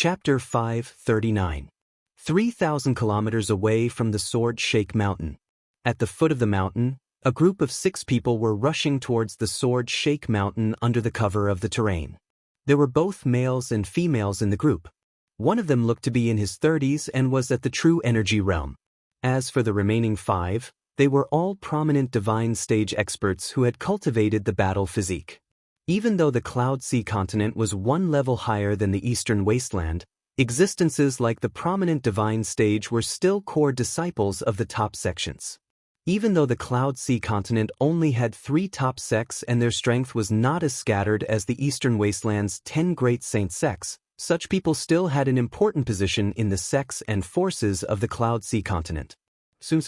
Chapter 539. 3,000 kilometers away from the Sword Shake Mountain. At the foot of the mountain, a group of 6 people were rushing towards the Sword Shake Mountain under the cover of the terrain. There were both males and females in the group. One of them looked to be in his 30s and was at the true energy realm. As for the remaining 5, they were all prominent divine stage experts who had cultivated the battle physique. Even though the Cloud Sea continent was one level higher than the Eastern Wasteland, existences like the prominent divine stage were still core disciples of the top sections. Even though the Cloud Sea continent only had 3 top sects and their strength was not as scattered as the Eastern Wasteland's 10 great saint sects, such people still had an important position in the sects and forces of the Cloud Sea continent. Soon,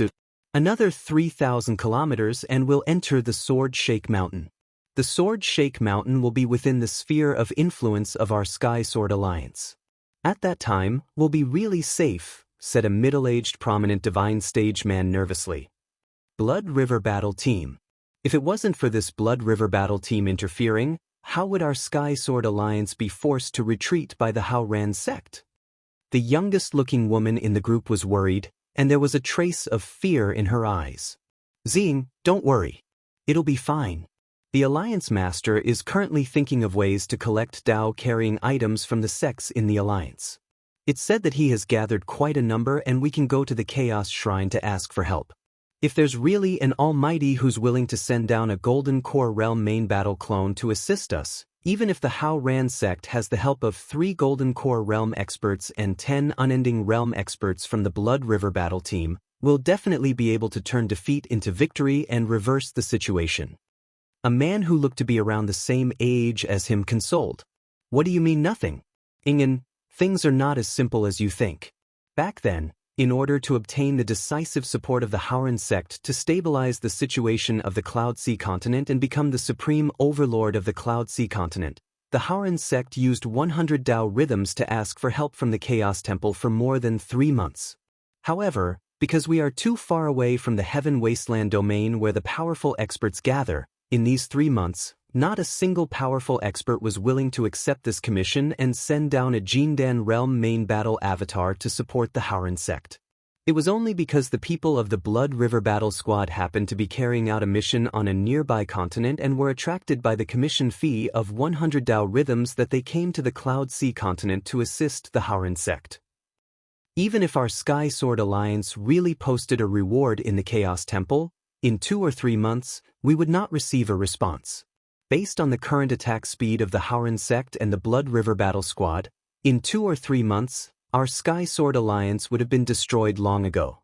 another 3,000 kilometers and we'll enter the Sword Shake Mountain. The Sword Shake Mountain will be within the sphere of influence of our Sky Sword Alliance. At that time, we'll be really safe, said a middle-aged prominent divine stage man nervously. Blood River Battle Team. If it wasn't for this Blood River Battle Team interfering, how would our Sky Sword Alliance be forced to retreat by the Haoran sect? The youngest-looking woman in the group was worried, and there was a trace of fear in her eyes. Xing, don't worry. It'll be fine. The Alliance Master is currently thinking of ways to collect Dao-carrying items from the sects in the Alliance. It's said that he has gathered quite a number and we can go to the Chaos Shrine to ask for help. If there's really an Almighty who's willing to send down a Golden Core Realm main battle clone to assist us, even if the Haoran sect has the help of 3 Golden Core Realm experts and 10 Unending Realm experts from the Blood River Battle Team, we'll definitely be able to turn defeat into victory and reverse the situation. A man who looked to be around the same age as him consoled. What do you mean nothing? Ingen, things are not as simple as you think. Back then, in order to obtain the decisive support of the Haoran sect to stabilize the situation of the Cloud Sea continent and become the supreme overlord of the Cloud Sea continent, the Haoran sect used 100 Dao rhythms to ask for help from the Chaos Temple for more than 3 months. However, because we are too far away from the Heaven Wasteland domain where the powerful experts gather, in these 3 months, not a single powerful expert was willing to accept this commission and send down a Jindan Realm main battle avatar to support the Haoran sect. It was only because the people of the Blood River Battle Squad happened to be carrying out a mission on a nearby continent and were attracted by the commission fee of 100 Dao rhythms that they came to the Cloud Sea continent to assist the Haoran sect. Even if our Sky Sword Alliance really posted a reward in the Chaos Temple, in 2 or 3 months, we would not receive a response. Based on the current attack speed of the Haoran sect and the Blood River Battle Squad, in 2 or 3 months, our Sky Sword Alliance would have been destroyed long ago.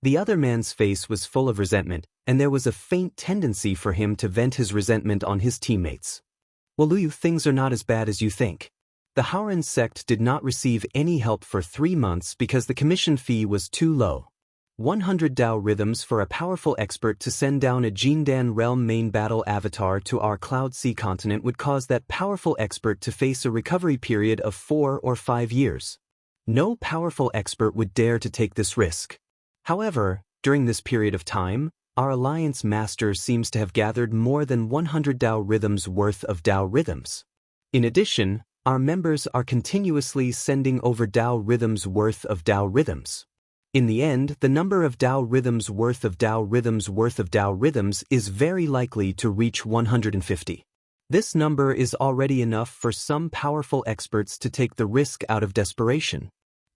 The other man's face was full of resentment, and there was a faint tendency for him to vent his resentment on his teammates. Well, Liu, things are not as bad as you think. The Haoran sect did not receive any help for 3 months because the commission fee was too low. 100 Dao rhythms for a powerful expert to send down a Jindan Realm main battle avatar to our Cloud Sea continent would cause that powerful expert to face a recovery period of 4 or 5 years. No powerful expert would dare to take this risk. However, during this period of time, our Alliance Master seems to have gathered more than 100 Dao rhythms worth of Dao rhythms. In addition, our members are continuously sending over Dao rhythms worth of Dao rhythms. In the end, the number of Dao rhythms worth of Dao rhythms worth of Dao rhythms is very likely to reach 150. This number is already enough for some powerful experts to take the risk out of desperation.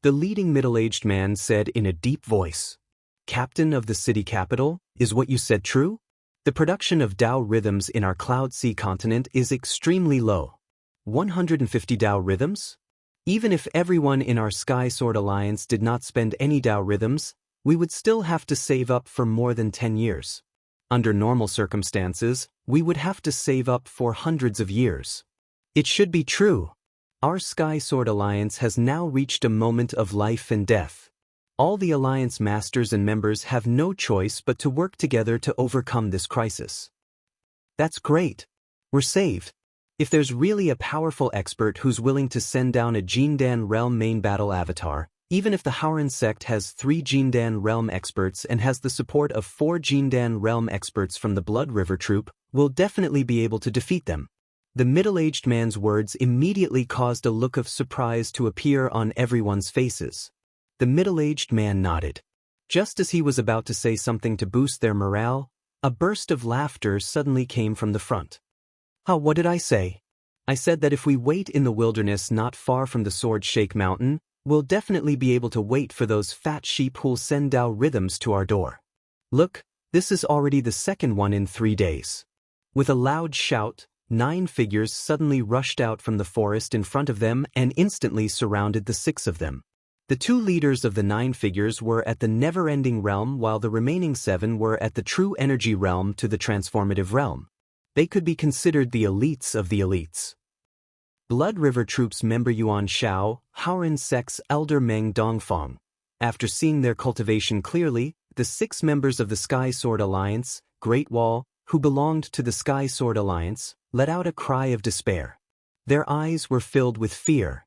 The leading middle-aged man said in a deep voice, "Captain of the city capital, is what you said true? The production of Dao rhythms in our Cloud Sea continent is extremely low. 150 Dao rhythms? Even if everyone in our Sky Sword Alliance did not spend any Dao rhythms, we would still have to save up for more than 10 years. Under normal circumstances, we would have to save up for hundreds of years. It should be true. Our Sky Sword Alliance has now reached a moment of life and death. All the Alliance Masters and members have no choice but to work together to overcome this crisis." That's great. We're saved. If there's really a powerful expert who's willing to send down a Jindan Realm main battle avatar, even if the Haoran sect has 3 Jindan Realm experts and has the support of 4 Jindan Realm experts from the Blood River troop, we'll definitely be able to defeat them. The middle-aged man's words immediately caused a look of surprise to appear on everyone's faces. The middle-aged man nodded. Just as he was about to say something to boost their morale, a burst of laughter suddenly came from the front. What did I say? I said that if we wait in the wilderness not far from the Sword Shake Mountain, we'll definitely be able to wait for those fat sheep who'll send Tao rhythms to our door. Look, this is already the second one in 3 days. With a loud shout, 9 figures suddenly rushed out from the forest in front of them and instantly surrounded the 6 of them. The 2 leaders of the 9 figures were at the never-ending realm while the remaining 7 were at the true energy realm to the transformative realm. They could be considered the elites of the elites. Blood River Troops member Yuan Shao, Haoran Sec's elder Meng Dongfang. After seeing their cultivation clearly, the 6 members of the Sky Sword Alliance, Great Wall, who belonged to the Sky Sword Alliance, let out a cry of despair. Their eyes were filled with fear.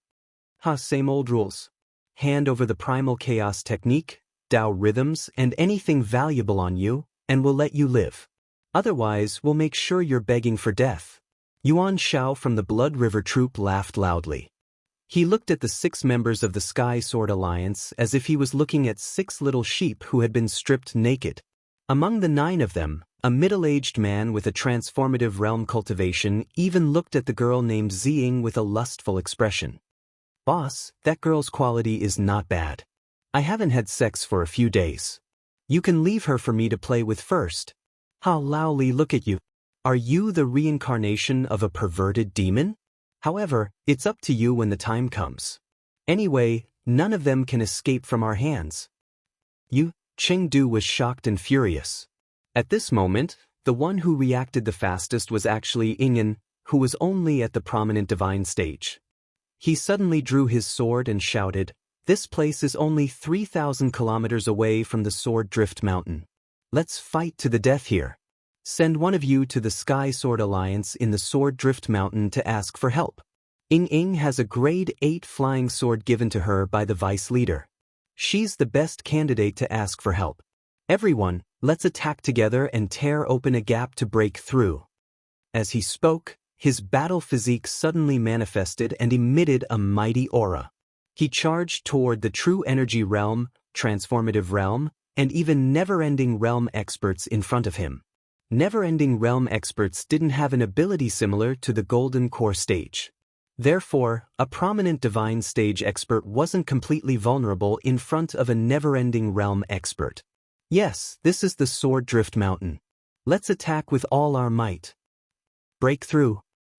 Same old rules. Hand over the primal chaos technique, Tao rhythms, and anything valuable on you, and we'll let you live. Otherwise, we'll make sure you're begging for death. Yuan Shao from the Blood River Troop laughed loudly. He looked at the 6 members of the Sky Sword Alliance as if he was looking at 6 little sheep who had been stripped naked. Among the 9 of them, a middle-aged man with a transformative realm cultivation even looked at the girl named Ziying with a lustful expression. Boss, that girl's quality is not bad. I haven't had sex for a few days. You can leave her for me to play with first. Lao Li, look at you. Are you the reincarnation of a perverted demon? However, it's up to you when the time comes. Anyway, none of them can escape from our hands. Chengdu was shocked and furious. At this moment, the one who reacted the fastest was actually Ingen, who was only at the prominent divine stage. He suddenly drew his sword and shouted, "This place is only 3,000 kilometers away from the Sword Drift Mountain. Let's fight to the death here. Send one of you to the Sky Sword Alliance in the Sword Drift Mountain to ask for help. Ing has a grade 8 flying sword given to her by the vice leader. She's the best candidate to ask for help. Everyone, let's attack together and tear open a gap to break through." As he spoke, his battle physique suddenly manifested and emitted a mighty aura. He charged toward the true energy realm, transformative realm, and even never-ending realm experts in front of him. Never-ending realm experts didn't have an ability similar to the Golden Core stage. Therefore, a prominent divine stage expert wasn't completely vulnerable in front of a never-ending realm expert. Yes, this is the Sword Drift Mountain. Let's attack with all our might. Breakthrough.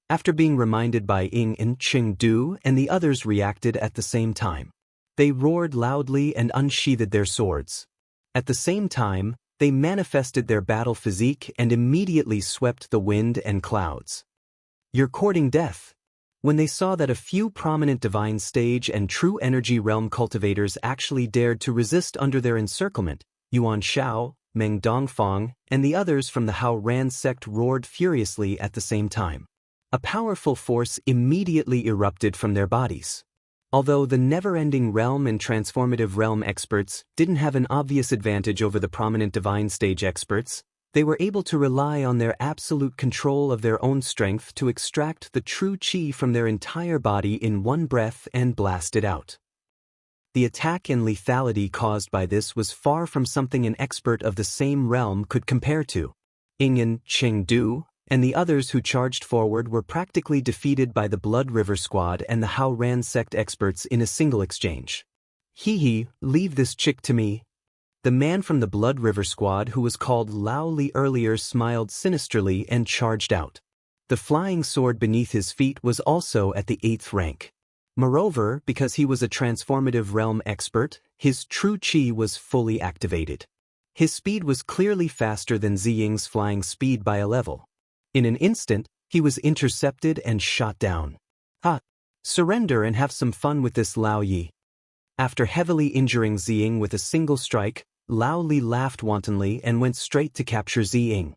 After being reminded by Ing and Chengdu and the others reacted at the same time. They roared loudly and unsheathed their swords. At the same time, they manifested their battle physique and immediately swept the wind and clouds. You're courting death. When they saw that a few prominent divine stage and true energy realm cultivators actually dared to resist under their encirclement, Yuan Shao, Meng Dongfang, and the others from the Haoran sect roared furiously at the same time. A powerful force immediately erupted from their bodies. Although the never-ending realm and transformative realm experts didn't have an obvious advantage over the prominent divine stage experts, they were able to rely on their absolute control of their own strength to extract the true chi from their entire body in one breath and blast it out. The attack and lethality caused by this was far from something an expert of the same realm could compare to. Ingen, Chengdu, and the others who charged forward were practically defeated by the Blood River Squad and the Haoran sect experts in a single exchange. Leave this chick to me. The man from the Blood River Squad who was called Lao Li earlier smiled sinisterly and charged out. The flying sword beneath his feet was also at the 8th rank. Moreover, because he was a transformative realm expert, his true chi was fully activated. His speed was clearly faster than Ziying's flying speed by a level. In an instant, he was intercepted and shot down. Surrender and have some fun with this Lao Yi. After heavily injuring Ziying with a single strike, Lao Li laughed wantonly and went straight to capture Ziying.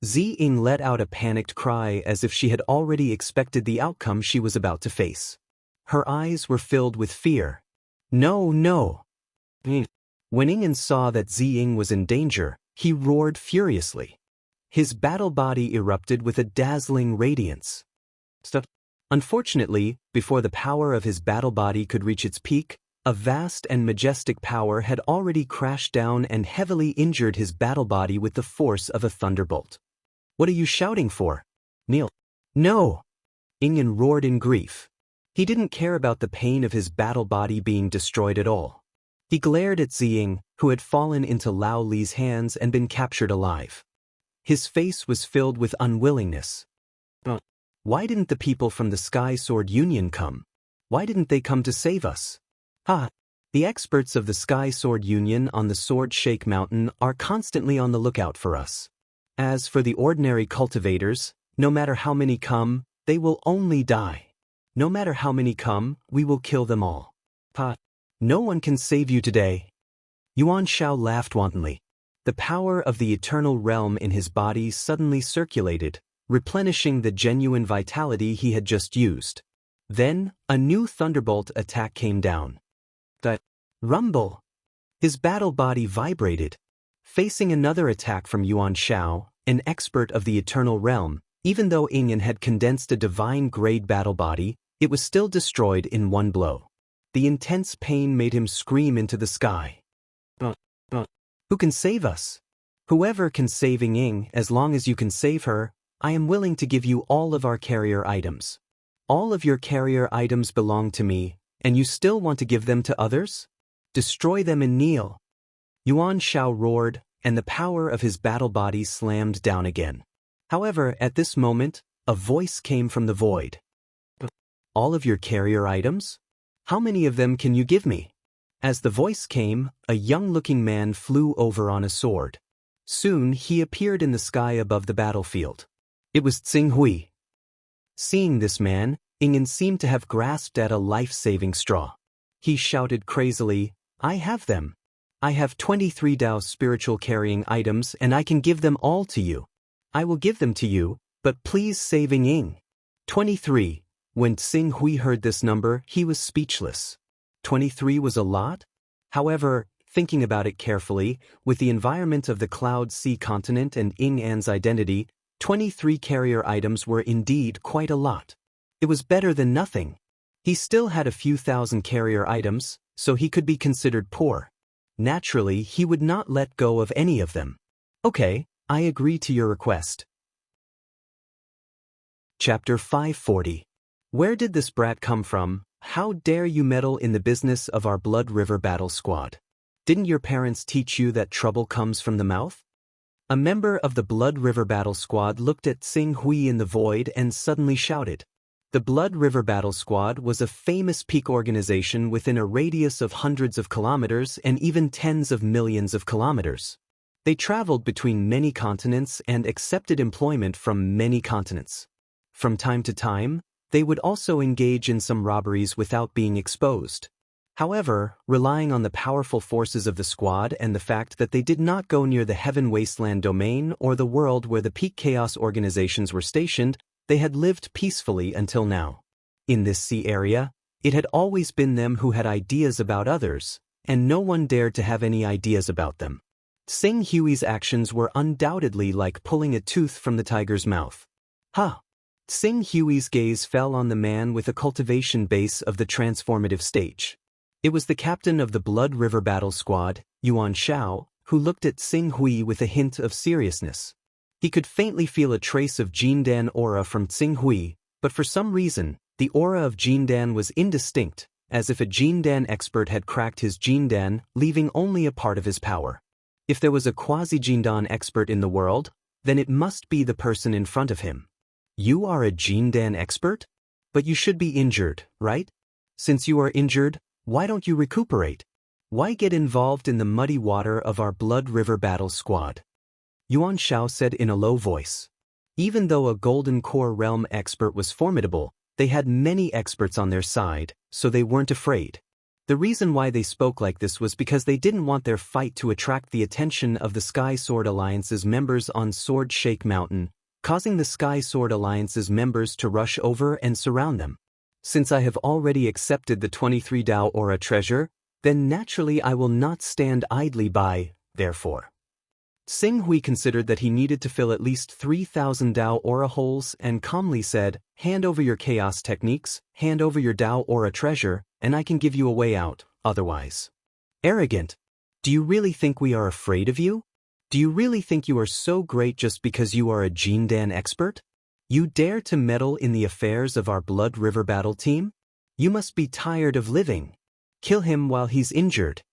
Ziying let out a panicked cry as if she had already expected the outcome she was about to face. Her eyes were filled with fear. No. When Ingen saw that Ziying was in danger, he roared furiously. His battle body erupted with a dazzling radiance. Unfortunately, before the power of his battle body could reach its peak, a vast and majestic power had already crashed down and heavily injured his battle body with the force of a thunderbolt. "What are you shouting for? Kneel." "No!" Ingen roared in grief. He didn't care about the pain of his battle body being destroyed at all. He glared at Ziying, who had fallen into Lao Li's hands and been captured alive. His face was filled with unwillingness. Why didn't the people from the Sky Sword Union come? Why didn't they come to save us? The experts of the Sky Sword Union on the Sword Shake Mountain are constantly on the lookout for us. As for the ordinary cultivators, no matter how many come, they will only die. No matter how many come, we will kill them all. No one can save you today. Yuan Shao laughed wantonly. The power of the eternal realm in his body suddenly circulated, replenishing the genuine vitality he had just used. Then, a new thunderbolt attack came down. The rumble! His battle body vibrated. Facing another attack from Yuan Shao, an expert of the eternal realm, even though Ingen had condensed a divine-grade battle body, it was still destroyed in one blow. The intense pain made him scream into the sky. Who can save us? Whoever can save Ying, as long as you can save her, I am willing to give you all of our carrier items. All of your carrier items belong to me, and you still want to give them to others? Destroy them and kneel. Yuan Shao roared, and the power of his battle body slammed down again. However, at this moment, a voice came from the void. All of your carrier items? How many of them can you give me? As the voice came, a young-looking man flew over on a sword. Soon he appeared in the sky above the battlefield. It was Tsing Hui. Seeing this man, Ingen seemed to have grasped at a life-saving straw. He shouted crazily, "I have them. I have 23 Dao spiritual carrying items and I can give them all to you. I will give them to you, but please save Ying." 23. When Tsing Hui heard this number, he was speechless. 23 was a lot? However, thinking about it carefully, with the environment of the Cloud Sea continent and Ying An's identity, 23 carrier items were indeed quite a lot. It was better than nothing. He still had a few thousand carrier items, so he could be considered poor. Naturally, he would not let go of any of them. Okay, I agree to your request. Chapter 540. Where did this brat come from? How dare you meddle in the business of our Blood River Battle Squad? Didn't your parents teach you that trouble comes from the mouth? A member of the Blood River Battle Squad looked at Tsing Hui in the void and suddenly shouted. The Blood River Battle Squad was a famous peak organization within a radius of hundreds of kilometers and even tens of millions of kilometers. They traveled between many continents and accepted employment from many continents. From time to time, they would also engage in some robberies without being exposed. However, relying on the powerful forces of the squad and the fact that they did not go near the Heaven Wasteland domain or the world where the peak chaos organizations were stationed, they had lived peacefully until now. In this sea area, it had always been them who had ideas about others, and no one dared to have any ideas about them. Tsing Hui's actions were undoubtedly like pulling a tooth from the tiger's mouth. Tsing Hui's gaze fell on the man with a cultivation base of the transformative stage. It was the captain of the Blood River Battle Squad, Yuan Shao, who looked at Tsing Hui with a hint of seriousness. He could faintly feel a trace of Jindan aura from Tsing Hui, but for some reason, the aura of Jindan was indistinct, as if a Jindan expert had cracked his Jindan, leaving only a part of his power. If there was a quasi-Jindan expert in the world, then it must be the person in front of him. You are a Jindan expert? But you should be injured, right? Since you are injured, why don't you recuperate? Why get involved in the muddy water of our Blood River Battle Squad? Yuan Shao said in a low voice. Even though a Golden Core Realm expert was formidable, they had many experts on their side, so they weren't afraid. The reason why they spoke like this was because they didn't want their fight to attract the attention of the Sky Sword Alliance's members on Sword Shake Mountain, causing the Sky Sword Alliance's members to rush over and surround them. Since I have already accepted the 23 Dao Aura treasure, then naturally I will not stand idly by, therefore. Xing Hui considered that he needed to fill at least 3,000 Dao aura holes and calmly said, "Hand over your chaos techniques, hand over your Dao aura treasure, and I can give you a way out, otherwise." Arrogant. Do you really think we are afraid of you? Do you really think you are so great just because you are a Jindan expert? You dare to meddle in the affairs of our Blood River battle team? You must be tired of living. Kill him while he's injured.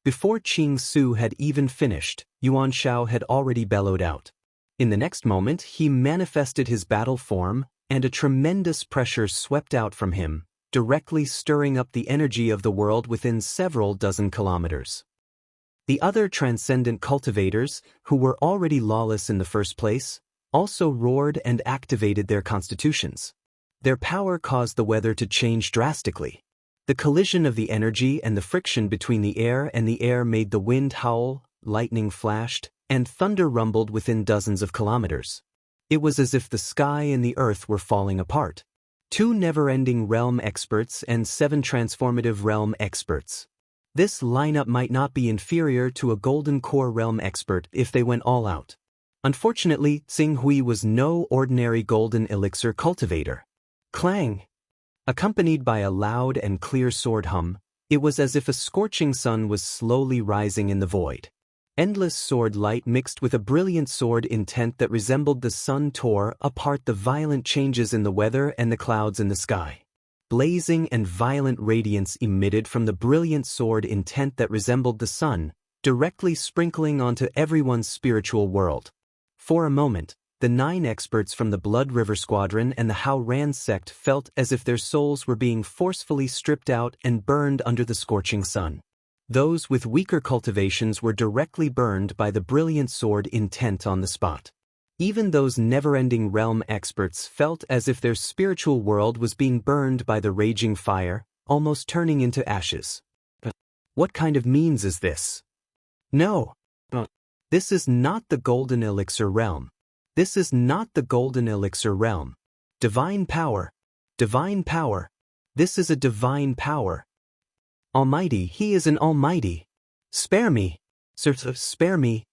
Before Qing Su had even finished, Yuan Shao had already bellowed out. In the next moment, he manifested his battle form, and a tremendous pressure swept out from him, directly stirring up the energy of the world within several dozen kilometers. The other transcendent cultivators, who were already lawless in the first place, also roared and activated their constitutions. Their power caused the weather to change drastically. The collision of the energy and the friction between the air made the wind howl, lightning flashed, and thunder rumbled within dozens of kilometers. It was as if the sky and the earth were falling apart. 2 never-ending realm experts and 7 transformative realm experts. This lineup might not be inferior to a golden core realm expert if they went all out. Unfortunately, Xing Hui was no ordinary golden elixir cultivator. Clang! Accompanied by a loud and clear sword hum, it was as if a scorching sun was slowly rising in the void. Endless sword light mixed with a brilliant sword intent that resembled the sun tore apart the violent changes in the weather and the clouds in the sky. Blazing and violent radiance emitted from the brilliant sword intent that resembled the sun, directly sprinkling onto everyone's spiritual world. For a moment, the 9 experts from the Blood River Squadron and the Hao Ran sect felt as if their souls were being forcefully stripped out and burned under the scorching sun. Those with weaker cultivations were directly burned by the brilliant sword intent on the spot. Even those never-ending realm experts felt as if their spiritual world was being burned by the raging fire, almost turning into ashes. But what kind of means is this? No. This is not the golden elixir realm. This is not the golden elixir realm. Divine power. Divine power. This is a divine power. Almighty, he is an almighty. Spare me. Sir, spare me.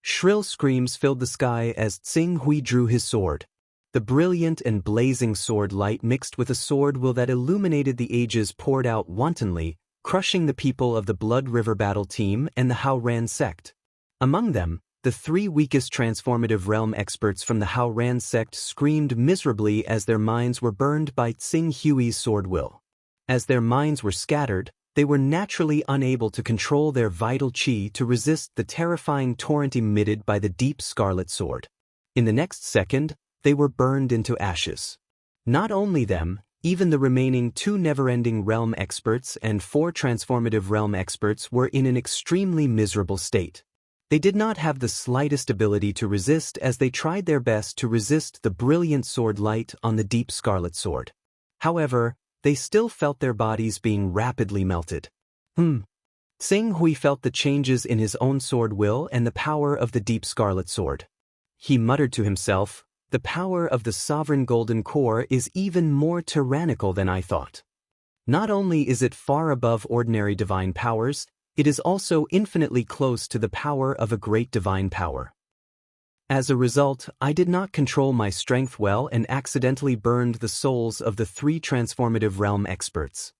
Shrill screams filled the sky as Xing Hui drew his sword. The brilliant and blazing sword light mixed with a sword will that illuminated the ages poured out wantonly, crushing the people of the Blood River battle team and the Hao Ran sect. Among them, the 3 weakest transformative realm experts from the Hao Ran sect screamed miserably as their minds were burned by Xing Hui's sword will. As their minds were scattered, they were naturally unable to control their vital qi to resist the terrifying torrent emitted by the deep scarlet sword. In the next second, they were burned into ashes. Not only them, even the remaining 2 never-ending realm experts and 4 transformative realm experts were in an extremely miserable state. They did not have the slightest ability to resist as they tried their best to resist the brilliant sword light on the deep scarlet sword. However, they still felt their bodies being rapidly melted. Xing Hui felt the changes in his own sword will and the power of the deep scarlet sword. He muttered to himself, "The power of the sovereign golden core is even more tyrannical than I thought. Not only is it far above ordinary divine powers, it is also infinitely close to the power of a great divine power." As a result, I did not control my strength well and accidentally burned the souls of the 3 transformative realm experts.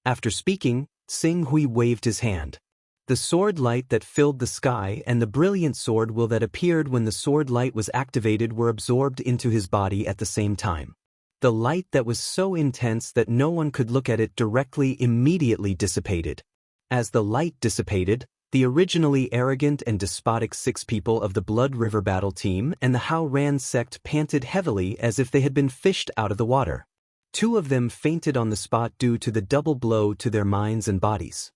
After speaking, Xing Hui waved his hand. The sword light that filled the sky and the brilliant sword will that appeared when the sword light was activated were absorbed into his body at the same time. The light that was so intense that no one could look at it directly immediately dissipated. As the light dissipated, the originally arrogant and despotic 6 people of the Blood River battle team and the Hao Ran sect panted heavily as if they had been fished out of the water. 2 of them fainted on the spot due to the double blow to their minds and bodies.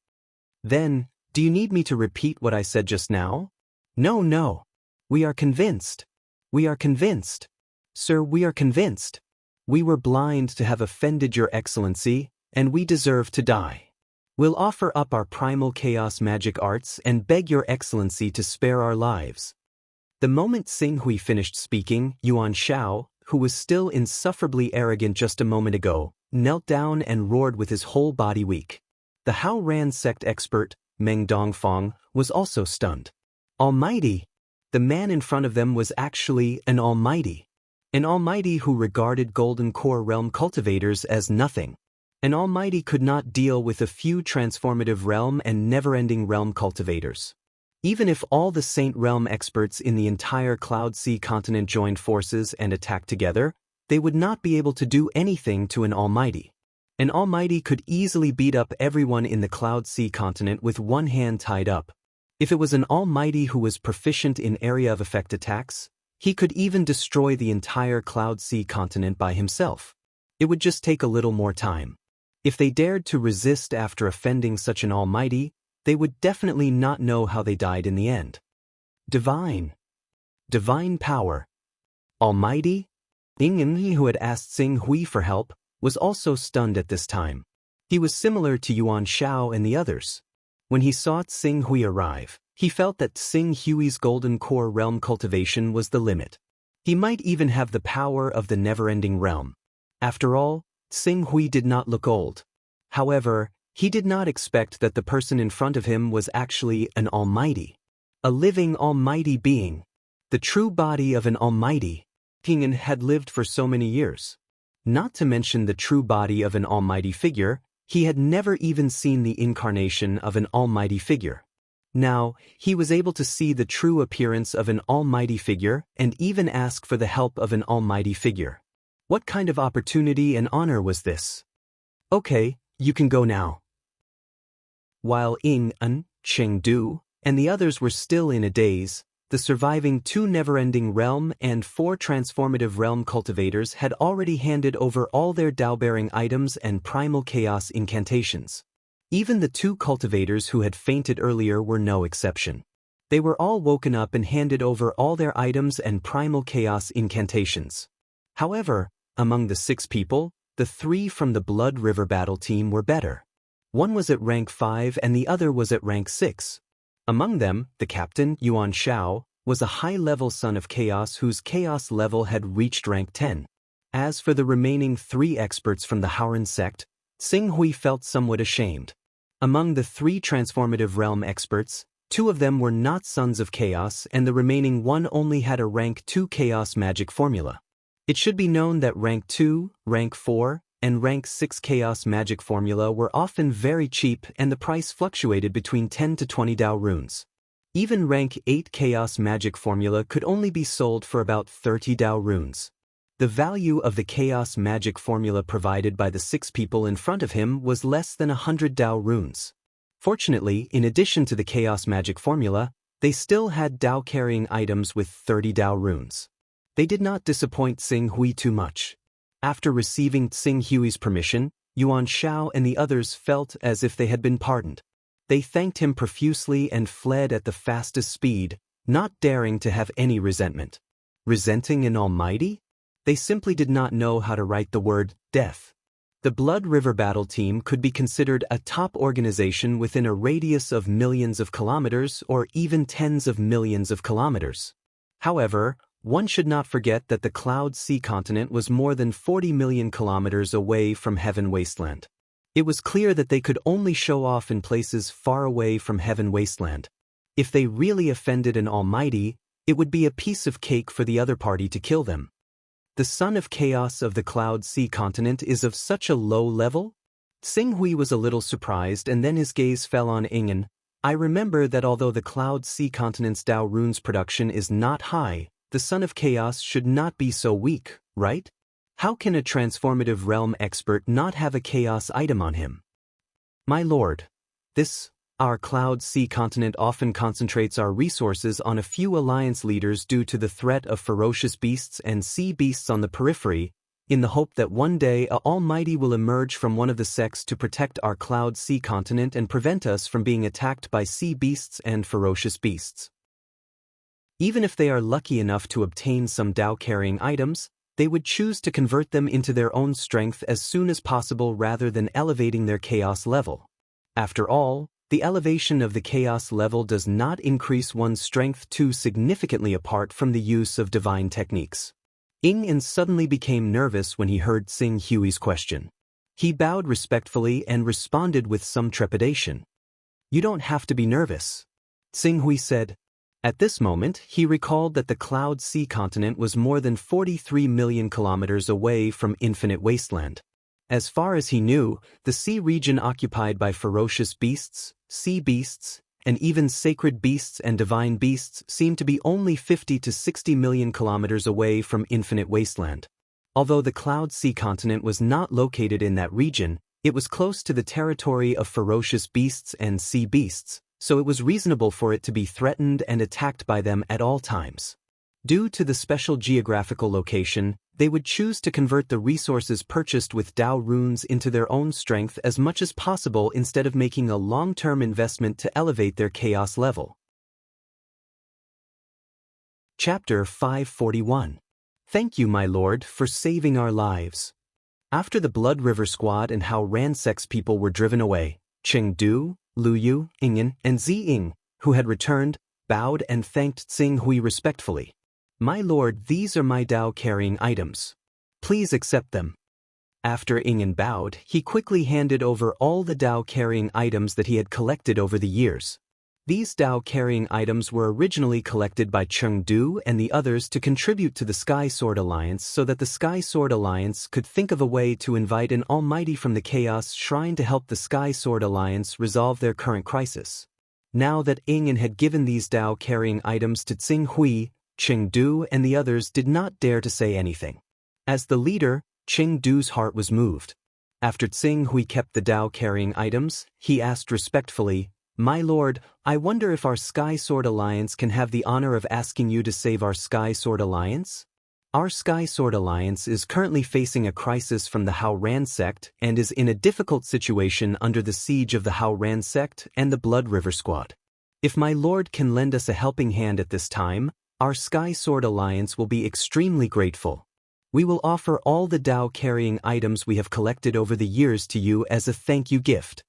Then, do you need me to repeat what I said just now? No. We are convinced. We are convinced. Sir, we are convinced. We were blind to have offended your excellency, and we deserve to die. We'll offer up our primal chaos magic arts and beg your excellency to spare our lives. The moment Xing Hui finished speaking, Yuan Shao, who was still insufferably arrogant just a moment ago, knelt down and roared with his whole body weak. The Hao Ran sect expert, Meng Dongfang, was also stunned. Almighty! The man in front of them was actually an almighty. An almighty who regarded Golden Core Realm cultivators as nothing. An almighty could not deal with a few transformative realm and never-ending realm cultivators. Even if all the Saint Realm experts in the entire Cloud Sea continent joined forces and attacked together, they would not be able to do anything to an almighty. An almighty could easily beat up everyone in the Cloud Sea continent with one hand tied up. If it was an almighty who was proficient in area of effect attacks, he could even destroy the entire Cloud Sea continent by himself. It would just take a little more time. If they dared to resist after offending such an almighty, they would definitely not know how they died in the end. Divine power. Almighty? Ying, who had asked Xing Hui for help, was also stunned at this time. He was similar to Yuan Shao and the others. When he saw Xing Hui arrive, he felt that Xing Hui's Golden Core Realm cultivation was the limit. He might even have the power of the never-ending realm. After all, Xing Hui did not look old. However, he did not expect that the person in front of him was actually an almighty. A living almighty being. The true body of an almighty. King had lived for so many years. Not to mention the true body of an almighty figure, he had never even seen the incarnation of an almighty figure. Now, he was able to see the true appearance of an almighty figure and even ask for the help of an almighty figure. What kind of opportunity and honor was this? Okay, you can go now. While Ying, Chengdu, and the others were still in a daze, the surviving 2 never-ending realm and 4 transformative realm cultivators had already handed over all their Dao-bearing items and primal chaos incantations. Even the 2 cultivators who had fainted earlier were no exception. They were all woken up and handed over all their items and primal chaos incantations. However, among the 6 people, the 3 from the Blood River battle team were better. One was at rank 5 and the other was at rank 6. Among them, the captain, Yuan Shao, was a high-level son of chaos whose chaos level had reached rank 10. As for the remaining 3 experts from the Haoran sect, Xing Hui felt somewhat ashamed. Among the 3 transformative realm experts, 2 of them were not sons of chaos and the remaining 1 only had a rank 2 chaos magic formula. It should be known that rank 2, rank 4, and rank 6 chaos magic formula were often very cheap and the price fluctuated between 10 to 20 Dao runes. Even rank 8 chaos magic formula could only be sold for about 30 Dao runes. The value of the chaos magic formula provided by the 6 people in front of him was less than 100 Dao runes. Fortunately, in addition to the chaos magic formula, they still had Dao-carrying items with 30 Dao runes. They did not disappoint Xing Hui too much. After receiving Xing Hui's permission, Yuan Shao and the others felt as if they had been pardoned. They thanked him profusely and fled at the fastest speed, not daring to have any resentment. Resenting an almighty? They simply did not know how to write the word death. The Blood River battle team could be considered a top organization within a radius of millions of kilometers or even tens of millions of kilometers. However, one should not forget that the Cloud Sea continent was more than 40 million kilometers away from Heaven Wasteland. It was clear that they could only show off in places far away from Heaven Wasteland. If they really offended an almighty, it would be a piece of cake for the other party to kill them. The son of chaos of the Cloud Sea continent is of such a low level? Xing Hui was a little surprised and then his gaze fell on Ying. I remember that although the Cloud Sea continent's Dao runes production is not high, the son of chaos should not be so weak, right? How can a transformative realm expert not have a chaos item on him? My lord, our Cloud Sea continent often concentrates our resources on a few alliance leaders due to the threat of ferocious beasts and sea beasts on the periphery, in the hope that one day a almighty will emerge from one of the sects to protect our Cloud Sea continent and prevent us from being attacked by sea beasts and ferocious beasts. Even if they are lucky enough to obtain some Dao-carrying items, they would choose to convert them into their own strength as soon as possible rather than elevating their chaos level. After all, the elevation of the chaos level does not increase one's strength too significantly apart from the use of divine techniques. Ying suddenly became nervous when he heard Xing Hui's question. He bowed respectfully and responded with some trepidation. You don't have to be nervous. Xing Hui said, At this moment, he recalled that the Cloud Sea continent was more than 43 million kilometers away from infinite wasteland. As far as he knew, the sea region occupied by ferocious beasts, sea beasts, and even sacred beasts and divine beasts seemed to be only 50 to 60 million kilometers away from infinite wasteland. Although the Cloud Sea continent was not located in that region, it was close to the territory of ferocious beasts and sea beasts, so it was reasonable for it to be threatened and attacked by them at all times. Due to the special geographical location, they would choose to convert the resources purchased with Dao runes into their own strength as much as possible instead of making a long-term investment to elevate their chaos level. Chapter 541. Thank you, my lord, for saving our lives. After the Blood River Squad and Hao Ransek's people were driven away, Chengdu, Luyu, Ingen, and Ziying, who had returned, bowed and thanked Tsing Hui respectfully. My lord, these are my Dao-carrying items. Please accept them. After Ingen bowed, he quickly handed over all the Dao-carrying items that he had collected over the years. These Dao-carrying items were originally collected by Chengdu and the others to contribute to the Sky Sword Alliance so that the Sky Sword Alliance could think of a way to invite an Almighty from the Chaos Shrine to help the Sky Sword Alliance resolve their current crisis. Now that Ingen had given these Dao-carrying items to Tsing Hui, Chengdu and the others did not dare to say anything. As the leader, Chengdu's heart was moved. After Tsing Hui kept the Dao-carrying items, he asked respectfully, My lord, I wonder if our Sky Sword Alliance can have the honor of asking you to save our Sky Sword Alliance? Our Sky Sword Alliance is currently facing a crisis from the Hao Ran sect and is in a difficult situation under the siege of the Hao Ran sect and the Blood River Squad. If my lord can lend us a helping hand at this time, our Sky Sword Alliance will be extremely grateful. We will offer all the Dao-carrying items we have collected over the years to you as a thank you gift.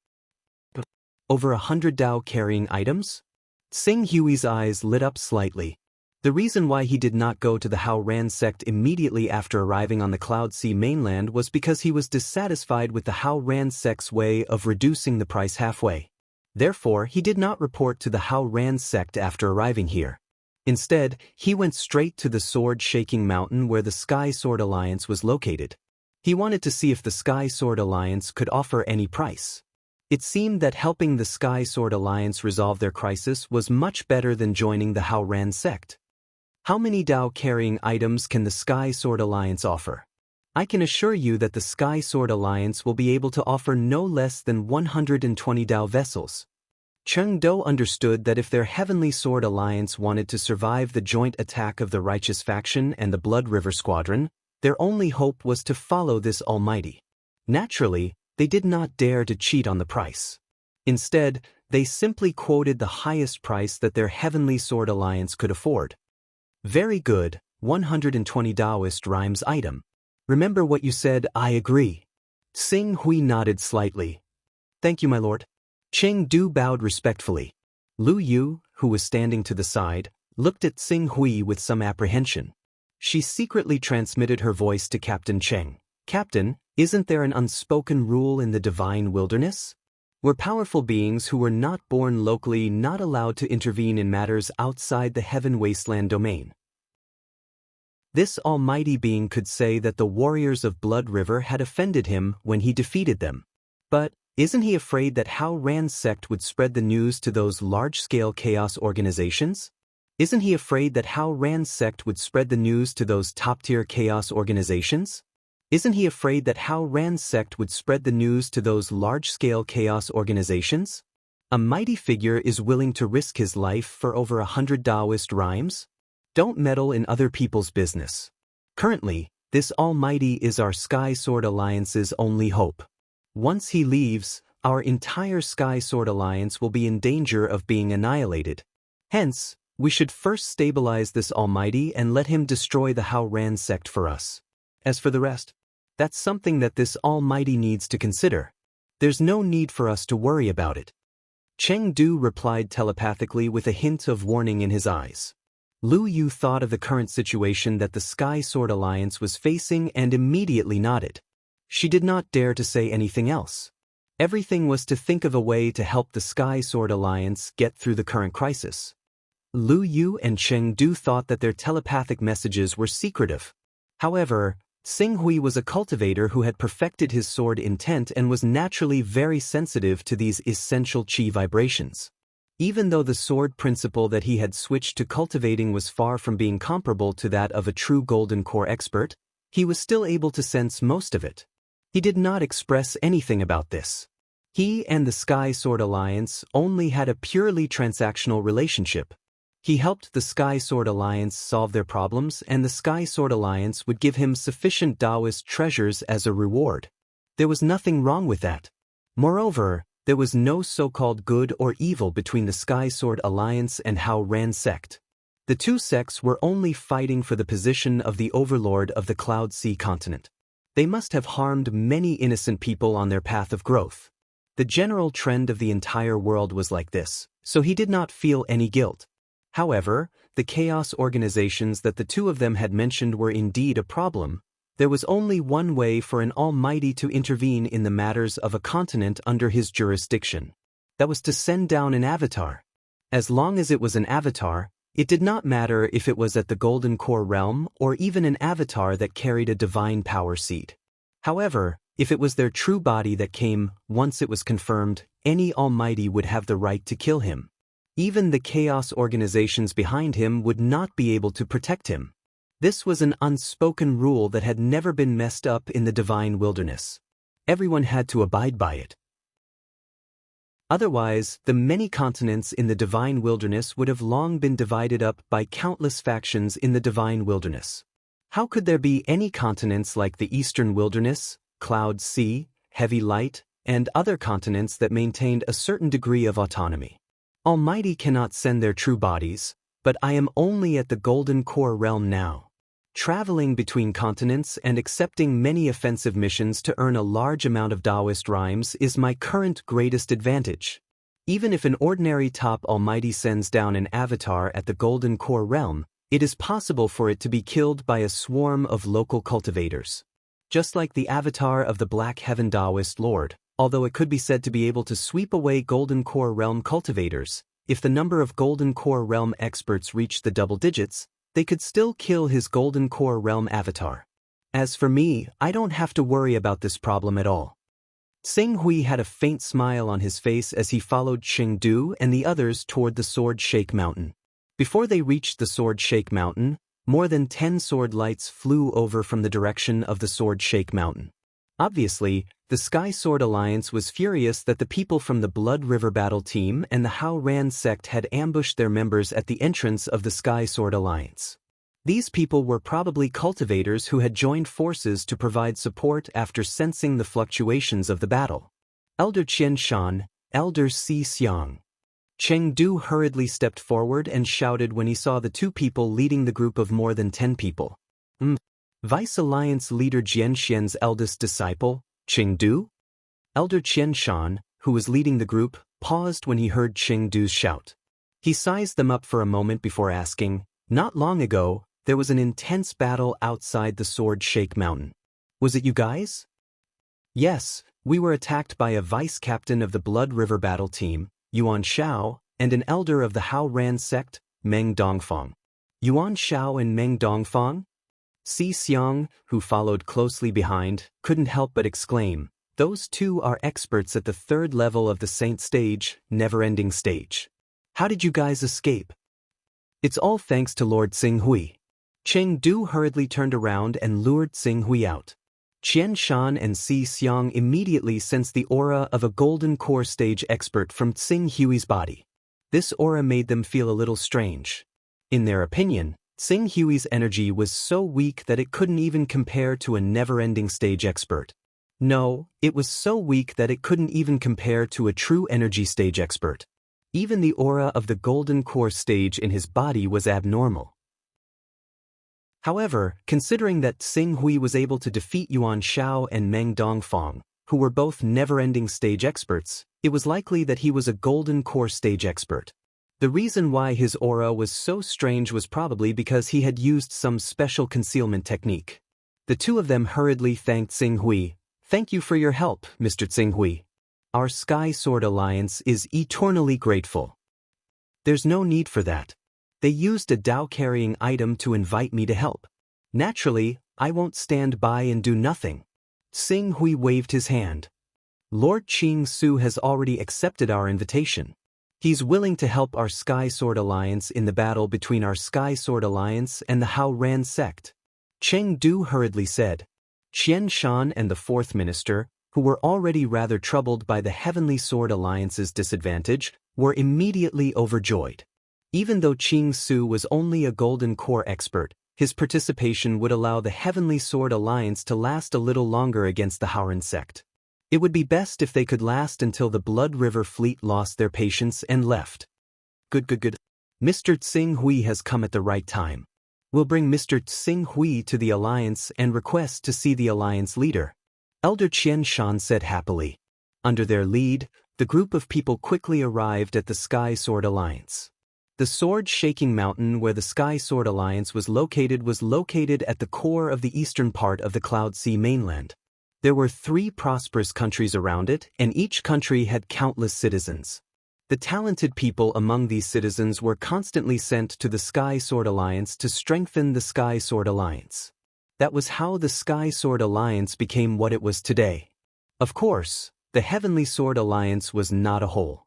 Over 100 Dao-carrying items? Tsing Hui's eyes lit up slightly. The reason why he did not go to the Hao Ran sect immediately after arriving on the Cloud Sea mainland was because he was dissatisfied with the Hao Ran sect's way of reducing the price halfway. Therefore, he did not report to the Hao Ran sect after arriving here. Instead, he went straight to the sword-shaking mountain where the Sky Sword Alliance was located. He wanted to see if the Sky Sword Alliance could offer any price. It seemed that helping the Sky Sword Alliance resolve their crisis was much better than joining the Hao Ran sect. How many Dao-carrying items can the Sky Sword Alliance offer? I can assure you that the Sky Sword Alliance will be able to offer no less than 120 Dao vessels. Chengdu understood that if their Heavenly Sword Alliance wanted to survive the joint attack of the Righteous Faction and the Blood River Squadron, their only hope was to follow this Almighty. Naturally, they did not dare to cheat on the price. Instead, they simply quoted the highest price that their Heavenly Sword Alliance could afford. Very good, 120 Taoist rhymes item. Remember what you said, I agree. Tsing Hui nodded slightly. Thank you, my lord. Chengdu bowed respectfully. Lu Yu, who was standing to the side, looked at Tsing Hui with some apprehension. She secretly transmitted her voice to Captain Cheng. Captain, isn't there an unspoken rule in the divine wilderness? Were powerful beings who were not born locally not allowed to intervene in matters outside the Heaven Wasteland domain? This almighty being could say that the warriors of Blood River had offended him when he defeated them. But isn't he afraid that Hao Ran's sect would spread the news to those large-scale chaos organizations? Isn't he afraid that Hao Ran's sect would spread the news to those top-tier chaos organizations? Isn't he afraid that Hao Ran's sect would spread the news to those large-scale chaos organizations? A mighty figure is willing to risk his life for over 100 Taoist rhymes? Don't meddle in other people's business. Currently, this Almighty is our Sky Sword Alliance's only hope. Once he leaves, our entire Sky Sword Alliance will be in danger of being annihilated. Hence, we should first stabilize this Almighty and let him destroy the Hao Ran sect for us. As for the rest, that's something that this Almighty needs to consider. There's no need for us to worry about it. Chengdu replied telepathically with a hint of warning in his eyes. Lu Yu thought of the current situation that the Sky Sword Alliance was facing and immediately nodded. She did not dare to say anything else. Everything was to think of a way to help the Sky Sword Alliance get through the current crisis. Lu Yu and Cheng Du thought that their telepathic messages were secretive. However, Xing Hui was a cultivator who had perfected his sword intent and was naturally very sensitive to these essential qi vibrations. Even though the sword principle that he had switched to cultivating was far from being comparable to that of a true golden core expert, he was still able to sense most of it. He did not express anything about this. He and the Sky Sword Alliance only had a purely transactional relationship. He helped the Sky Sword Alliance solve their problems, and the Sky Sword Alliance would give him sufficient Taoist treasures as a reward. There was nothing wrong with that. Moreover, there was no so-called good or evil between the Sky Sword Alliance and Hao Ran sect. The two sects were only fighting for the position of the overlord of the Cloud Sea continent. They must have harmed many innocent people on their path of growth. The general trend of the entire world was like this, so he did not feel any guilt. However, the chaos organizations that the two of them had mentioned were indeed a problem. There was only one way for an almighty to intervene in the matters of a continent under his jurisdiction. That was to send down an avatar. As long as it was an avatar, it did not matter if it was at the Golden Core realm or even an avatar that carried a divine power seed. However, if it was their true body that came, once it was confirmed, any almighty would have the right to kill him. Even the chaos organizations behind him would not be able to protect him. This was an unspoken rule that had never been messed up in the divine wilderness. Everyone had to abide by it. Otherwise, the many continents in the divine wilderness would have long been divided up by countless factions in the divine wilderness. How could there be any continents like the Eastern Wilderness, Cloud Sea, Heavy Light, and other continents that maintained a certain degree of autonomy? Almighty cannot send their true bodies, but I am only at the Golden Core realm now. Traveling between continents and accepting many offensive missions to earn a large amount of Taoist rhymes is my current greatest advantage. Even if an ordinary top almighty sends down an avatar at the Golden Core realm, it is possible for it to be killed by a swarm of local cultivators. Just like the avatar of the Black Heaven Taoist Lord, although it could be said to be able to sweep away Golden Core realm cultivators, if the number of Golden Core realm experts reached the double digits, they could still kill his Golden Core realm avatar. As for me, I don't have to worry about this problem at all. Xing Hui had a faint smile on his face as he followed Cheng Du and the others toward the Sword Shake Mountain. Before they reached the Sword Shake Mountain, more than 10 sword lights flew over from the direction of the Sword Shake Mountain. Obviously, the Sky Sword Alliance was furious that the people from the Blood River Battle Team and the Hao Ran sect had ambushed their members at the entrance of the Sky Sword Alliance. These people were probably cultivators who had joined forces to provide support after sensing the fluctuations of the battle. Elder Qian Shan, Elder Si Xiang. Cheng Du hurriedly stepped forward and shouted when he saw the two people leading the group of more than 10 people. Vice Alliance leader Jian Xian's eldest disciple, Cheng Du? Elder Qian Shan, who was leading the group, paused when he heard Cheng Du's shout. He sized them up for a moment before asking, "Not long ago, there was an intense battle outside the Sword Shake Mountain. Was it you guys?" "Yes, we were attacked by a vice-captain of the Blood River Battle Team, Yuan Shao, and an elder of the Hao Ran sect, Meng Dongfang." Yuan Shao and Meng Dongfang? Si Xiang, who followed closely behind, couldn't help but exclaim, "Those two are experts at the third level of the Saint stage, never-ending stage. How did you guys escape?" "It's all thanks to Lord Xing Hui." Cheng Du hurriedly turned around and lured Xing Hui out. Qian Shan and Si Xiang immediately sensed the aura of a Golden Core stage expert from Xing Hui's body. This aura made them feel a little strange. In their opinion, Xing Hui's energy was so weak that it couldn't even compare to a never-ending stage expert. No, it was so weak that it couldn't even compare to a true energy stage expert. Even the aura of the Golden Core stage in his body was abnormal. However, considering that Xing Hui was able to defeat Yuan Shao and Meng Dongfang, who were both never-ending stage experts, it was likely that he was a Golden Core stage expert. The reason why his aura was so strange was probably because he had used some special concealment technique. The two of them hurriedly thanked Xing Hui. "Thank you for your help, Mr. Xing Hui. Our Sky Sword Alliance is eternally grateful." "There's no need for that. They used a Dao-carrying item to invite me to help. Naturally, I won't stand by and do nothing. Xing Hui waved his hand. Lord Qing Su has already accepted our invitation. He's willing to help our Sky Sword Alliance in the battle between our Sky Sword Alliance and the Hao Ran sect. Cheng Du hurriedly said. Qian Shan and the fourth minister, who were already rather troubled by the Heavenly Sword Alliance's disadvantage, were immediately overjoyed. Even though Qing Su was only a Golden Core expert, his participation would allow the Heavenly Sword Alliance to last a little longer against the Haoran sect. It would be best if they could last until the Blood River fleet lost their patience and left. Good. Mr. Tsing Hui has come at the right time. We'll bring Mr. Tsing Hui to the Alliance and request to see the Alliance leader. Elder Qian Shan said happily. Under their lead, the group of people quickly arrived at the Sky Sword Alliance. The sword-shaking mountain where the Sky Sword Alliance was located at the core of the eastern part of the Cloud Sea mainland. There were 3 prosperous countries around it, and each country had countless citizens. The talented people among these citizens were constantly sent to the Sky Sword Alliance to strengthen the Sky Sword Alliance. That was how the Sky Sword Alliance became what it was today. Of course, the Heavenly Sword Alliance was not a whole.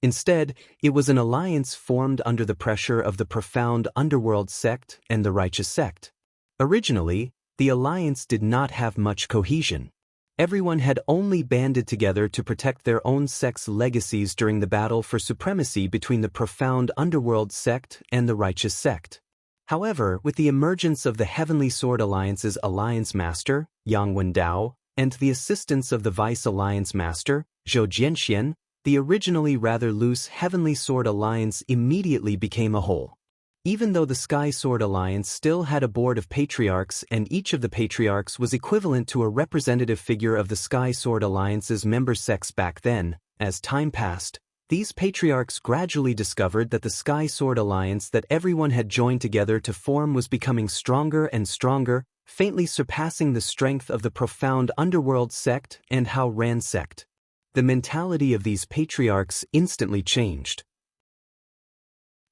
Instead, it was an alliance formed under the pressure of the profound underworld sect and the righteous sect. Originally, the alliance did not have much cohesion. Everyone had only banded together to protect their own sect's legacies during the battle for supremacy between the profound underworld sect and the righteous sect. However, with the emergence of the Heavenly Sword Alliance's Alliance Master, Yang Wendao, and the assistance of the Vice Alliance Master, Zhou Jianxian, the originally rather loose Heavenly Sword Alliance immediately became a whole. Even though the Sky Sword Alliance still had a board of patriarchs and each of the patriarchs was equivalent to a representative figure of the Sky Sword Alliance's member sects back then, as time passed, these patriarchs gradually discovered that the Sky Sword Alliance that everyone had joined together to form was becoming stronger and stronger, faintly surpassing the strength of the profound underworld sect and Hao Ran sect. The mentality of these patriarchs instantly changed.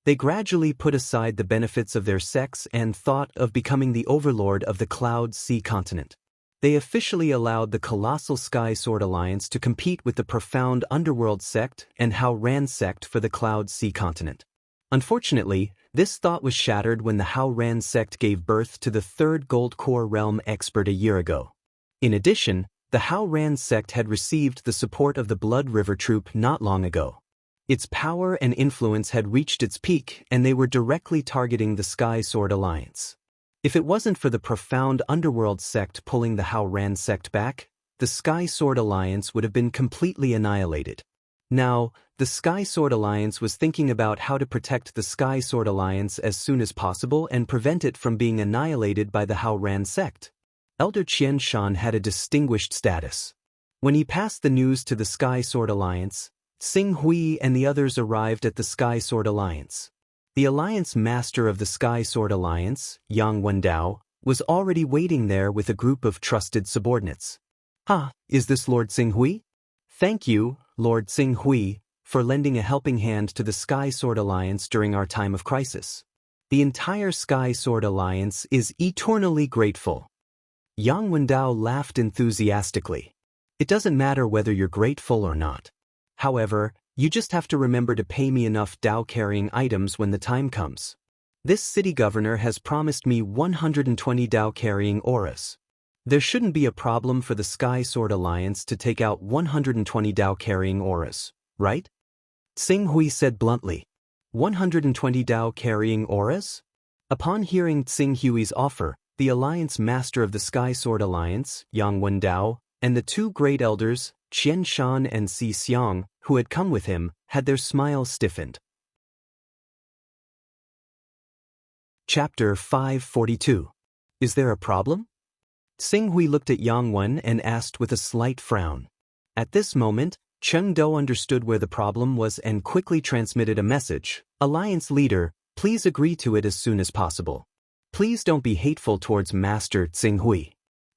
They gradually put aside the benefits of their sects and thought of becoming the overlord of the Cloud Sea continent. They officially allowed the colossal Sky Sword Alliance to compete with the profound underworld sect and Hao Ran sect for the Cloud Sea continent. Unfortunately, this thought was shattered when the Hao Ran sect gave birth to the third Gold Core realm expert a year ago. In addition, the Hao Ran sect had received the support of the Blood River troop not long ago. Its power and influence had reached its peak and they were directly targeting the Sky Sword Alliance. If it wasn't for the profound underworld sect pulling the Hao Ran sect back, the Sky Sword Alliance would have been completely annihilated. Now, the Sky Sword Alliance was thinking about how to protect the Sky Sword Alliance as soon as possible and prevent it from being annihilated by the Hao Ran sect. Elder Qian Shan had a distinguished status. When he passed the news to the Sky Sword Alliance, Xing Hui and the others arrived at the Sky Sword Alliance. The Alliance Master of the Sky Sword Alliance, Yang Wendao, was already waiting there with a group of trusted subordinates. Is this Lord Xing Hui? Thank you, Lord Xing Hui, for lending a helping hand to the Sky Sword Alliance during our time of crisis. The entire Sky Sword Alliance is eternally grateful. Yang Wendao laughed enthusiastically. It doesn't matter whether you're grateful or not. However, you just have to remember to pay me enough Dao-carrying items when the time comes. This city governor has promised me 120 Dao-carrying auras. There shouldn't be a problem for the Sky Sword Alliance to take out 120 Dao-carrying auras, right? Xing Hui said bluntly. 120 Dao-carrying auras? Upon hearing Xing Hui's offer, the Alliance Master of the Sky Sword Alliance, Yang Wendao, and the 2 great elders, Qian Shan and Si Xiang, who had come with him, had their smiles stiffened. Chapter 542. Is there a problem? Xing Hui looked at Yang Wen and asked with a slight frown. At this moment, Cheng Do understood where the problem was and quickly transmitted a message. Alliance leader, please agree to it as soon as possible. Please don't be hateful towards Master Xing Hui.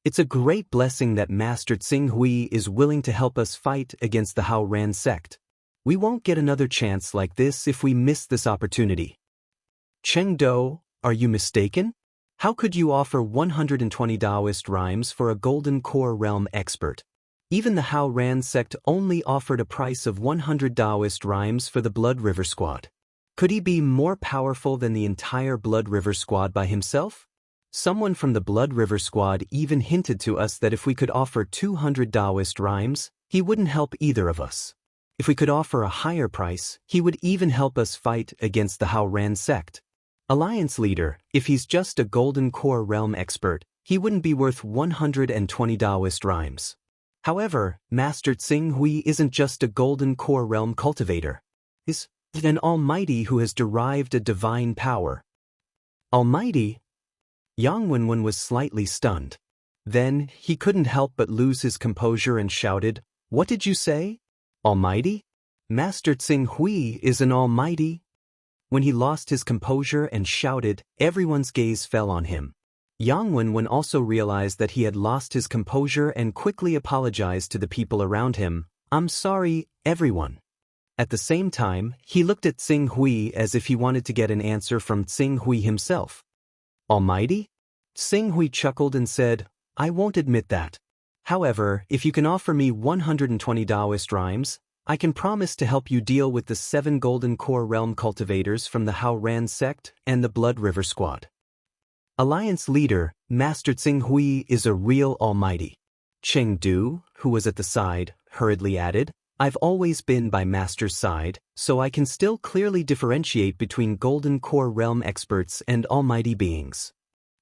It's a great blessing that Master Xing Hui is willing to help us fight against the Hao Ran sect. We won't get another chance like this if we miss this opportunity. Cheng Do, are you mistaken? How could you offer 120 Taoist rhymes for a Golden Core Realm expert? Even the Hao Ran sect only offered a price of 100 Taoist rhymes for the Blood River Squad. Could he be more powerful than the entire Blood River Squad by himself? Someone from the Blood River Squad even hinted to us that if we could offer 200 Taoist rhymes, he wouldn't help either of us. If we could offer a higher price, he would even help us fight against the Hao Ran sect. Alliance leader, if he's just a Golden Core Realm expert, he wouldn't be worth 120 Taoist rhymes. However, Master Tsing Hui isn't just a Golden Core Realm cultivator. He's an almighty who has derived a divine power. Almighty? Yang Wenwen was slightly stunned. Then, he couldn't help but lose his composure and shouted, "What did you say? Almighty? Master Tsing Hui is an almighty?" When he lost his composure and shouted, everyone's gaze fell on him. Yang Wenwen also realized that he had lost his composure and quickly apologized to the people around him. "I'm sorry, everyone." At the same time, he looked at Tsing Hui as if he wanted to get an answer from Tsing Hui himself. "Almighty?" Tsing Hui chuckled and said, "I won't admit that. However, if you can offer me 120 Taoist rhymes, I can promise to help you deal with the 7 Golden Core Realm cultivators from the Hao Ran sect and the Blood River Squad." Alliance leader, Master Tsing Hui is a real almighty. Cheng Du, who was at the side, hurriedly added, "I've always been by Master's side, so I can still clearly differentiate between Golden Core Realm experts and almighty beings."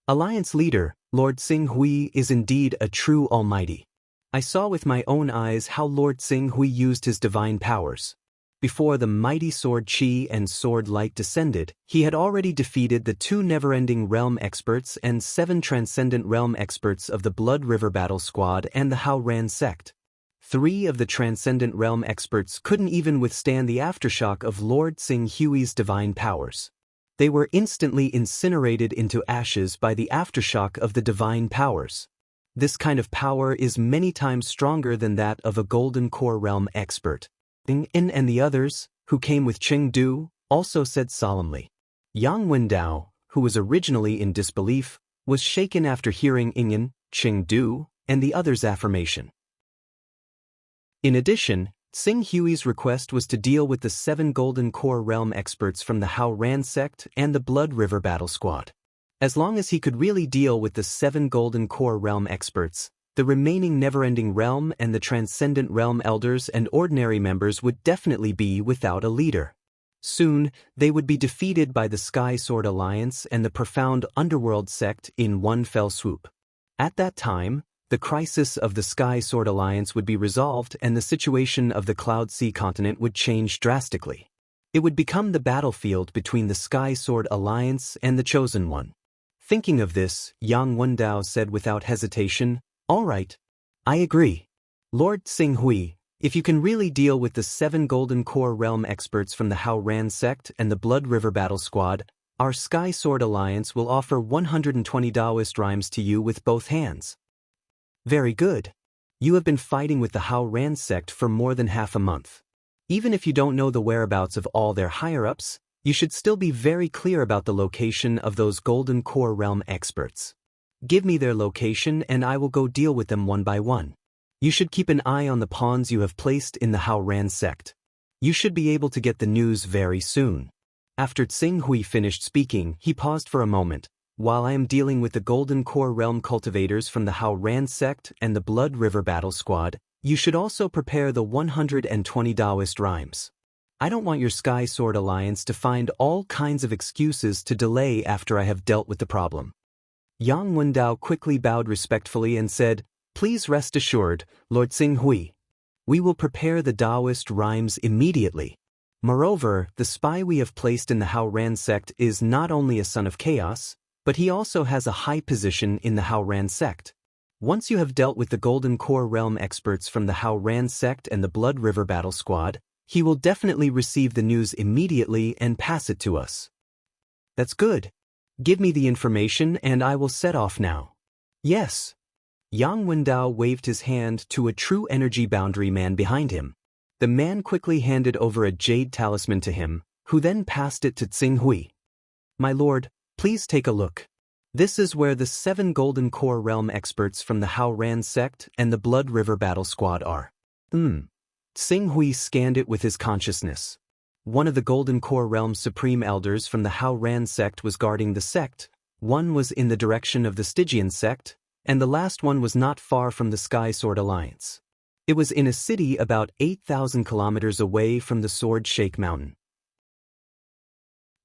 Alliance leader, Lord Tsing Hui is indeed a true almighty. I saw with my own eyes how Lord Tsing Hui used his divine powers. Before the mighty sword Qi and sword light descended, he had already defeated the 2 never-ending realm experts and 7 transcendent realm experts of the Blood River Battle Squad and the Hao Ran sect. 3 of the transcendent realm experts couldn't even withstand the aftershock of Lord Tsing Hui's divine powers. They were instantly incinerated into ashes by the aftershock of the divine powers. This kind of power is many times stronger than that of a Golden Core Realm expert. Ing and the others, who came with Cheng Du, also said solemnly. Yang Wendao, who was originally in disbelief, was shaken after hearing Ingen, Cheng Du, and the others' affirmation. In addition, Tsing Hui's request was to deal with the 7 Golden Core Realm experts from the Hao Ran sect and the Blood River Battle Squad. As long as he could really deal with the 7 Golden Core Realm experts, the remaining never-ending realm and the transcendent realm elders and ordinary members would definitely be without a leader. Soon, they would be defeated by the Sky Sword Alliance and the profound Underworld sect in one fell swoop. At that time, the crisis of the Sky Sword Alliance would be resolved and the situation of the Cloud Sea continent would change drastically. It would become the battlefield between the Sky Sword Alliance and the Chosen One. Thinking of this, Yang Wendao said without hesitation, "All right. I agree. Lord Tsing Hui, if you can really deal with the 7 Golden Core Realm experts from the Hao Ran sect and the Blood River Battle Squad, our Sky Sword Alliance will offer 120 Taoist rhymes to you with both hands." "Very good. You have been fighting with the Hao Ran sect for more than half a month. Even if you don't know the whereabouts of all their higher-ups, you should still be very clear about the location of those Golden Core Realm experts. Give me their location and I will go deal with them one by one. You should keep an eye on the pawns you have placed in the Hao Ran sect. You should be able to get the news very soon." After Tsing Hui finished speaking, he paused for a moment. "While I am dealing with the Golden Core Realm cultivators from the Hao Ran sect and the Blood River Battle Squad, you should also prepare the 120 Taoist rhymes. I don't want your Sky Sword Alliance to find all kinds of excuses to delay after I have dealt with the problem." Yang Wendao quickly bowed respectfully and said, "Please rest assured, Lord Tsing Hui. We will prepare the Taoist rhymes immediately. Moreover, the spy we have placed in the Hao Ran sect is not only a son of chaos, but he also has a high position in the Hao Ran sect. Once you have dealt with the Golden Core Realm experts from the Hao Ran sect and the Blood River Battle Squad, he will definitely receive the news immediately and pass it to us." "That's good. Give me the information and I will set off now." "Yes." Yang Wendao waved his hand to a true energy boundary man behind him. The man quickly handed over a jade talisman to him, who then passed it to Tsing Hui. My lord, please take a look. This is where the 7 Golden Core Realm experts from the Hao Ran sect and the Blood River Battle Squad are. Xing Hui scanned it with his consciousness. One of the Golden Core Realm's supreme elders from the Hao Ran sect was guarding the sect, one was in the direction of the Stygian sect, and the last one was not far from the Sky Sword Alliance. It was in a city about 8,000 kilometers away from the Sword Shake Mountain.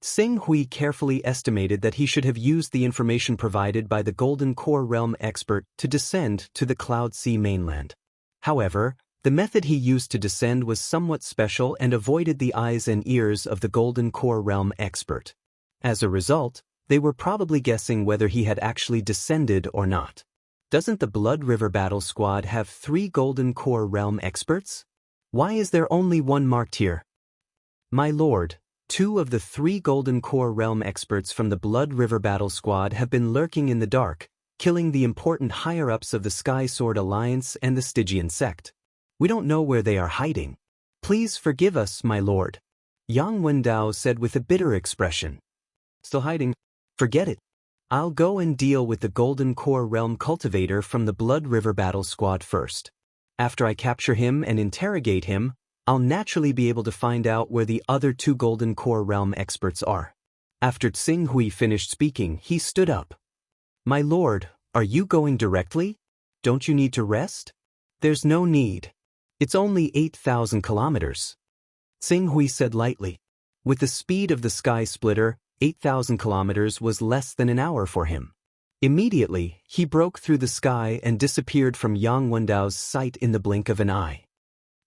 Xing Hui carefully estimated that he should have used the information provided by the Golden Core Realm expert to descend to the Cloud Sea mainland. However, the method he used to descend was somewhat special and avoided the eyes and ears of the Golden Core Realm expert. As a result, they were probably guessing whether he had actually descended or not. Doesn't the Blood River Battle Squad have 3 Golden Core Realm experts? Why is there only one marked here? My lord, 2 of the 3 Golden Core Realm experts from the Blood River Battle Squad have been lurking in the dark, killing the important higher-ups of the Sky Sword Alliance and the Stygian sect. We don't know where they are hiding. Please forgive us, my lord. Yang Wendao said with a bitter expression. Still hiding? Forget it. I'll go and deal with the Golden Core Realm cultivator from the Blood River Battle Squad first. After I capture him and interrogate him, I'll naturally be able to find out where the other 2 Golden Core Realm experts are. After Xing Hui finished speaking, he stood up. My lord, are you going directly? Don't you need to rest? There's no need. It's only 8,000 kilometers. Xing Hui said lightly. With the speed of the Sky Splitter, 8,000 kilometers was less than an hour for him. Immediately, he broke through the sky and disappeared from Yang Wendao's sight in the blink of an eye.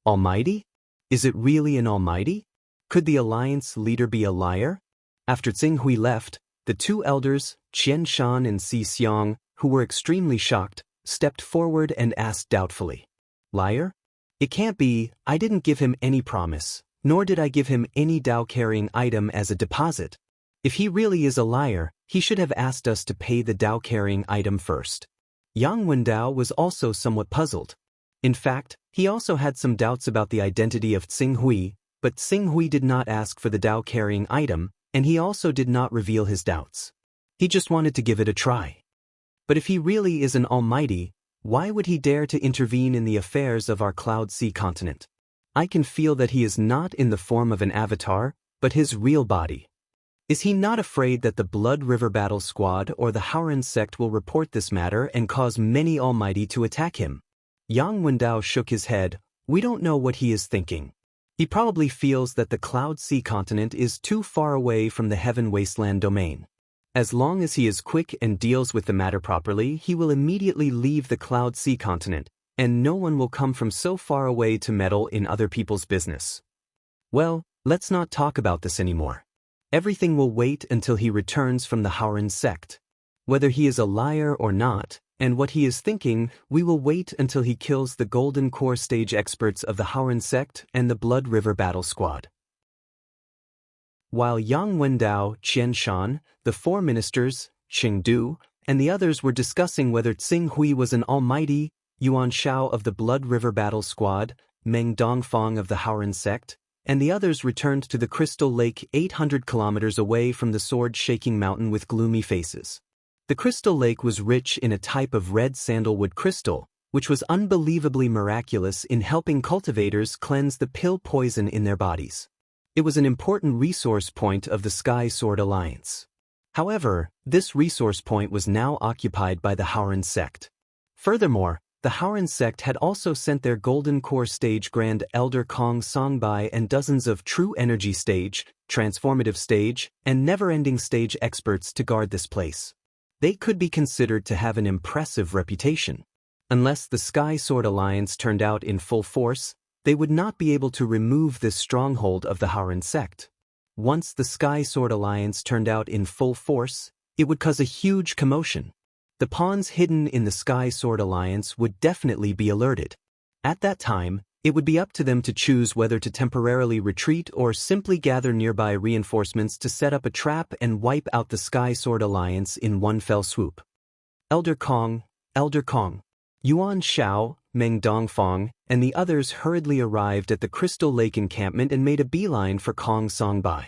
Almighty? Is it really an almighty? Could the alliance leader be a liar? After Xing Hui left, the 2 elders, Qian Shan and Si Xiang, who were extremely shocked, stepped forward and asked doubtfully. Liar? It can't be. I didn't give him any promise, nor did I give him any Dao-carrying item as a deposit. If he really is a liar, he should have asked us to pay the Dao-carrying item first. Yang Wendao was also somewhat puzzled. In fact, he also had some doubts about the identity of Xing Hui, but Xing Hui did not ask for the Dao-carrying item, and he also did not reveal his doubts. He just wanted to give it a try. But if he really is an almighty, why would he dare to intervene in the affairs of our Cloud Sea continent? I can feel that he is not in the form of an avatar, but his real body. Is he not afraid that the Blood River Battle Squad or the Haoran sect will report this matter and cause many almighty to attack him? Yang Wendao shook his head. We don't know what he is thinking. He probably feels that the Cloud Sea continent is too far away from the Heaven Wasteland domain. As long as he is quick and deals with the matter properly, he will immediately leave the Cloud Sea continent, and no one will come from so far away to meddle in other people's business. Well, let's not talk about this anymore. Everything will wait until he returns from the Haoran sect. Whether he is a liar or not, and what he is thinking, we will wait until he kills the Golden Core stage experts of the Haoran sect and the Blood River Battle Squad. While Yang Wendao, Qian Shan, the 4 ministers, Qingdu, and the others were discussing whether Xing Hui was an almighty, Yuan Shao of the Blood River Battle Squad, Meng Dongfang of the Haoran sect, and the others returned to the Crystal Lake 800 kilometers away from the sword-shaking mountain with gloomy faces. The Crystal Lake was rich in a type of red sandalwood crystal, which was unbelievably miraculous in helping cultivators cleanse the pill poison in their bodies. It was an important resource point of the Sky Sword Alliance. However, this resource point was now occupied by the Haoran sect. Furthermore, the Haoran sect had also sent their Golden Core Stage Grand Elder Kong Songbai and dozens of True Energy Stage, Transformative Stage, and Never-Ending Stage experts to guard this place. They could be considered to have an impressive reputation. Unless the Sky Sword Alliance turned out in full force, they would not be able to remove this stronghold of the Haoran sect. Once the Sky Sword Alliance turned out in full force, it would cause a huge commotion. The pawns hidden in the Sky Sword Alliance would definitely be alerted. At that time, it would be up to them to choose whether to temporarily retreat or simply gather nearby reinforcements to set up a trap and wipe out the Sky Sword Alliance in one fell swoop. Elder Kong, Yuan Shao, Meng Dongfang, and the others hurriedly arrived at the Crystal Lake encampment and made a beeline for Kong Songbai.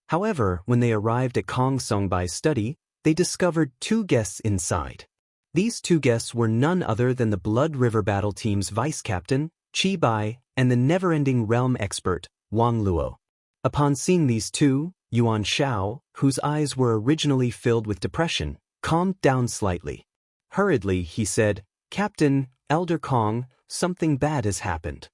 However, when they arrived at Kong Songbai's study, they discovered two guests inside. These two guests were none other than the Blood River Battle Team's vice-captain, Chi Bai, and the never-ending realm expert, Wang Luo. Upon seeing these two, Yuan Shao, whose eyes were originally filled with depression, calmed down slightly. Hurriedly, he said, "Captain, Elder Kong, something bad has happened."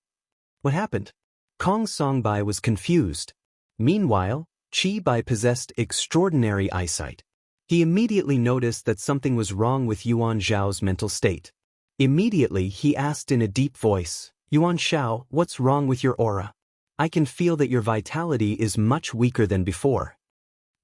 "What happened?" Kong Songbai was confused. Meanwhile, Chi Bai possessed extraordinary eyesight. He immediately noticed that something was wrong with Yuan Zhao's mental state. Immediately, he asked in a deep voice, "Yuan Shao, what's wrong with your aura? I can feel that your vitality is much weaker than before.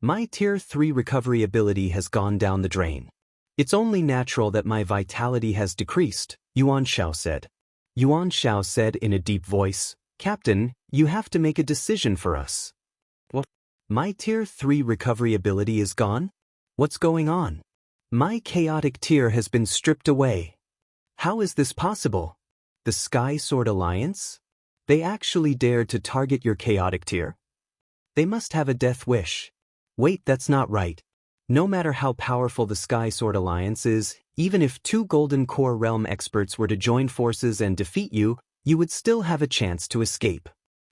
My Tier 3 recovery ability has gone down the drain. It's only natural that my vitality has decreased," Yuan Shao said. Yuan Shao said in a deep voice, "Captain, you have to make a decision for us." "What? My Tier 3 recovery ability is gone? What's going on? My chaotic tier has been stripped away. How is this possible? The Sky Sword Alliance? They actually dared to target your chaotic tier? They must have a death wish. Wait, that's not right. No matter how powerful the Sky Sword Alliance is, even if 2 Golden Core Realm experts were to join forces and defeat you, you would still have a chance to escape.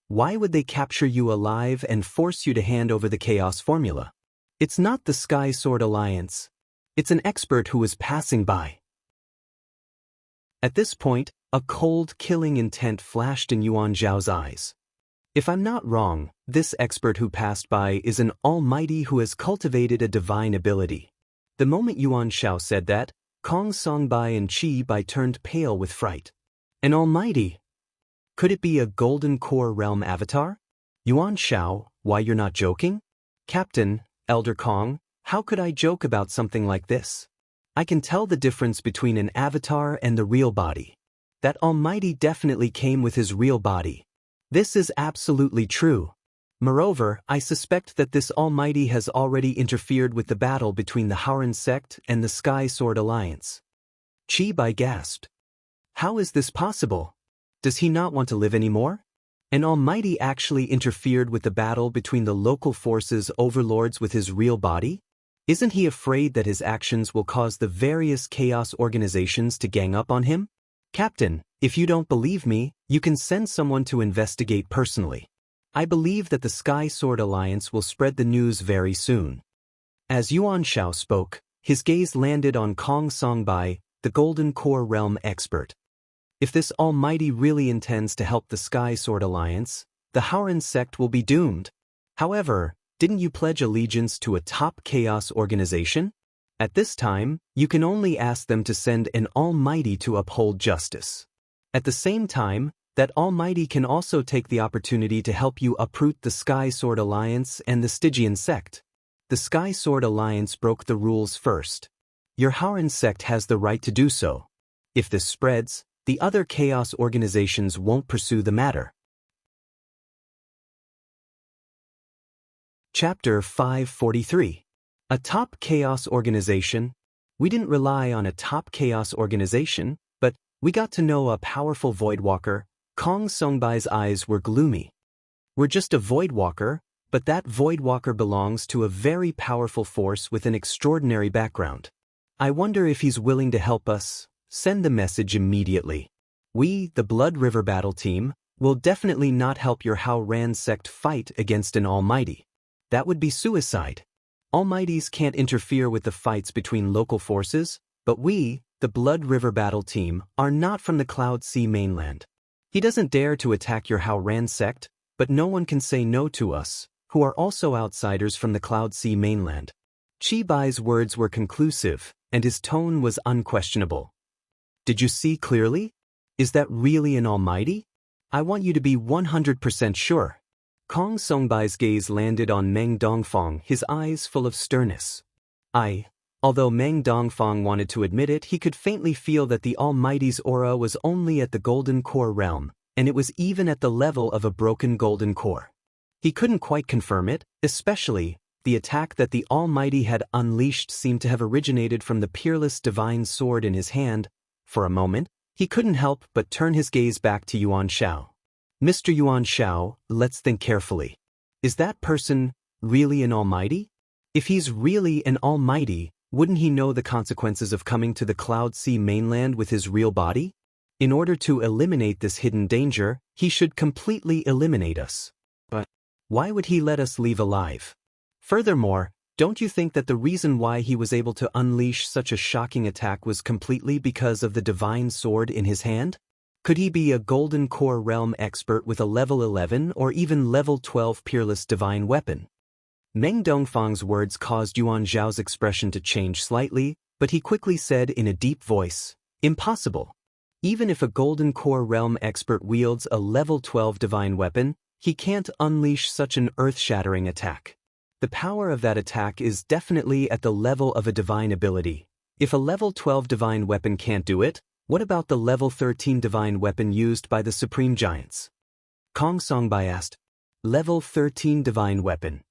Why would they capture you alive and force you to hand over the Chaos Formula? It's not the Sky Sword Alliance. It's an expert who was passing by." At this point, a cold, killing intent flashed in Yuan Zhao's eyes. "If I'm not wrong, this expert who passed by is an almighty who has cultivated a divine ability." The moment Yuan Shao said that, Kong Songbai and Chi Bai turned pale with fright. An almighty? Could it be a Golden Core Realm avatar? "Yuan Shao, why, you're not joking?" "Captain, Elder Kong, how could I joke about something like this? I can tell the difference between an avatar and the real body. That almighty definitely came with his real body. This is absolutely true. Moreover, I suspect that this almighty has already interfered with the battle between the Howren sect and the Sky Sword Alliance." Chi Bai gasped. "How is this possible? Does he not want to live anymore? An almighty actually interfered with the battle between the local forces overlords with his real body? Isn't he afraid that his actions will cause the various chaos organizations to gang up on him? Captain, if you don't believe me, you can send someone to investigate personally. I believe that the Sky Sword Alliance will spread the news very soon." As Yuan Shao spoke, his gaze landed on Kong Songbai, the Golden Core Realm expert. If this almighty really intends to help the Sky Sword Alliance, the Howren sect will be doomed. However, didn't you pledge allegiance to a top chaos organization? At this time, you can only ask them to send an almighty to uphold justice. At the same time, that almighty can also take the opportunity to help you uproot the Sky Sword Alliance and the Stygian sect. The Sky Sword Alliance broke the rules first. Your Howren sect has the right to do so. If this spreads, the other chaos organizations won't pursue the matter. Chapter 543. A top chaos organization. We didn't rely on a top chaos organization, but we got to know a powerful Voidwalker. Kong Songbai's eyes were gloomy. We're just a Voidwalker, but that Voidwalker belongs to a very powerful force with an extraordinary background. I wonder if he's willing to help us. Send the message immediately. We, the Blood River Battle Team, will definitely not help your Howren sect fight against an almighty. That would be suicide. Almighties can't interfere with the fights between local forces, but we, the Blood River Battle Team, are not from the Cloud Sea mainland. He doesn't dare to attack your Howren sect, but no one can say no to us, who are also outsiders from the Cloud Sea mainland. Chi Bai's words were conclusive, and his tone was unquestionable. Did you see clearly? Is that really an almighty? I want you to be 100% sure. Kong Songbai's gaze landed on Meng Dongfang, his eyes full of sternness. Although Meng Dongfang wanted to admit it, he could faintly feel that the almighty's aura was only at the Golden Core realm, and it was even at the level of a broken Golden Core. He couldn't quite confirm it, especially the attack that the almighty had unleashed seemed to have originated from the peerless divine sword in his hand. For a moment, he couldn't help but turn his gaze back to Yuan Shao. "Mr. Yuan Shao, let's think carefully. Is that person Really an almighty? If he's really an almighty, wouldn't he know the consequences of coming to the Cloud Sea mainland with his real body? In order to eliminate this hidden danger, he should completely eliminate us. But why would he let us leave alive? Furthermore, don't you think that the reason why he was able to unleash such a shocking attack was completely because of the divine sword in his hand? Could he be a Golden Core Realm expert with a level 11 or even level 12 peerless divine weapon? Meng Dongfang's words caused Yuan Zhao's expression to change slightly, but he quickly said in a deep voice, "Impossible. Even if a Golden Core Realm expert wields a level 12 divine weapon, he can't unleash such an earth-shattering attack. The power of that attack is definitely at the level of a divine ability. If a level 12 divine weapon can't do it, what about the level 13 divine weapon used by the Supreme Giants?" Kong Songbai asked. Level 13 divine weapon.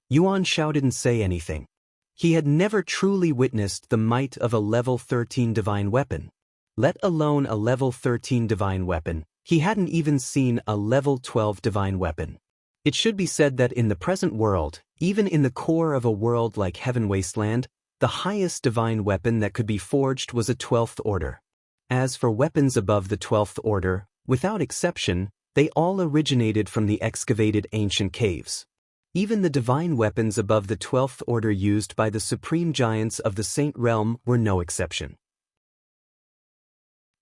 Yuan Shao didn't say anything. He had never truly witnessed the might of a level 13 divine weapon. Let alone a level 13 divine weapon, he hadn't even seen a level 12 divine weapon. It should be said that in the present world, even in the core of a world like Heaven Wasteland, the highest divine weapon that could be forged was a 12th order. As for weapons above the 12th order, without exception, they all originated from the excavated ancient caves. Even the divine weapons above the 12th order used by the Supreme Giants of the Saint Realm were no exception.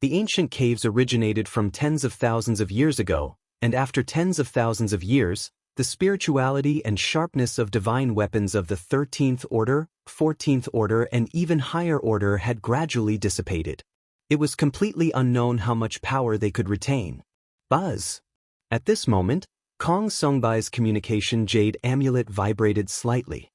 The ancient caves originated from tens of thousands of years ago, and after tens of thousands of years, the spirituality and sharpness of divine weapons of the 13th order, 14th order and even higher order had gradually dissipated. It was completely unknown how much power they could retain. Buzz. At this moment, Kong Songbai's communication jade amulet vibrated slightly.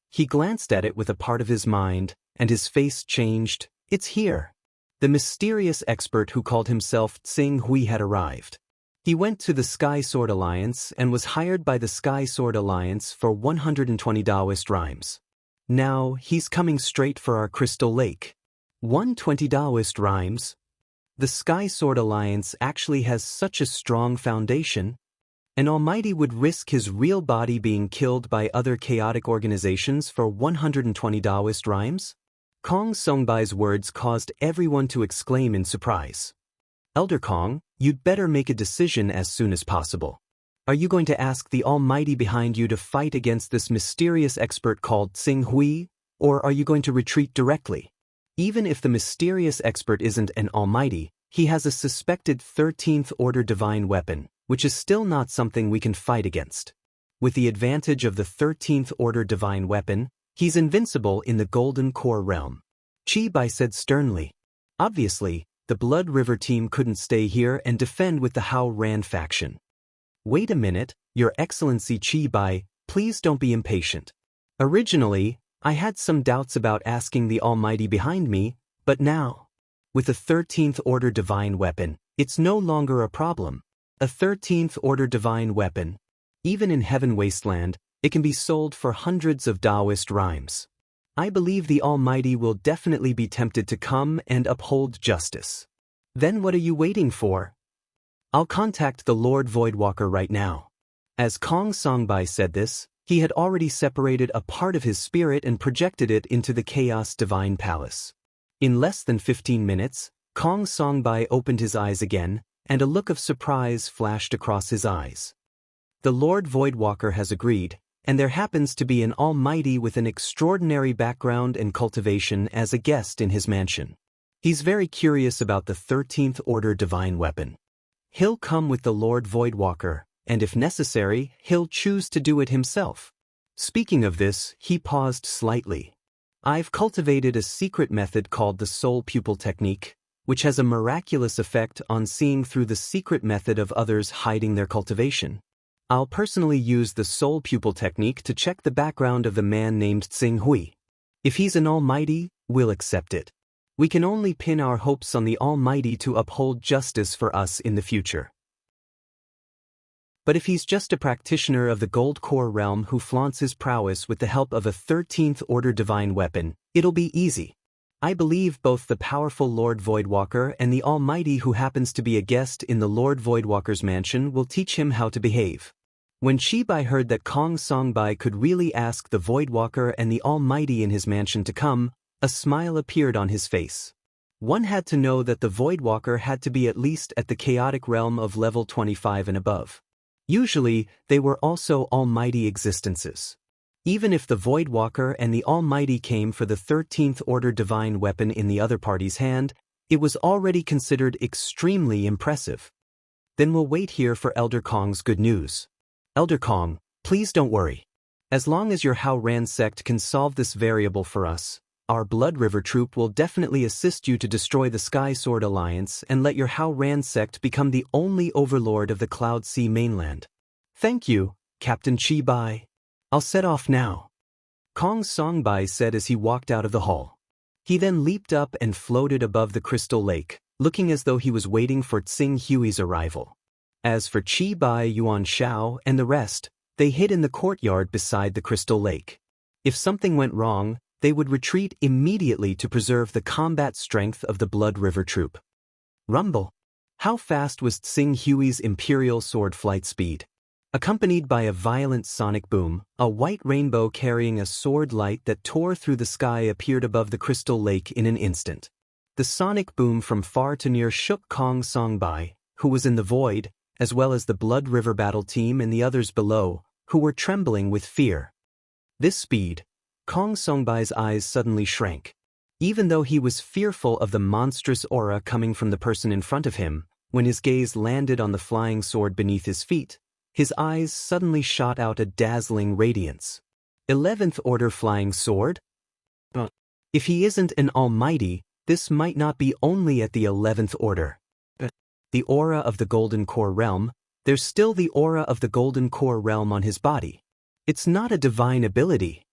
He glanced at it with a part of his mind, and his face changed. It's here. The mysterious expert who called himself Tsing Hui had arrived. He went to the Sky Sword Alliance and was hired by the Sky Sword Alliance for 120 Taoist rhymes. Now, he's coming straight for our Crystal Lake. 120 Taoist rhymes? The Sky Sword Alliance actually has such a strong foundation. An almighty would risk his real body being killed by other chaotic organizations for 120 Taoist rhymes? Kong Songbai's words caused everyone to exclaim in surprise. Elder Kong, you'd better make a decision as soon as possible. Are you going to ask the almighty behind you to fight against this mysterious expert called Tsing Hui, or are you going to retreat directly? Even if the mysterious expert isn't an almighty, he has a suspected 13th order divine weapon, which is still not something we can fight against. With the advantage of the 13th order divine weapon, he's invincible in the Golden Core Realm. Chi Bai said sternly. Obviously, the Blood River team couldn't stay here and defend with the Hao Ran faction. Wait a minute, Your Excellency Chi Bai, please don't be impatient. Originally, I had some doubts about asking the Almighty behind me, but now, with the 13th order divine weapon, it's no longer a problem. A 13th order divine weapon. Even in Heaven Wasteland, it can be sold for hundreds of Taoist rhymes. I believe the Almighty will definitely be tempted to come and uphold justice. Then what are you waiting for? I'll contact the Lord Voidwalker right now. As Kong Songbai said this, he had already separated a part of his spirit and projected it into the Chaos Divine Palace. In less than 15 minutes, Kong Songbai opened his eyes again, and a look of surprise flashed across his eyes. The Lord Voidwalker has agreed, and there happens to be an almighty with an extraordinary background and cultivation as a guest in his mansion. He's very curious about the 13th order divine weapon. He'll come with the Lord Voidwalker, and if necessary, he'll choose to do it himself. Speaking of this, he paused slightly. I've cultivated a secret method called the Soul Pupil Technique, which has a miraculous effect on seeing through the secret method of others hiding their cultivation. I'll personally use the Soul Pupil Technique to check the background of the man named Tsing Hui. If he's an almighty, we'll accept it. We can only pin our hopes on the Almighty to uphold justice for us in the future. But if he's just a practitioner of the Gold Core Realm who flaunts his prowess with the help of a 13th order divine weapon, it'll be easy. I believe both the powerful Lord Voidwalker and the Almighty who happens to be a guest in the Lord Voidwalker's mansion will teach him how to behave. When Chi Bai heard that Kong Songbai could really ask the Voidwalker and the Almighty in his mansion to come, a smile appeared on his face. One had to know that the Voidwalker had to be at least at the chaotic realm of level 25 and above. Usually, they were also almighty existences. Even if the Voidwalker and the Almighty came for the 13th Order divine weapon in the other party's hand, it was already considered extremely impressive. Then we'll wait here for Elder Kong's good news. Elder Kong, please don't worry. As long as your Hao Ran sect can solve this variable for us, our Blood River troop will definitely assist you to destroy the Sky Sword Alliance and let your Hao Ran sect become the only overlord of the Cloud Sea mainland. Thank you, Captain Chi Bai. I'll set off now. Kong Songbai said as he walked out of the hall. He then leaped up and floated above the crystal lake, looking as though he was waiting for Tsing Hui's arrival. As for Chi Bai, Yuan Shao, and the rest, they hid in the courtyard beside the crystal lake. If something went wrong, they would retreat immediately to preserve the combat strength of the Blood River troop. Rumble. How fast was Tsing Hui's Imperial Sword flight speed? Accompanied by a violent sonic boom, a white rainbow carrying a sword light that tore through the sky appeared above the crystal lake in an instant. The sonic boom from far to near shook Kong Songbai, who was in the void, as well as the Blood River battle team and the others below, who were trembling with fear. This speed, Kong Songbai's eyes suddenly shrank. Even though he was fearful of the monstrous aura coming from the person in front of him, when his gaze landed on the flying sword beneath his feet, his eyes suddenly shot out a dazzling radiance. 11th Order flying sword? But if he isn't an almighty, this might not be only at the 11th Order. The aura of the Golden Core Realm, there's still the aura of the Golden Core Realm on his body. It's not a divine ability.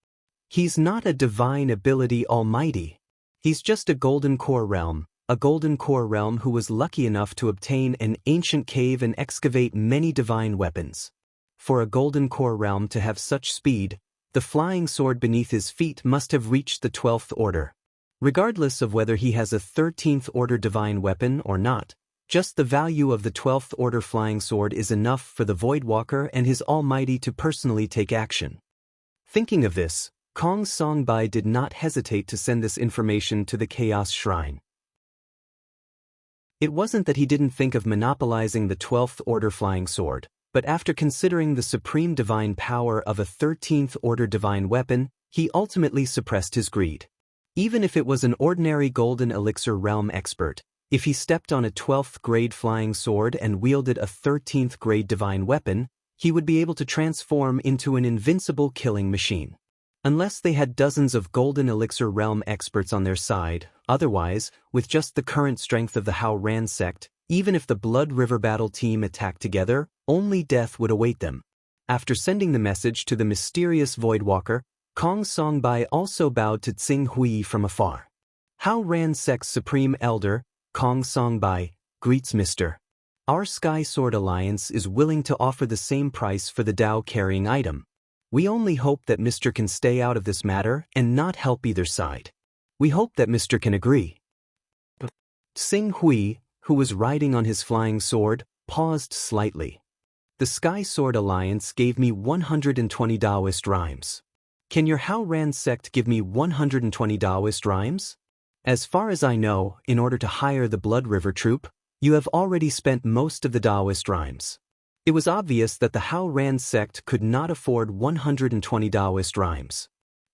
He's not a divine ability almighty. He's just a Golden Core Realm who was lucky enough to obtain an ancient cave and excavate many divine weapons. For a Golden Core Realm to have such speed, the flying sword beneath his feet must have reached the 12th Order. Regardless of whether he has a 13th Order divine weapon or not, just the value of the 12th Order flying sword is enough for the Voidwalker and his Almighty to personally take action. Thinking of this, Kong Songbai did not hesitate to send this information to the Chaos Shrine. It wasn't that he didn't think of monopolizing the 12th Order flying sword, but after considering the supreme divine power of a 13th Order divine weapon, he ultimately suppressed his greed. Even if it was an ordinary Golden Elixir Realm expert, if he stepped on a 12th grade flying sword and wielded a 13th grade divine weapon, he would be able to transform into an invincible killing machine. Unless they had dozens of Golden Elixir Realm experts on their side, otherwise, with just the current strength of the Hao Ran sect, even if the Blood River battle team attacked together, only death would await them. After sending the message to the mysterious Voidwalker, Kong Songbai also bowed to Tsing Hui from afar. Hao Ran sect's supreme elder, Kong Songbai, greets Mr. Our Sky Sword Alliance is willing to offer the same price for the Dao-carrying item. We only hope that Mr. can stay out of this matter and not help either side. We hope that Mr. can agree. Tsing Hui, who was riding on his flying sword, paused slightly. The Sky Sword Alliance gave me 120 Taoist rhymes. Can your Hao Ran sect give me 120 Taoist rhymes? As far as I know, in order to hire the Blood River troop, you have already spent most of the Taoist rhymes. It was obvious that the Hao Ran sect could not afford 120 Taoist rhymes.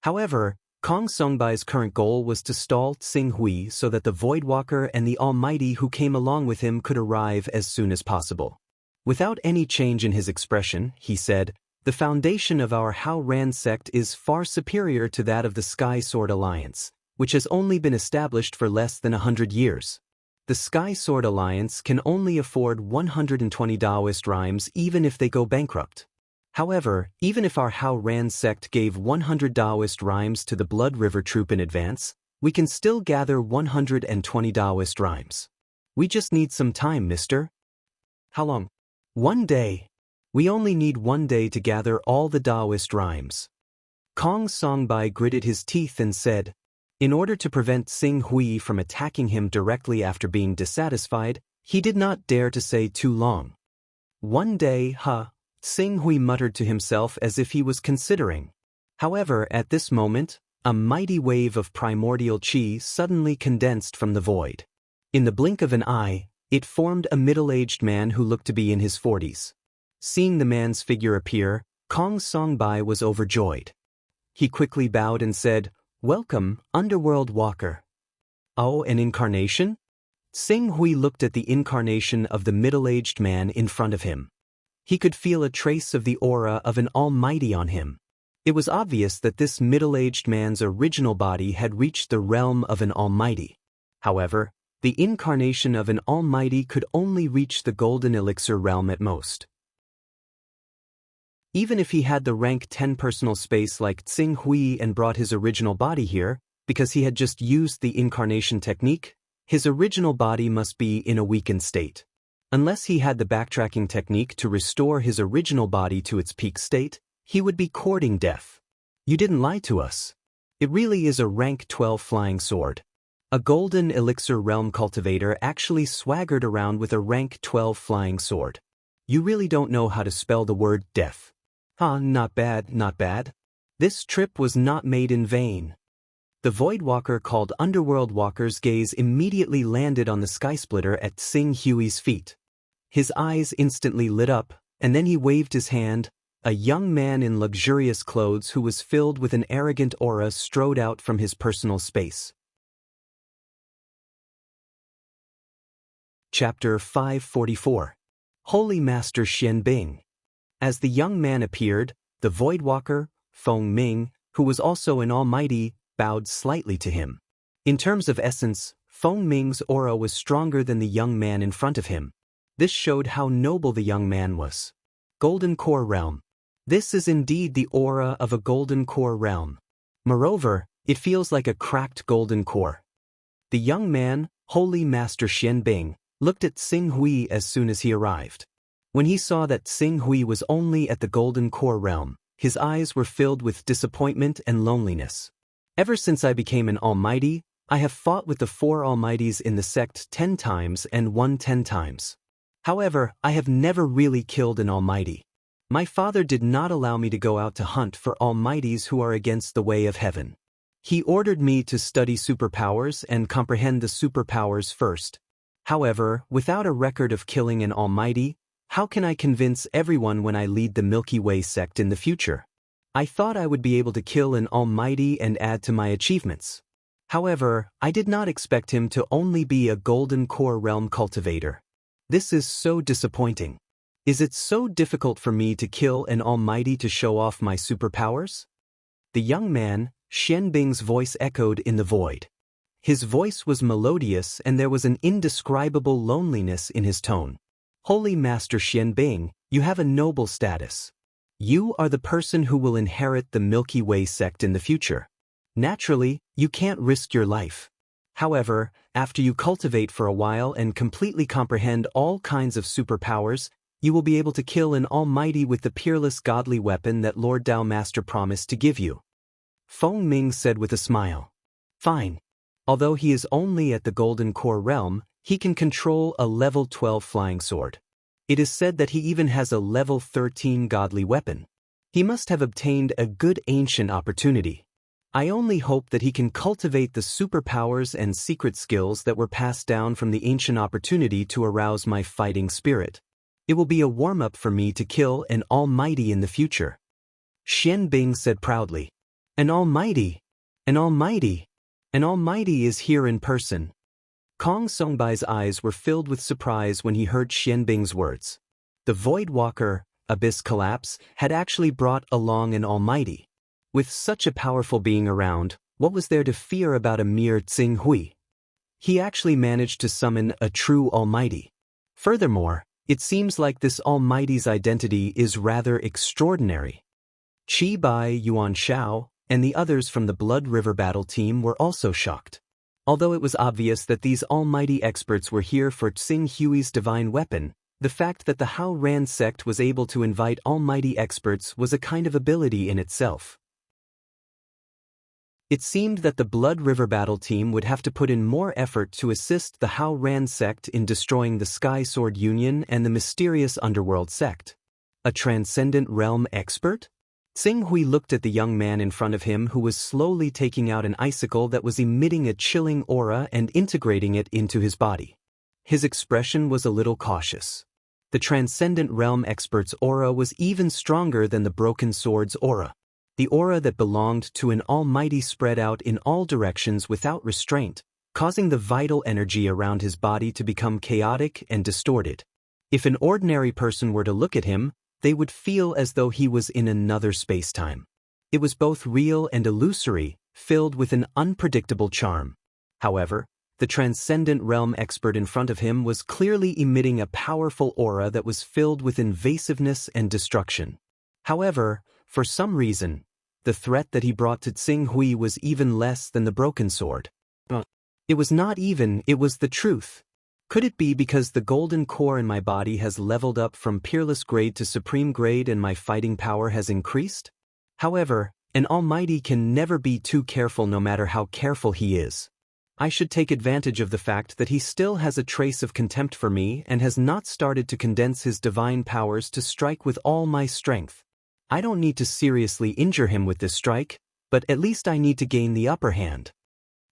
However, Kong Songbai's current goal was to stall Tsing Hui so that the Voidwalker and the Almighty who came along with him could arrive as soon as possible. Without any change in his expression, he said, "The foundation of our Hao Ran sect is far superior to that of the Sky Sword Alliance, which has only been established for less than 100 years. The Sky Sword Alliance can only afford 120 Taoist rhymes even if they go bankrupt. However, even if our Hao Ran sect gave 100 Taoist rhymes to the Blood River troop in advance, we can still gather 120 Taoist rhymes. We just need some time, mister." "How long?" "1 day. We only need 1 day to gather all the Taoist rhymes." Kong Songbai gritted his teeth and said, in order to prevent Tsing Hui from attacking him directly after being dissatisfied, he did not dare to say too long. 1 day, huh? Tsing Hui muttered to himself as if he was considering. However, at this moment, a mighty wave of primordial qi suddenly condensed from the void. In the blink of an eye, it formed a middle-aged man who looked to be in his 40s. Seeing the man's figure appear, Kong Songbai was overjoyed. He quickly bowed and said, "Welcome, Underworld Walker." "Oh, an incarnation?" Tsing Hui looked at the incarnation of the middle-aged man in front of him. He could feel a trace of the aura of an almighty on him. It was obvious that this middle-aged man's original body had reached the realm of an almighty. However, the incarnation of an almighty could only reach the golden elixir realm at most. Even if he had the rank 10 personal space like Tsing Hui and brought his original body here, because he had just used the incarnation technique, his original body must be in a weakened state. Unless he had the backtracking technique to restore his original body to its peak state, he would be courting death. You didn't lie to us. It really is a rank 12 flying sword. A golden elixir realm cultivator actually swaggered around with a rank 12 flying sword. You really don't know how to spell the word death. Huh, not bad, not bad. This trip was not made in vain. The Voidwalker called Underworld Walker's gaze immediately landed on the skysplitter at Tsing Hui's feet. His eyes instantly lit up, and then he waved his hand. A young man in luxurious clothes who was filled with an arrogant aura strode out from his personal space. Chapter 544. Holy Master Xian Bing. As the young man appeared, the Voidwalker, Feng Ming, who was also an almighty, bowed slightly to him. In terms of essence, Feng Ming's aura was stronger than the young man in front of him. This showed how noble the young man was. Golden Core Realm. This is indeed the aura of a Golden Core Realm. Moreover, it feels like a cracked golden core. The young man, Holy Master Xian Bing, looked at Tsing Hui as soon as he arrived. When he saw that Tsing Hui was only at the Golden Core Realm, his eyes were filled with disappointment and loneliness. Ever since I became an almighty, I have fought with the 4 almighties in the sect 10 times and won 10 times. However, I have never really killed an almighty. My father did not allow me to go out to hunt for almighties who are against the way of heaven. He ordered me to study superpowers and comprehend the superpowers first. However, without a record of killing an almighty, how can I convince everyone when I lead the Milky Way sect in the future? I thought I would be able to kill an almighty and add to my achievements. However, I did not expect him to only be a Golden Core Realm cultivator. This is so disappointing. Is it so difficult for me to kill an almighty to show off my superpowers? The young man, Xian Bing's voice echoed in the void. His voice was melodious and there was an indescribable loneliness in his tone. Holy Master Xian Bing, you have a noble status. You are the person who will inherit the Milky Way sect in the future. Naturally, you can't risk your life. However, after you cultivate for a while and completely comprehend all kinds of superpowers, you will be able to kill an almighty with the peerless godly weapon that Lord Tao Master promised to give you. Feng Ming said with a smile. Fine. Although he is only at the Golden Core Realm, he can control a level 12 flying sword. It is said that he even has a level 13 godly weapon. He must have obtained a good ancient opportunity. I only hope that he can cultivate the superpowers and secret skills that were passed down from the ancient opportunity to arouse my fighting spirit. It will be a warm-up for me to kill an almighty in the future. Xian Bing said proudly. An almighty! An almighty! An almighty is here in person. Kong Songbai's eyes were filled with surprise when he heard Xian Bing's words. The Voidwalker, Abyss Collapse, had actually brought along an almighty. With such a powerful being around, what was there to fear about a mere Tsing Hui? He actually managed to summon a true almighty. Furthermore, it seems like this almighty's identity is rather extraordinary. Qi Bai, Yuan Shao, and the others from the Blood River battle team were also shocked. Although it was obvious that these almighty experts were here for Tsing Hui's divine weapon, the fact that the Hao Ran sect was able to invite almighty experts was a kind of ability in itself. It seemed that the Blood River battle team would have to put in more effort to assist the Hao Ran sect in destroying the Sky Sword Union and the mysterious Underworld sect. A transcendent realm expert? Tsing Hui looked at the young man in front of him who was slowly taking out an icicle that was emitting a chilling aura and integrating it into his body. His expression was a little cautious. The transcendent realm expert's aura was even stronger than the broken sword's aura. The aura that belonged to an almighty spread out in all directions without restraint, causing the vital energy around his body to become chaotic and distorted. If an ordinary person were to look at him, they would feel as though he was in another space-time. It was both real and illusory, filled with an unpredictable charm. However, the transcendent realm expert in front of him was clearly emitting a powerful aura that was filled with invasiveness and destruction. However, for some reason, the threat that he brought to Tsing Hui was even less than the broken sword. It was not even, it was the truth. Could it be because the golden core in my body has leveled up from peerless grade to supreme grade and my fighting power has increased? However, an almighty can never be too careful no matter how careful he is. I should take advantage of the fact that he still has a trace of contempt for me and has not started to condense his divine powers to strike with all my strength. I don't need to seriously injure him with this strike, but at least I need to gain the upper hand.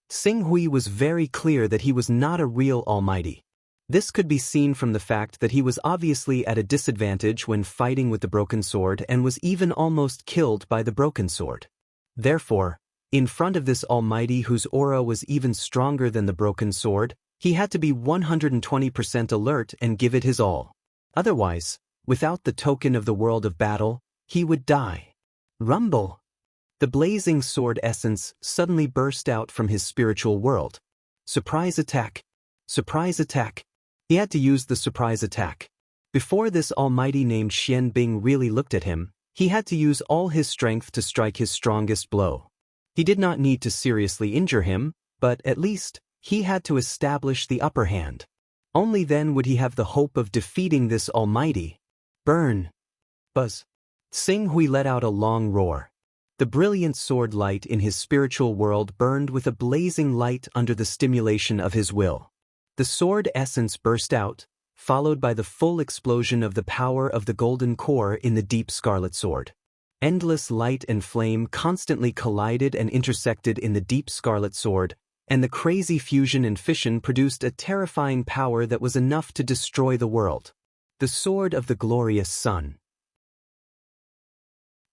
Tsing Hui was very clear that he was not a real almighty. This could be seen from the fact that he was obviously at a disadvantage when fighting with the broken sword and was even almost killed by the broken sword. Therefore, in front of this almighty whose aura was even stronger than the broken sword, he had to be 120% alert and give it his all. Otherwise, without the token of the world of battle, he would die. Rumble! The blazing sword essence suddenly burst out from his spiritual world. Surprise attack! Surprise attack! He had to use the surprise attack. Before this almighty named Xian Bing really looked at him, he had to use all his strength to strike his strongest blow. He did not need to seriously injure him, but at least, he had to establish the upper hand. Only then would he have the hope of defeating this almighty. Burn! Buzz! Tsing Hui let out a long roar. The brilliant sword light in his spiritual world burned with a blazing light under the stimulation of his will. The sword essence burst out, followed by the full explosion of the power of the golden core in the deep scarlet sword. Endless light and flame constantly collided and intersected in the deep scarlet sword, and the crazy fusion and fission produced a terrifying power that was enough to destroy the world. The sword of the glorious sun.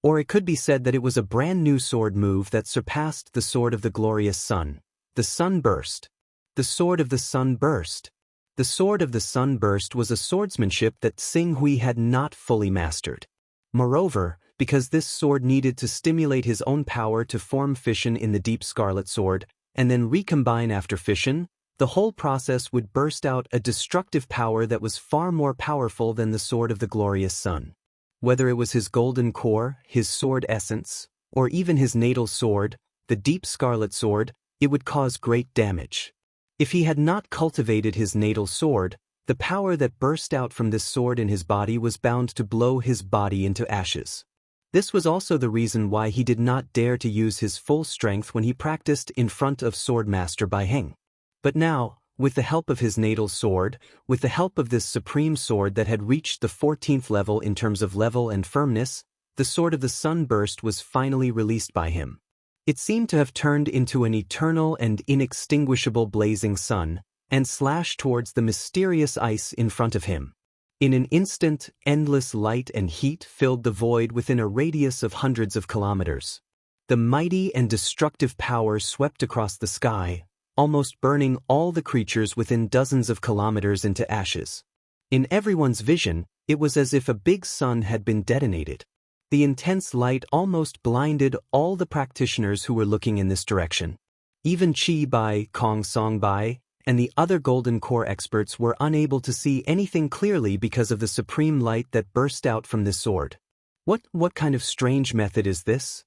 Or it could be said that it was a brand new sword move that surpassed the sword of the glorious sun. The sun burst. The sword of the sun burst. The sword of the sun burst was a swordsmanship that Tsing Hui had not fully mastered. Moreover, because this sword needed to stimulate his own power to form fission in the deep scarlet sword, and then recombine after fission, the whole process would burst out a destructive power that was far more powerful than the sword of the glorious sun. Whether it was his golden core, his sword essence, or even his natal sword, the deep scarlet sword, it would cause great damage. If he had not cultivated his natal sword, the power that burst out from this sword in his body was bound to blow his body into ashes. This was also the reason why he did not dare to use his full strength when he practiced in front of Swordmaster Bai Heng. But now, with the help of his natal sword, with the help of this supreme sword that had reached the 14th level in terms of level and firmness, the sword of the sunburst was finally released by him. It seemed to have turned into an eternal and inextinguishable blazing sun, and slashed towards the mysterious ice in front of him. In an instant, endless light and heat filled the void within a radius of hundreds of kilometers. The mighty and destructive power swept across the sky, almost burning all the creatures within dozens of kilometers into ashes. In everyone's vision, it was as if a big sun had been detonated. The intense light almost blinded all the practitioners who were looking in this direction. Even Qi Bai, Kong Song Bai, and the other golden core experts were unable to see anything clearly because of the supreme light that burst out from this sword. What kind of strange method is this?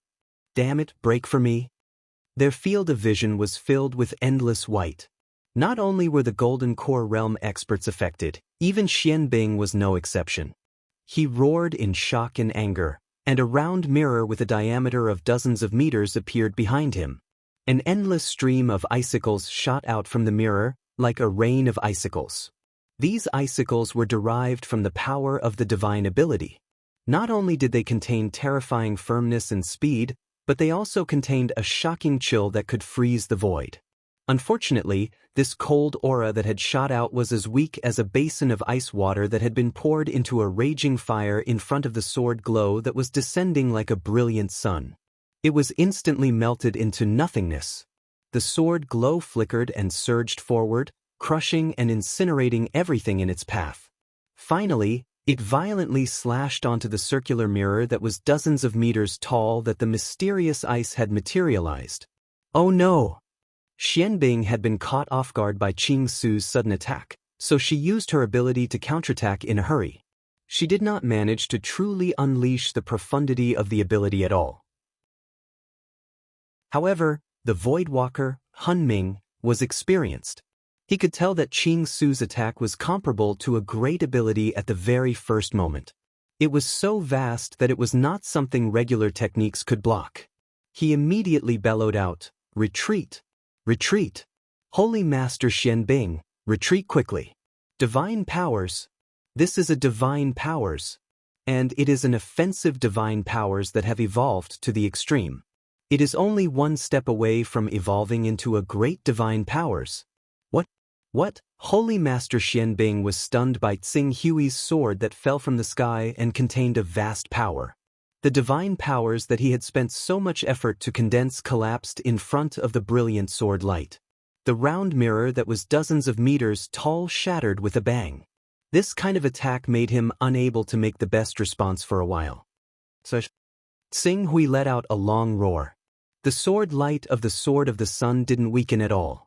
Damn it, break for me. Their field of vision was filled with endless white. Not only were the golden core realm experts affected, even Xian Bing was no exception. He roared in shock and anger, and a round mirror with a diameter of dozens of meters appeared behind him. An endless stream of icicles shot out from the mirror, like a rain of icicles. These icicles were derived from the power of the divine ability. Not only did they contain terrifying firmness and speed, but they also contained a shocking chill that could freeze the void. Unfortunately, this cold aura that had shot out was as weak as a basin of ice water that had been poured into a raging fire in front of the sword glow that was descending like a brilliant sun. It was instantly melted into nothingness. The sword glow flickered and surged forward, crushing and incinerating everything in its path. Finally, it violently slashed onto the circular mirror that was dozens of meters tall that the mysterious ice had materialized. Oh no! Xianbing had been caught off guard by Qing Su's sudden attack, so she used her ability to counterattack in a hurry. She did not manage to truly unleash the profundity of the ability at all. However, the Voidwalker, Han Ming, was experienced. He could tell that Qing Su's attack was comparable to a great ability at the very first moment. It was so vast that it was not something regular techniques could block. He immediately bellowed out, "Retreat! Retreat! Holy Master Xianbing, retreat quickly! Divine powers! This is a divine powers! And it is an offensive divine powers that have evolved to the extreme. It is only one step away from evolving into a great divine powers." What? Holy Master Xianbing was stunned by Tsing Hui's sword that fell from the sky and contained a vast power. The divine powers that he had spent so much effort to condense collapsed in front of the brilliant sword light. The round mirror that was dozens of meters tall shattered with a bang. This kind of attack made him unable to make the best response for a while. Tsing Hui let out a long roar. The sword light of the Sword of the Sun didn't weaken at all.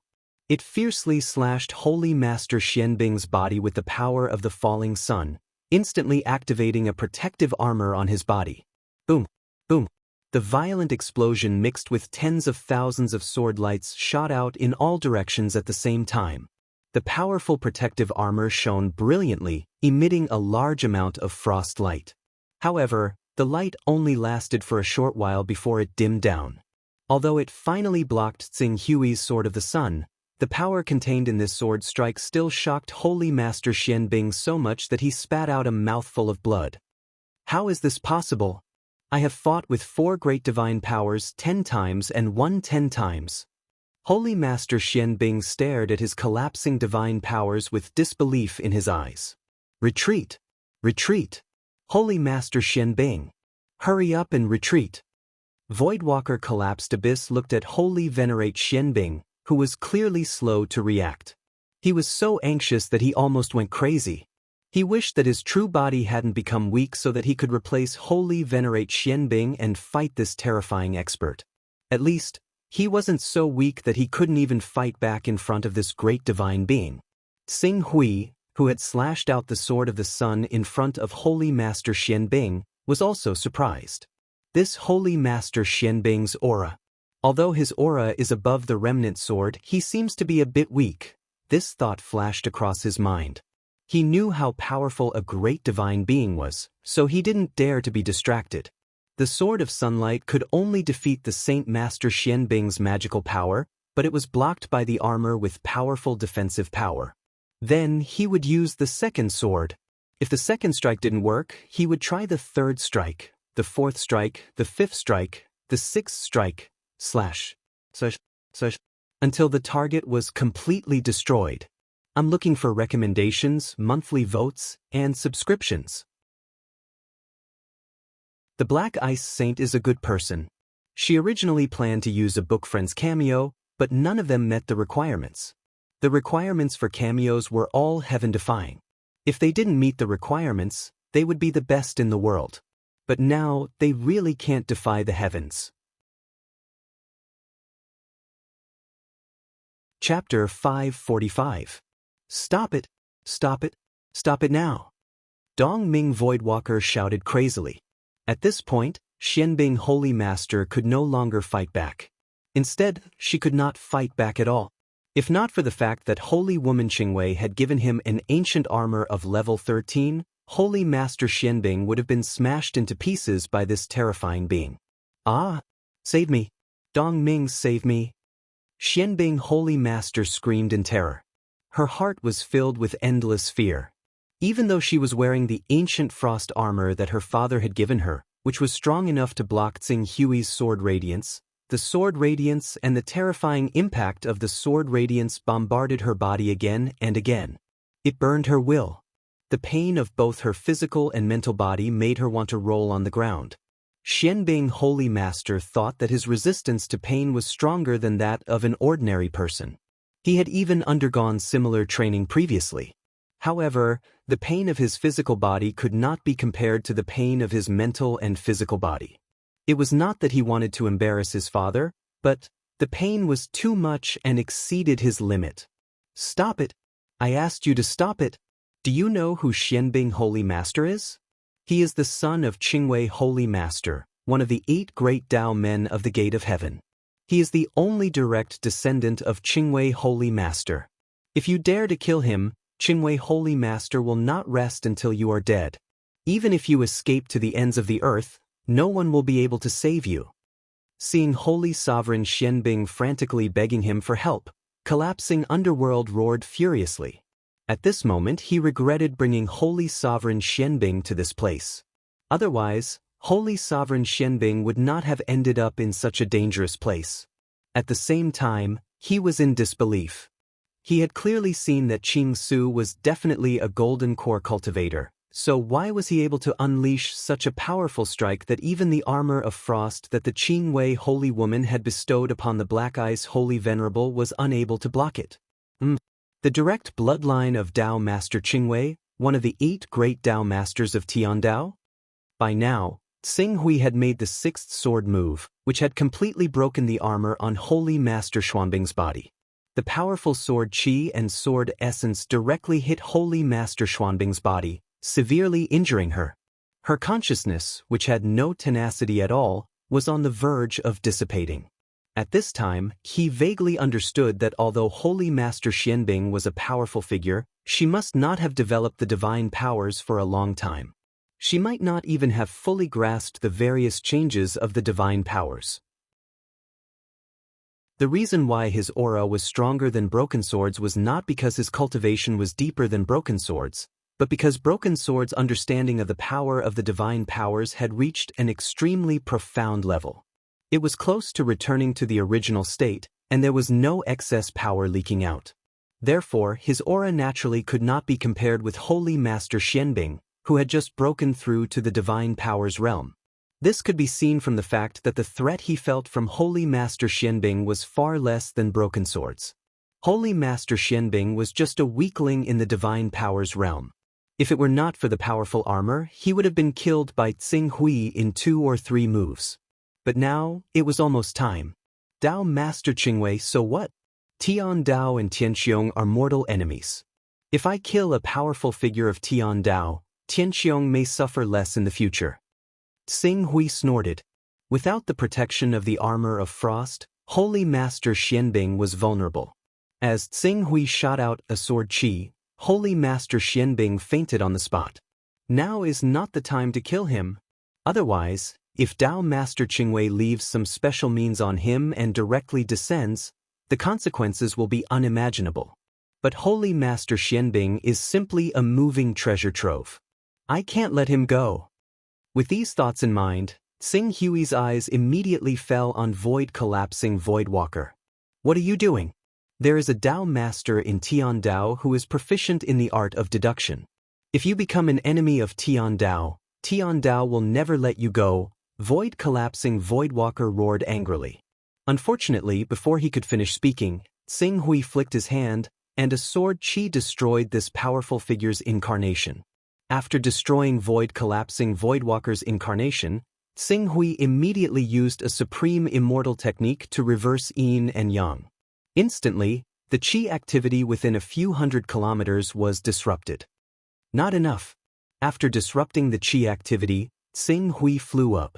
It fiercely slashed Holy Master Xianbing's body with the power of the falling sun, instantly activating a protective armor on his body. Boom! Boom! The violent explosion mixed with tens of thousands of sword lights shot out in all directions at the same time. The powerful protective armor shone brilliantly, emitting a large amount of frost light. However, the light only lasted for a short while before it dimmed down. Although it finally blocked Tsing Hui's Sword of the Sun, the power contained in this sword strike still shocked Holy Master Xianbing so much that he spat out a mouthful of blood. How is this possible? I have fought with 4 great divine powers 10 times and won 10 times. Holy Master Xianbing stared at his collapsing divine powers with disbelief in his eyes. Retreat! Retreat! Holy Master Xianbing! Hurry up and retreat! Voidwalker Collapsed Abyss looked at Holy Venerate Xianbing, who was clearly slow to react. He was so anxious that he almost went crazy. He wished that his true body hadn't become weak so that he could replace Holy Venerate Xianbing and fight this terrifying expert. At least, he wasn't so weak that he couldn't even fight back in front of this great divine being. Tsing Hui, who had slashed out the Sword of the Sun in front of Holy Master Xianbing, was also surprised. This Holy Master Xianbing's aura. Although his aura is above the remnant sword, he seems to be a bit weak. This thought flashed across his mind. He knew how powerful a great divine being was, so he didn't dare to be distracted. The Sword of Sunlight could only defeat the Saint Master Xianbing's magical power, but it was blocked by the armor with powerful defensive power. Then he would use the second sword. If the second strike didn't work, he would try the third strike, the fourth strike, the fifth strike, the sixth strike, until the target was completely destroyed. I'm looking for recommendations, monthly votes, and subscriptions. The Black Ice Saint is a good person. She originally planned to use a Book Friends cameo, but none of them met the requirements. The requirements for cameos were all heaven-defying. If they didn't meet the requirements, they would be the best in the world. But now, they really can't defy the heavens. Chapter 545. Stop it! Stop it! Stop it now! Dong Ming Voidwalker shouted crazily. At this point, Xianbing Holy Master could no longer fight back. Instead, she could not fight back at all. If not for the fact that Holy Woman Qingwei had given him an ancient armor of level 13, Holy Master Xianbing would have been smashed into pieces by this terrifying being. Ah! Save me! Dong Ming, save me! Xianbing Holy Master screamed in terror. Her heart was filled with endless fear. Even though she was wearing the ancient frost armor that her father had given her, which was strong enough to block Tsing Hui's sword radiance, the sword radiance and the terrifying impact of the sword radiance bombarded her body again and again. It burned her will. The pain of both her physical and mental body made her want to roll on the ground. Xianbing Holy Master thought that his resistance to pain was stronger than that of an ordinary person. He had even undergone similar training previously. However, the pain of his physical body could not be compared to the pain of his mental and physical body. It was not that he wanted to embarrass his father, but the pain was too much and exceeded his limit. "Stop it! I asked you to stop it! Do you know who Xianbing Holy Master is? He is the son of Qingwei Holy Master, one of the 8 great Tao men of the Gate of Heaven. He is the only direct descendant of Qingwei Holy Master. If you dare to kill him, Qingwei Holy Master will not rest until you are dead. Even if you escape to the ends of the earth, no one will be able to save you." Seeing Holy Sovereign Xianbing frantically begging him for help, collapsing underworld roared furiously. At this moment he regretted bringing Holy Sovereign Xianbing to this place. Otherwise, Holy Sovereign Xianbing would not have ended up in such a dangerous place. At the same time, he was in disbelief. He had clearly seen that Qing Su was definitely a golden core cultivator, so why was he able to unleash such a powerful strike that even the armor of frost that the Qingwei Holy Woman had bestowed upon the Black Ice Holy Venerable was unable to block it? The direct bloodline of Tao Master Qingwei, one of the 8 great Tao Masters of Tiandao? By now, Tsing Hui had made the 6th sword move, which had completely broken the armor on Holy Master Xuanbing's body. The powerful sword qi and sword essence directly hit Holy Master Xuanbing's body, severely injuring her. Her consciousness, which had no tenacity at all, was on the verge of dissipating. At this time, he vaguely understood that although Holy Master Xianbing was a powerful figure, she must not have developed the divine powers for a long time. She might not even have fully grasped the various changes of the divine powers. The reason why his aura was stronger than Broken Sword's was not because his cultivation was deeper than Broken Sword's, but because Broken Sword's understanding of the power of the divine powers had reached an extremely profound level. It was close to returning to the original state, and there was no excess power leaking out. Therefore, his aura naturally could not be compared with Holy Master Xianbing, who had just broken through to the divine powers realm. This could be seen from the fact that the threat he felt from Holy Master Xianbing was far less than Broken Sword's. Holy Master Xianbing was just a weakling in the divine powers realm. If it were not for the powerful armor, he would have been killed by Tsing Hui in 2 or 3 moves. But now, it was almost time. Tao Master Qingwei, so what? Tian Dao and Tianxiong are mortal enemies. If I kill a powerful figure of Tian Dao, Tianxiong may suffer less in the future. Tsing Hui snorted. Without the protection of the armor of frost, Holy Master Xianbing was vulnerable. As Tsing Hui shot out a sword qi, Holy Master Xianbing fainted on the spot. Now is not the time to kill him. Otherwise, if Tao Master Qingwei leaves some special means on him and directly descends, the consequences will be unimaginable. But Holy Master Xianbing is simply a moving treasure trove. I can't let him go. With these thoughts in mind, Tsing Hui's eyes immediately fell on Void-collapsing Voidwalker. What are you doing? There is a Tao Master in Tian Dao who is proficient in the art of deduction. If you become an enemy of Tian Dao will never let you go, Void-collapsing Voidwalker roared angrily. Unfortunately, before he could finish speaking, Tsing Hui flicked his hand, and a sword qi destroyed this powerful figure's incarnation. After destroying Void-collapsing Voidwalker's incarnation, Tsing Hui immediately used a supreme immortal technique to reverse yin and yang. Instantly, the qi activity within a few hundred kilometers was disrupted. Not enough. After disrupting the qi activity, Tsing Hui flew up.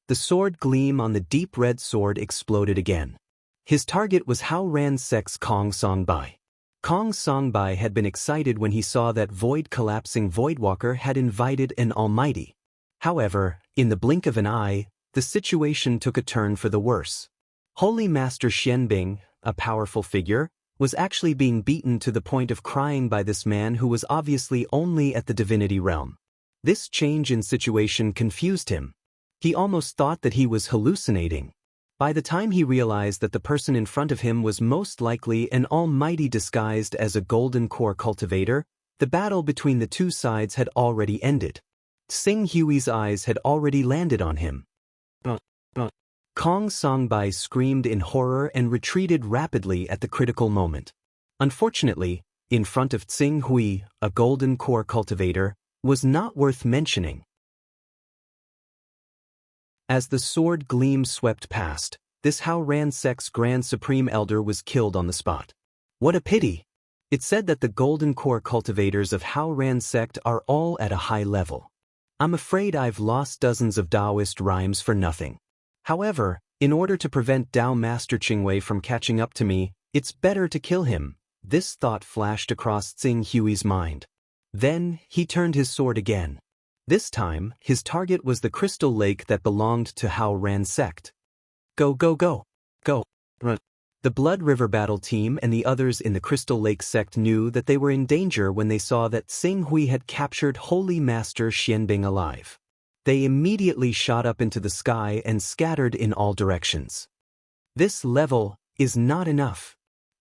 The sword gleam on the deep red sword exploded again. His target was Hao Ran Sek's Kong Songbai. Kong Songbai had been excited when he saw that Void-collapsing Voidwalker had invited an almighty. However, in the blink of an eye, the situation took a turn for the worse. Holy Master Xianbing, a powerful figure, was actually being beaten to the point of crying by this man who was obviously only at the divinity realm. This change in situation confused him. He almost thought that he was hallucinating. By the time he realized that the person in front of him was most likely an almighty disguised as a golden core cultivator, the battle between the two sides had already ended. Sing Hui's eyes had already landed on him. Kong Songbai screamed in horror and retreated rapidly at the critical moment. Unfortunately, in front of Tsing Hui, a golden core cultivator, was not worth mentioning. As the sword gleam swept past, this Hao Ran sect's Grand Supreme Elder was killed on the spot. What a pity! It said that the golden core cultivators of Hao Ran sect are all at a high level. I'm afraid I've lost dozens of Taoist rhymes for nothing. However, in order to prevent Tao Master Qingwei from catching up to me, it's better to kill him. This thought flashed across Tsing Hui's mind. Then, he turned his sword again. This time, his target was the crystal lake that belonged to Hao Ran sect. Go, go, go! Go! Run! The Blood River Battle team and the others in the Crystal Lake sect knew that they were in danger when they saw that Tsing Hui had captured Holy Master Xianbing alive. They immediately shot up into the sky and scattered in all directions. This level is not enough.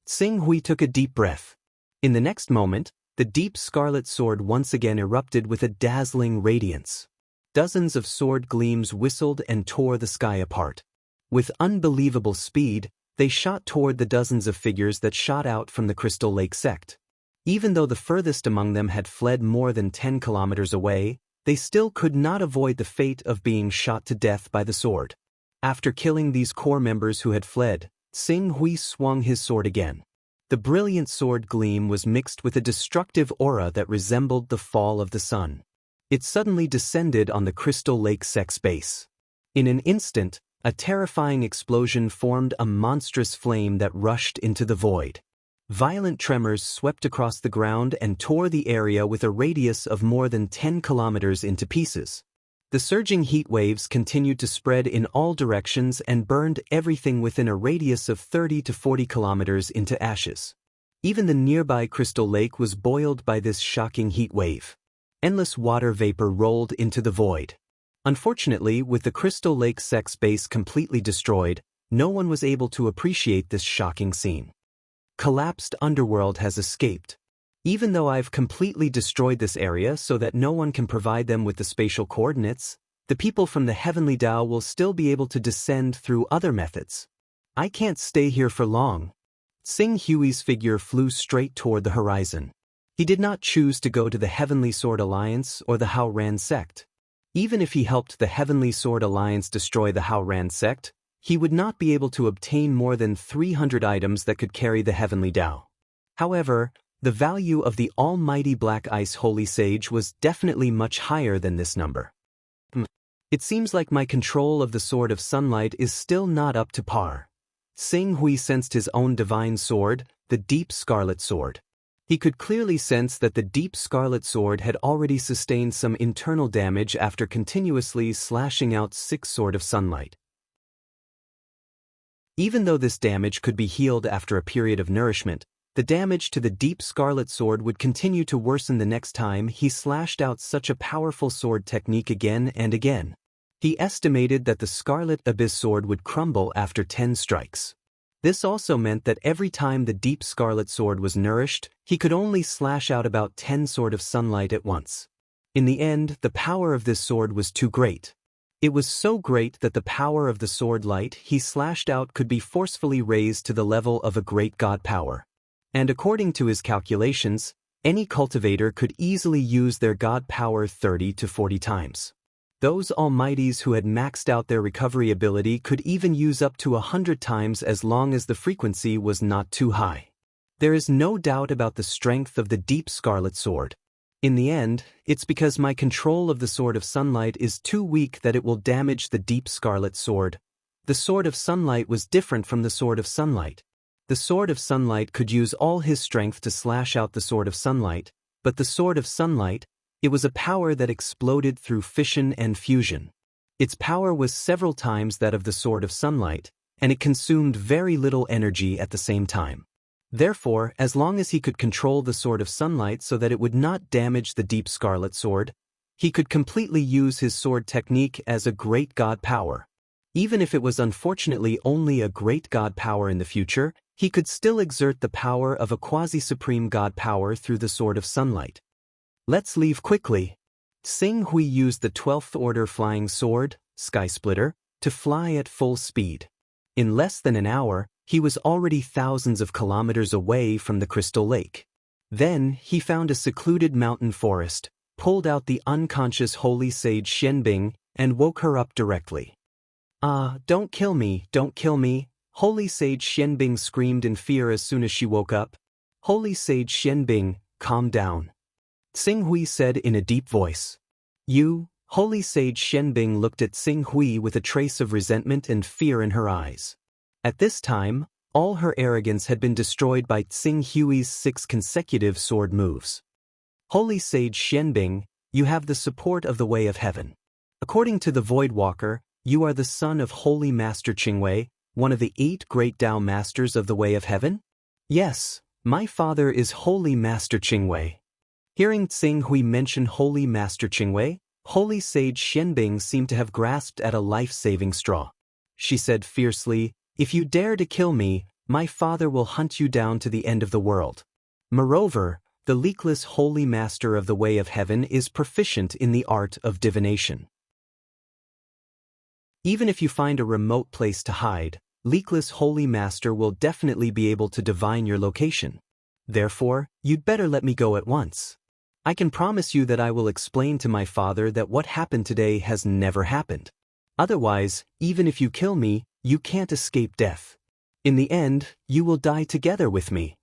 Tsing Hui took a deep breath. In the next moment, the deep scarlet sword once again erupted with a dazzling radiance. Dozens of sword gleams whistled and tore the sky apart. With unbelievable speed, they shot toward the dozens of figures that shot out from the Crystal Lake sect. Even though the furthest among them had fled more than 10 kilometers away, they still could not avoid the fate of being shot to death by the sword. After killing these core members who had fled, Tsing Hui swung his sword again. The brilliant sword gleam was mixed with a destructive aura that resembled the fall of the sun. It suddenly descended on the Crystal Lake sect's base. In an instant, a terrifying explosion formed a monstrous flame that rushed into the void. Violent tremors swept across the ground and tore the area with a radius of more than 10 kilometers into pieces. The surging heat waves continued to spread in all directions and burned everything within a radius of 30 to 40 kilometers into ashes. Even the nearby Crystal Lake was boiled by this shocking heat wave. Endless water vapor rolled into the void. Unfortunately, with the Crystal Lake sect's base completely destroyed, no one was able to appreciate this shocking scene. Collapsed underworld has escaped. Even though I've completely destroyed this area so that no one can provide them with the spatial coordinates, the people from the Heavenly Tao will still be able to descend through other methods. I can't stay here for long. Tsing Hui's figure flew straight toward the horizon. He did not choose to go to the Heavenly Sword Alliance or the Hao Ran sect. Even if he helped the Heavenly Sword Alliance destroy the Hao Ran sect, he would not be able to obtain more than 300 items that could carry the Heavenly Tao. However, the value of the almighty Black Ice Holy Sage was definitely much higher than this number. It seems like my control of the Sword of Sunlight is still not up to par. Tsing Hui sensed his own divine sword, the Deep Scarlet Sword. He could clearly sense that the Deep Scarlet Sword had already sustained some internal damage after continuously slashing out 6 Sword of Sunlight. Even though this damage could be healed after a period of nourishment, the damage to the Deep Scarlet Sword would continue to worsen the next time he slashed out such a powerful sword technique again and again. He estimated that the Scarlet Abyss Sword would crumble after 10 strikes. This also meant that every time the Deep Scarlet Sword was nourished, he could only slash out about 10 Sword of Sunlight at once. In the end, the power of this sword was too great. It was so great that the power of the sword light he slashed out could be forcefully raised to the level of a great god power. And according to his calculations, any cultivator could easily use their god power 30 to 40 times. Those almighties who had maxed out their recovery ability could even use up to 100 times as long as the frequency was not too high. There is no doubt about the strength of the Deep Scarlet Sword. In the end, it's because my control of the Sword of Sunlight is too weak that it will damage the Deep Scarlet Sword. The Sword of Sunlight was different from the Sword of Sunlight. The Sword of Sunlight could use all his strength to slash out the Sword of Sunlight, but the Sword of Sunlight, it was a power that exploded through fission and fusion. Its power was several times that of the Sword of Sunlight, and it consumed very little energy at the same time. Therefore, as long as he could control the Sword of Sunlight so that it would not damage the Deep Scarlet Sword, he could completely use his sword technique as a great god power. Even if it was unfortunately only a great god power in the future, he could still exert the power of a quasi-supreme god power through the Sword of Sunlight. Let's leave quickly. Xing Hui used the 12th Order Flying Sword, Sky Splitter, to fly at full speed. In less than an hour, he was already thousands of kilometers away from the Crystal Lake. Then, he found a secluded mountain forest, pulled out the unconscious holy sage Xianbing, and woke her up directly. "Ah, don't kill me, don't kill me," holy sage Xianbing screamed in fear as soon as she woke up. "Holy sage Xianbing, calm down," Xing Hui said in a deep voice. "You," holy sage Xianbing looked at Xing Hui with a trace of resentment and fear in her eyes. At this time, all her arrogance had been destroyed by Xing Hui's 6 consecutive sword moves. "Holy sage Xianbing, you have the support of the Way of Heaven. According to the Void Walker, you are the son of Holy Master Qingwei, one of the 8 great Tao Masters of the Way of Heaven?" "Yes, my father is Holy Master Qingwei." Hearing Xing Hui mention Holy Master Qingwei, holy sage Xianbing seemed to have grasped at a life-saving straw. She said fiercely, "If you dare to kill me, my father will hunt you down to the end of the world." Moreover, the leakless Holy Master of the Way of Heaven is proficient in the art of divination. Even if you find a remote place to hide, leakless Holy Master will definitely be able to divine your location. Therefore, you'd better let me go at once. I can promise you that I will explain to my father that what happened today has never happened. Otherwise, even if you kill me, you can't escape death. In the end, you will die together with me.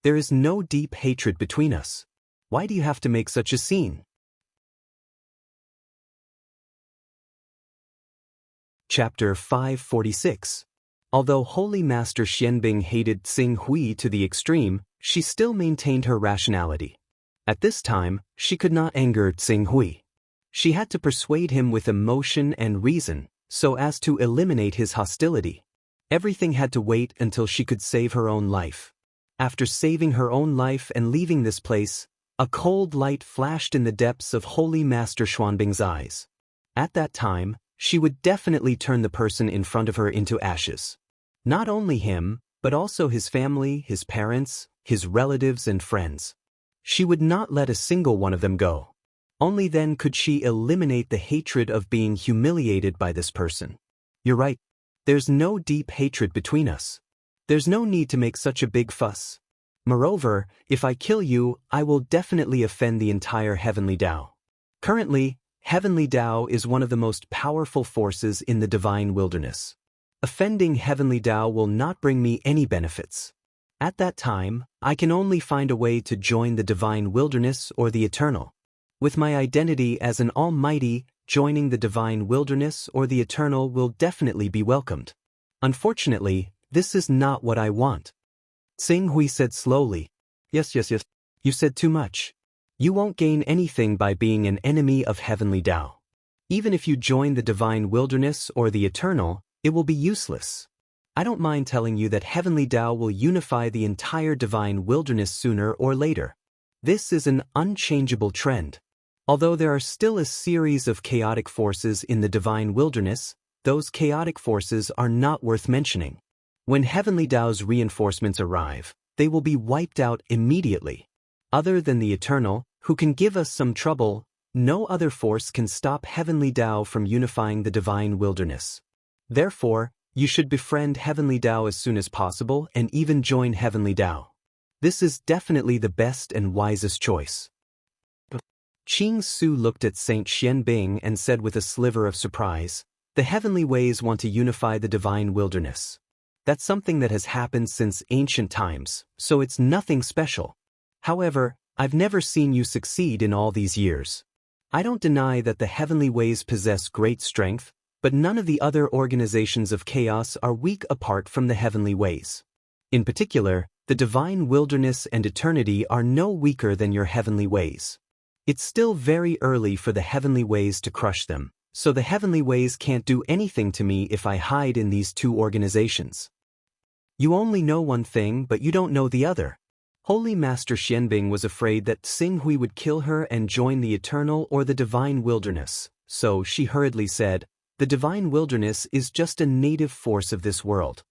There is no deep hatred between us. Why do you have to make such a scene? Chapter 546. Although Holy Master Xianbing hated Xing Hui to the extreme, she still maintained her rationality. At this time, she could not anger Xing Hui. She had to persuade him with emotion and reason, so as to eliminate his hostility. Everything had to wait until she could save her own life. After saving her own life and leaving this place, a cold light flashed in the depths of Holy Master Xuanbing's eyes. At that time, she would definitely turn the person in front of her into ashes. Not only him, but also his family, his parents, his relatives and friends. She would not let a single one of them go. Only then could she eliminate the hatred of being humiliated by this person. You're right. There's no deep hatred between us. There's no need to make such a big fuss. Moreover, if I kill you, I will definitely offend the entire Heavenly Tao. Currently, Heavenly Tao is one of the most powerful forces in the divine wilderness. Offending Heavenly Tao will not bring me any benefits. At that time, I can only find a way to join the divine wilderness or the eternal. With my identity as an almighty, joining the divine wilderness or the eternal will definitely be welcomed. Unfortunately, this is not what I want. Xing Hui said slowly. Yes. You said too much. You won't gain anything by being an enemy of Heavenly Tao. Even if you join the divine wilderness or the eternal, it will be useless. I don't mind telling you that Heavenly Tao will unify the entire divine wilderness sooner or later. This is an unchangeable trend. Although there are still a series of chaotic forces in the divine wilderness, those chaotic forces are not worth mentioning. When Heavenly Tao's reinforcements arrive, they will be wiped out immediately. Other than the eternal, who can give us some trouble, no other force can stop Heavenly Tao from unifying the divine wilderness. Therefore, you should befriend Heavenly Tao as soon as possible and even join Heavenly Tao. This is definitely the best and wisest choice. Qing Su looked at Saint Xianbing and said with a sliver of surprise, "The heavenly ways want to unify the divine wilderness. That's something that has happened since ancient times, so it's nothing special. However, I've never seen you succeed in all these years. I don't deny that the heavenly ways possess great strength, but none of the other organizations of chaos are weak apart from the heavenly ways. In particular, the divine wilderness and eternity are no weaker than your heavenly ways. It's still very early for the heavenly ways to crush them, so the heavenly ways can't do anything to me if I hide in these two organizations." You only know one thing but you don't know the other. Holy Master Xianbing was afraid that Xinghui would kill her and join the eternal or the divine wilderness, so she hurriedly said, "The divine wilderness is just a native force of this world."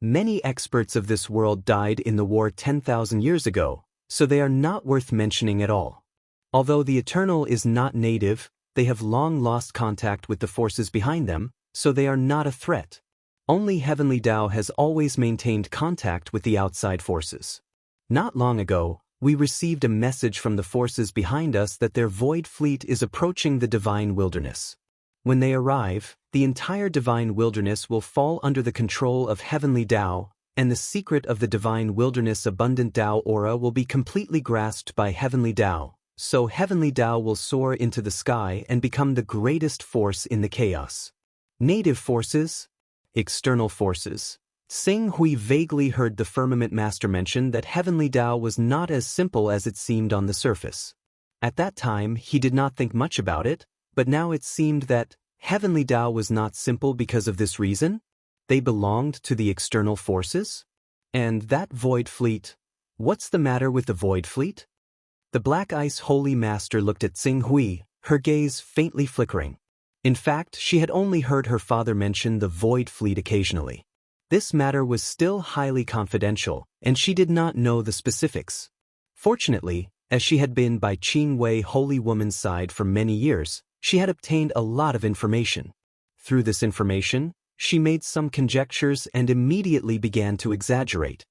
Many experts of this world died in the war 10,000 years ago, so they are not worth mentioning at all. Although the eternal is not native, they have long lost contact with the forces behind them, so they are not a threat. Only Heavenly Tao has always maintained contact with the outside forces. Not long ago, we received a message from the forces behind us that their void fleet is approaching the divine wilderness. When they arrive, the entire divine wilderness will fall under the control of Heavenly Tao, and the secret of the divine wilderness abundant Tao aura will be completely grasped by Heavenly Tao, so Heavenly Tao will soar into the sky and become the greatest force in the chaos. Native forces, external forces. Xinghui vaguely heard the Firmament Master mention that Heavenly Tao was not as simple as it seemed on the surface. At that time, he did not think much about it, but now it seemed that Heavenly Tao was not simple because of this reason. They belonged to the external forces? And that Void Fleet, what's the matter with the Void Fleet? The Black Ice Holy Master looked at Xinghui, her gaze faintly flickering. In fact, she had only heard her father mention the Void Fleet occasionally. This matter was still highly confidential, and she did not know the specifics. Fortunately, as she had been by Qing Wei Holy Woman's side for many years, she had obtained a lot of information. Through this information, she made some conjectures and immediately began to exaggerate.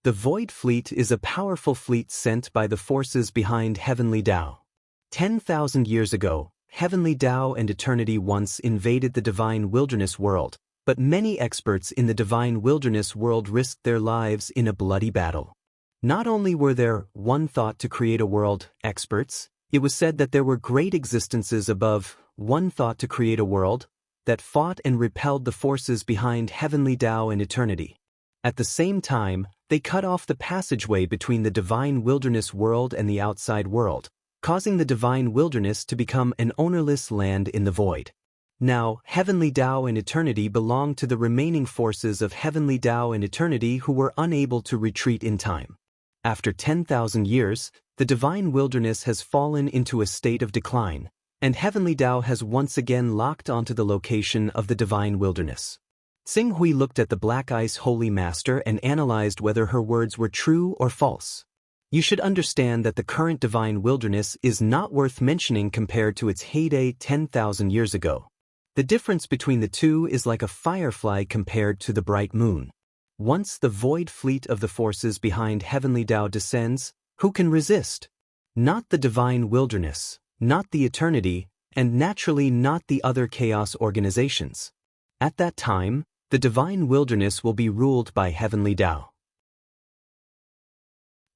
The Void Fleet is a powerful fleet sent by the forces behind Heavenly Tao. 10,000 years ago, Heavenly Tao and Eternity once invaded the divine wilderness world, but many experts in the divine wilderness world risked their lives in a bloody battle. Not only were there one thought to create a world experts, it was said that there were great existences above one thought to create a world that fought and repelled the forces behind Heavenly Tao and Eternity. At the same time, they cut off the passageway between the divine wilderness world and the outside world, causing the divine wilderness to become an ownerless land in the void. Now, Heavenly Tao and Eternity belong to the remaining forces of Heavenly Tao and Eternity who were unable to retreat in time. After 10,000 years, the divine wilderness has fallen into a state of decline, and Heavenly Tao has once again locked onto the location of the divine wilderness. Xinghui looked at the Black Ice Holy Master and analyzed whether her words were true or false. You should understand that the current divine wilderness is not worth mentioning compared to its heyday 10,000 years ago. The difference between the two is like a firefly compared to the bright moon. Once the void fleet of the forces behind Heavenly Tao descends, who can resist? Not the divine wilderness, not the eternity, and naturally not the other chaos organizations. At that time, the divine wilderness will be ruled by Heavenly Tao.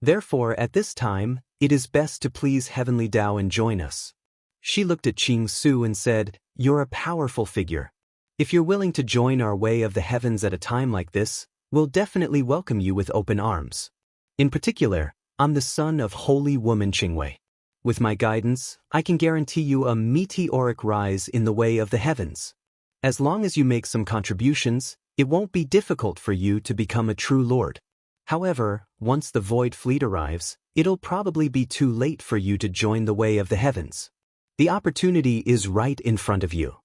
Therefore, at this time, it is best to please Heavenly Tao and join us. She looked at Qing Su and said, "You're a powerful figure. If you're willing to join our way of the heavens at a time like this, we'll definitely welcome you with open arms. In particular, I'm the son of Holy Woman Qingwei. With my guidance, I can guarantee you a meteoric rise in the way of the heavens. As long as you make some contributions, it won't be difficult for you to become a true lord. However, once the Void Fleet arrives, it'll probably be too late for you to join the way of the heavens. The opportunity is right in front of you."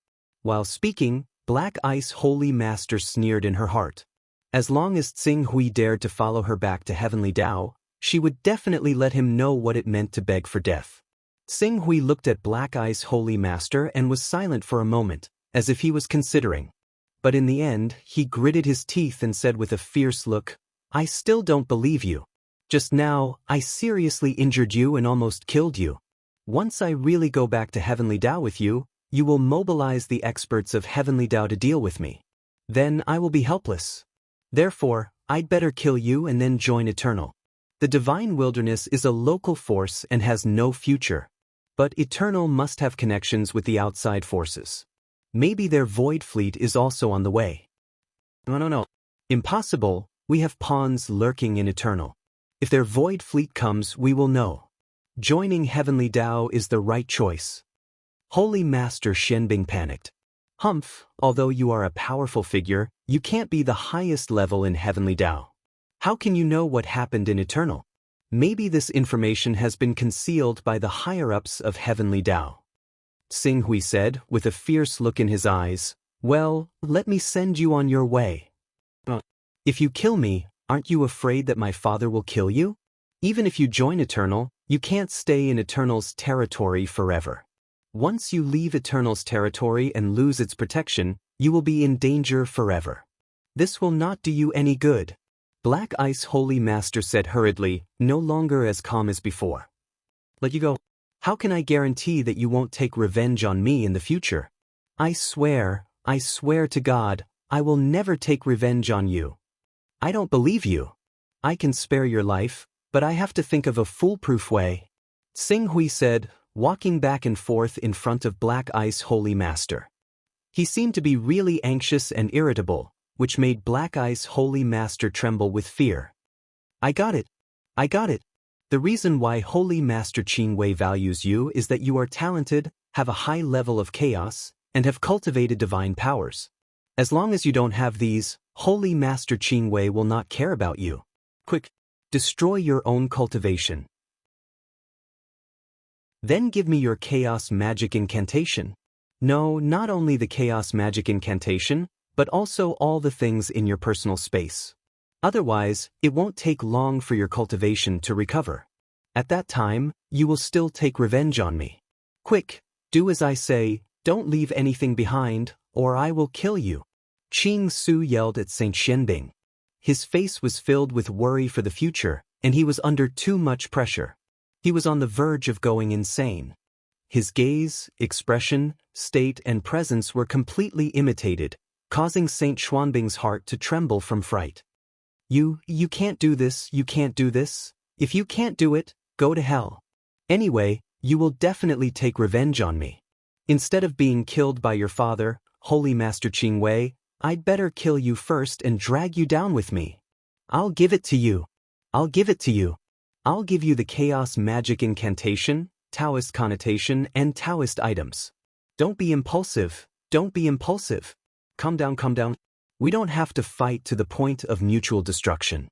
While speaking, Black Ice Holy Master sneered in her heart. As long as Xinghui dared to follow her back to Heavenly Tao, she would definitely let him know what it meant to beg for death. Xinghui looked at Black Ice Holy Master and was silent for a moment, as if he was considering. But in the end, he gritted his teeth and said with a fierce look, "I still don't believe you. Just now, I seriously injured you and almost killed you. Once I really go back to Heavenly Tao with you, you will mobilize the experts of Heavenly Tao to deal with me. Then I will be helpless. Therefore, I'd better kill you and then join Eternal. The divine wilderness is a local force and has no future. But Eternal must have connections with the outside forces. Maybe their void fleet is also on the way." No. Impossible, we have pawns lurking in Eternal. If their void fleet comes, we will know. Joining Heavenly Tao is the right choice. Holy Master Xianbing panicked. Humph, although you are a powerful figure, you can't be the highest level in Heavenly Tao. How can you know what happened in Eternal? Maybe this information has been concealed by the higher-ups of Heavenly Tao. Xing Hui said, with a fierce look in his eyes, "Well, let me send you on your way. If you kill me, aren't you afraid that my father will kill you? Even if you join Eternal, you can't stay in Eternal's territory forever. Once you leave Eternal's territory and lose its protection, you will be in danger forever. This will not do you any good." Black Ice Holy Master said hurriedly, no longer as calm as before. "Let you go. How can I guarantee that you won't take revenge on me in the future? I swear to God, I will never take revenge on you. I don't believe you. I can spare your life, but I have to think of a foolproof way," Xing Hui said, walking back and forth in front of Black Ice Holy Master. He seemed to be really anxious and irritable, which made Black Ice Holy Master tremble with fear. I got it. The reason why Holy Master Qing Wei values you is that you are talented, have a high level of chaos, and have cultivated divine powers. As long as you don't have these, Holy Master Qing Wei will not care about you. Quick, destroy your own cultivation. Then give me your chaos magic incantation. No, not only the chaos magic incantation, but also all the things in your personal space. Otherwise, it won't take long for your cultivation to recover. At that time, you will still take revenge on me. Quick, do as I say, don't leave anything behind, or I will kill you. Qing Su yelled at Saint Xianbing. His face was filled with worry for the future, and he was under too much pressure. He was on the verge of going insane. His gaze, expression, state, and presence were completely imitated, causing Saint Xuanbing's heart to tremble from fright. You can't do this, you can't do this. If you can't do it, go to hell. Anyway, you will definitely take revenge on me. Instead of being killed by your father, Holy Master Qing Wei, I'd better kill you first and drag you down with me. I'll give it to you. I'll give you the chaos magic incantation, Taoist connotation, and Taoist items. Don't be impulsive. Calm down. We don't have to fight to the point of mutual destruction.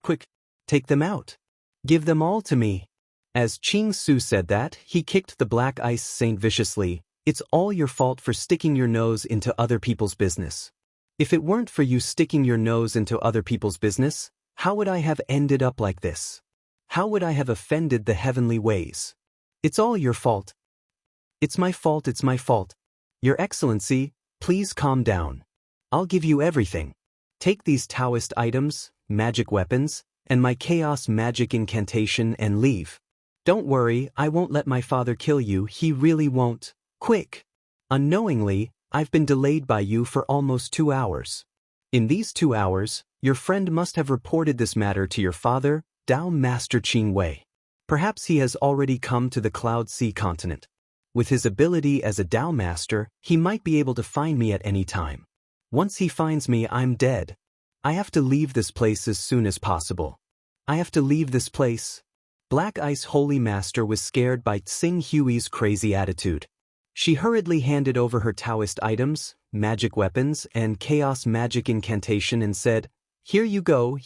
Quick, take them out. Give them all to me. As Qing Su said that, he kicked the Black Ice Saint viciously. It's all your fault for sticking your nose into other people's business. If it weren't for you sticking your nose into other people's business, how would I have ended up like this? How would I have offended the heavenly ways? It's all your fault. It's my fault. Your Excellency, please calm down. I'll give you everything. Take these Taoist items, magic weapons, and my chaos magic incantation and leave. Don't worry, I won't let my father kill you, he really won't. Quick! Unknowingly, I've been delayed by you for almost 2 hours. In these 2 hours, your friend must have reported this matter to your father, Tao Master Qing Wei. Perhaps he has already come to the Cloud Sea continent. With his ability as a Tao Master, he might be able to find me at any time. Once he finds me, I'm dead. I have to leave this place as soon as possible. Black Ice Holy Master was scared by Xing Hui's crazy attitude. She hurriedly handed over her Taoist items, magic weapons, and chaos magic incantation and said, Here you go.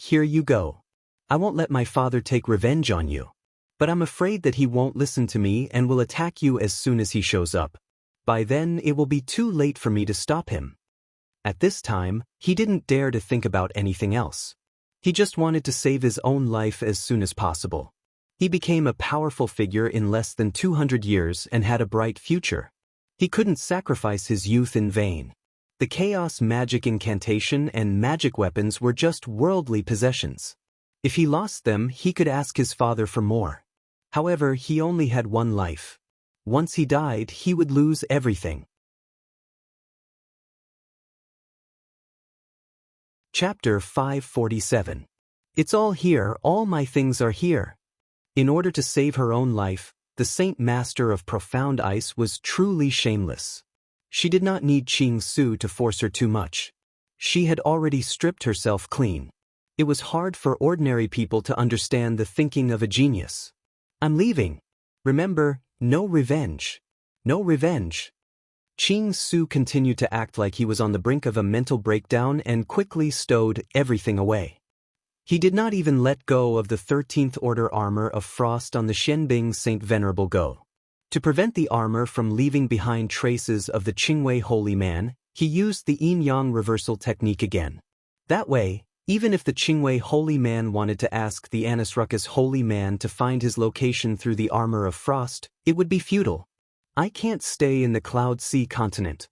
I won't let my father take revenge on you. But I'm afraid that he won't listen to me and will attack you as soon as he shows up. By then, it will be too late for me to stop him. At this time, he didn't dare to think about anything else. He just wanted to save his own life as soon as possible. He became a powerful figure in less than 200 years and had a bright future. He couldn't sacrifice his youth in vain. The chaos magic incantation and magic weapons were just worldly possessions. If he lost them, he could ask his father for more. However, he only had one life. Once he died, he would lose everything. Chapter 547. It's all here, all my things are here. In order to save her own life, the Saint Master of Profound Ice was truly shameless. She did not need Qing Su to force her too much. She had already stripped herself clean. It was hard for ordinary people to understand the thinking of a genius. I'm leaving. Remember, no revenge. No revenge. Ching Su continued to act like he was on the brink of a mental breakdown and quickly stowed everything away. He did not even let go of the 13th Order armor of frost on the Xianbing Saint Venerable Go. To prevent the armor from leaving behind traces of the Qingwei Holy Man, he used the yin-yang reversal technique again. That way, even if the Qingwei Holy Man wanted to ask the Anisruckus Holy Man to find his location through the armor of frost, it would be futile. I can't stay in the Cloud Sea continent.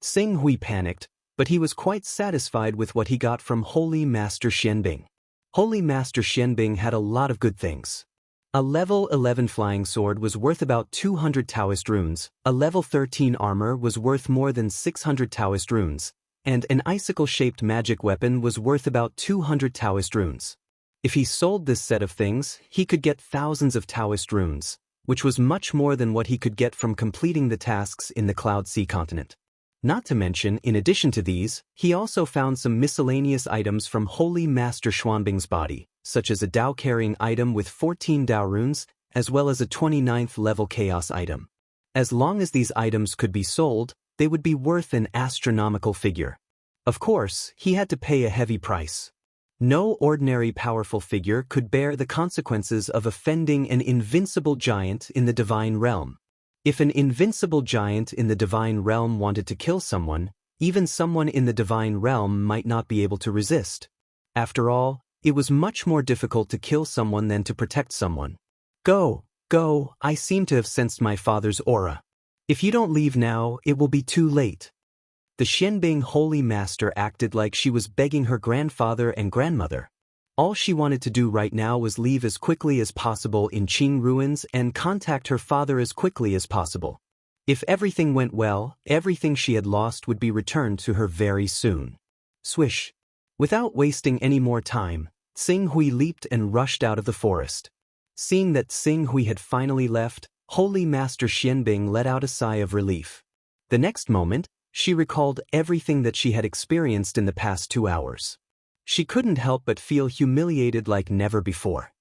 Xing Hui panicked, but he was quite satisfied with what he got from Holy Master Xianbing. Holy Master Xianbing had a lot of good things. A level 11 flying sword was worth about 200 Taoist runes, a level 13 armor was worth more than 600 Taoist runes, and an icicle-shaped magic weapon was worth about 200 Taoist runes. If he sold this set of things, he could get thousands of Taoist runes, which was much more than what he could get from completing the tasks in the Cloud Sea continent. Not to mention, in addition to these, he also found some miscellaneous items from Holy Master Xuanbing's body, such as a Dao-carrying item with 14 Dao runes, as well as a 29th level Chaos item. As long as these items could be sold, they would be worth an astronomical figure. Of course, he had to pay a heavy price. No ordinary powerful figure could bear the consequences of offending an invincible giant in the divine realm. If an invincible giant in the divine realm wanted to kill someone, even someone in the divine realm might not be able to resist. After all, it was much more difficult to kill someone than to protect someone. Go, I seem to have sensed my father's aura. If you don't leave now, it will be too late. The Xianbing Holy Master acted like she was begging her grandfather and grandmother. All she wanted to do right now was leave as quickly as possible in Qing ruins and contact her father as quickly as possible. If everything went well, everything she had lost would be returned to her very soon. Swish. Without wasting any more time, Xing Hui leaped and rushed out of the forest. Seeing that Xing Hui had finally left, Holy Master Xianbing let out a sigh of relief. The next moment, she recalled everything that she had experienced in the past 2 hours. She couldn't help but feel humiliated like never before.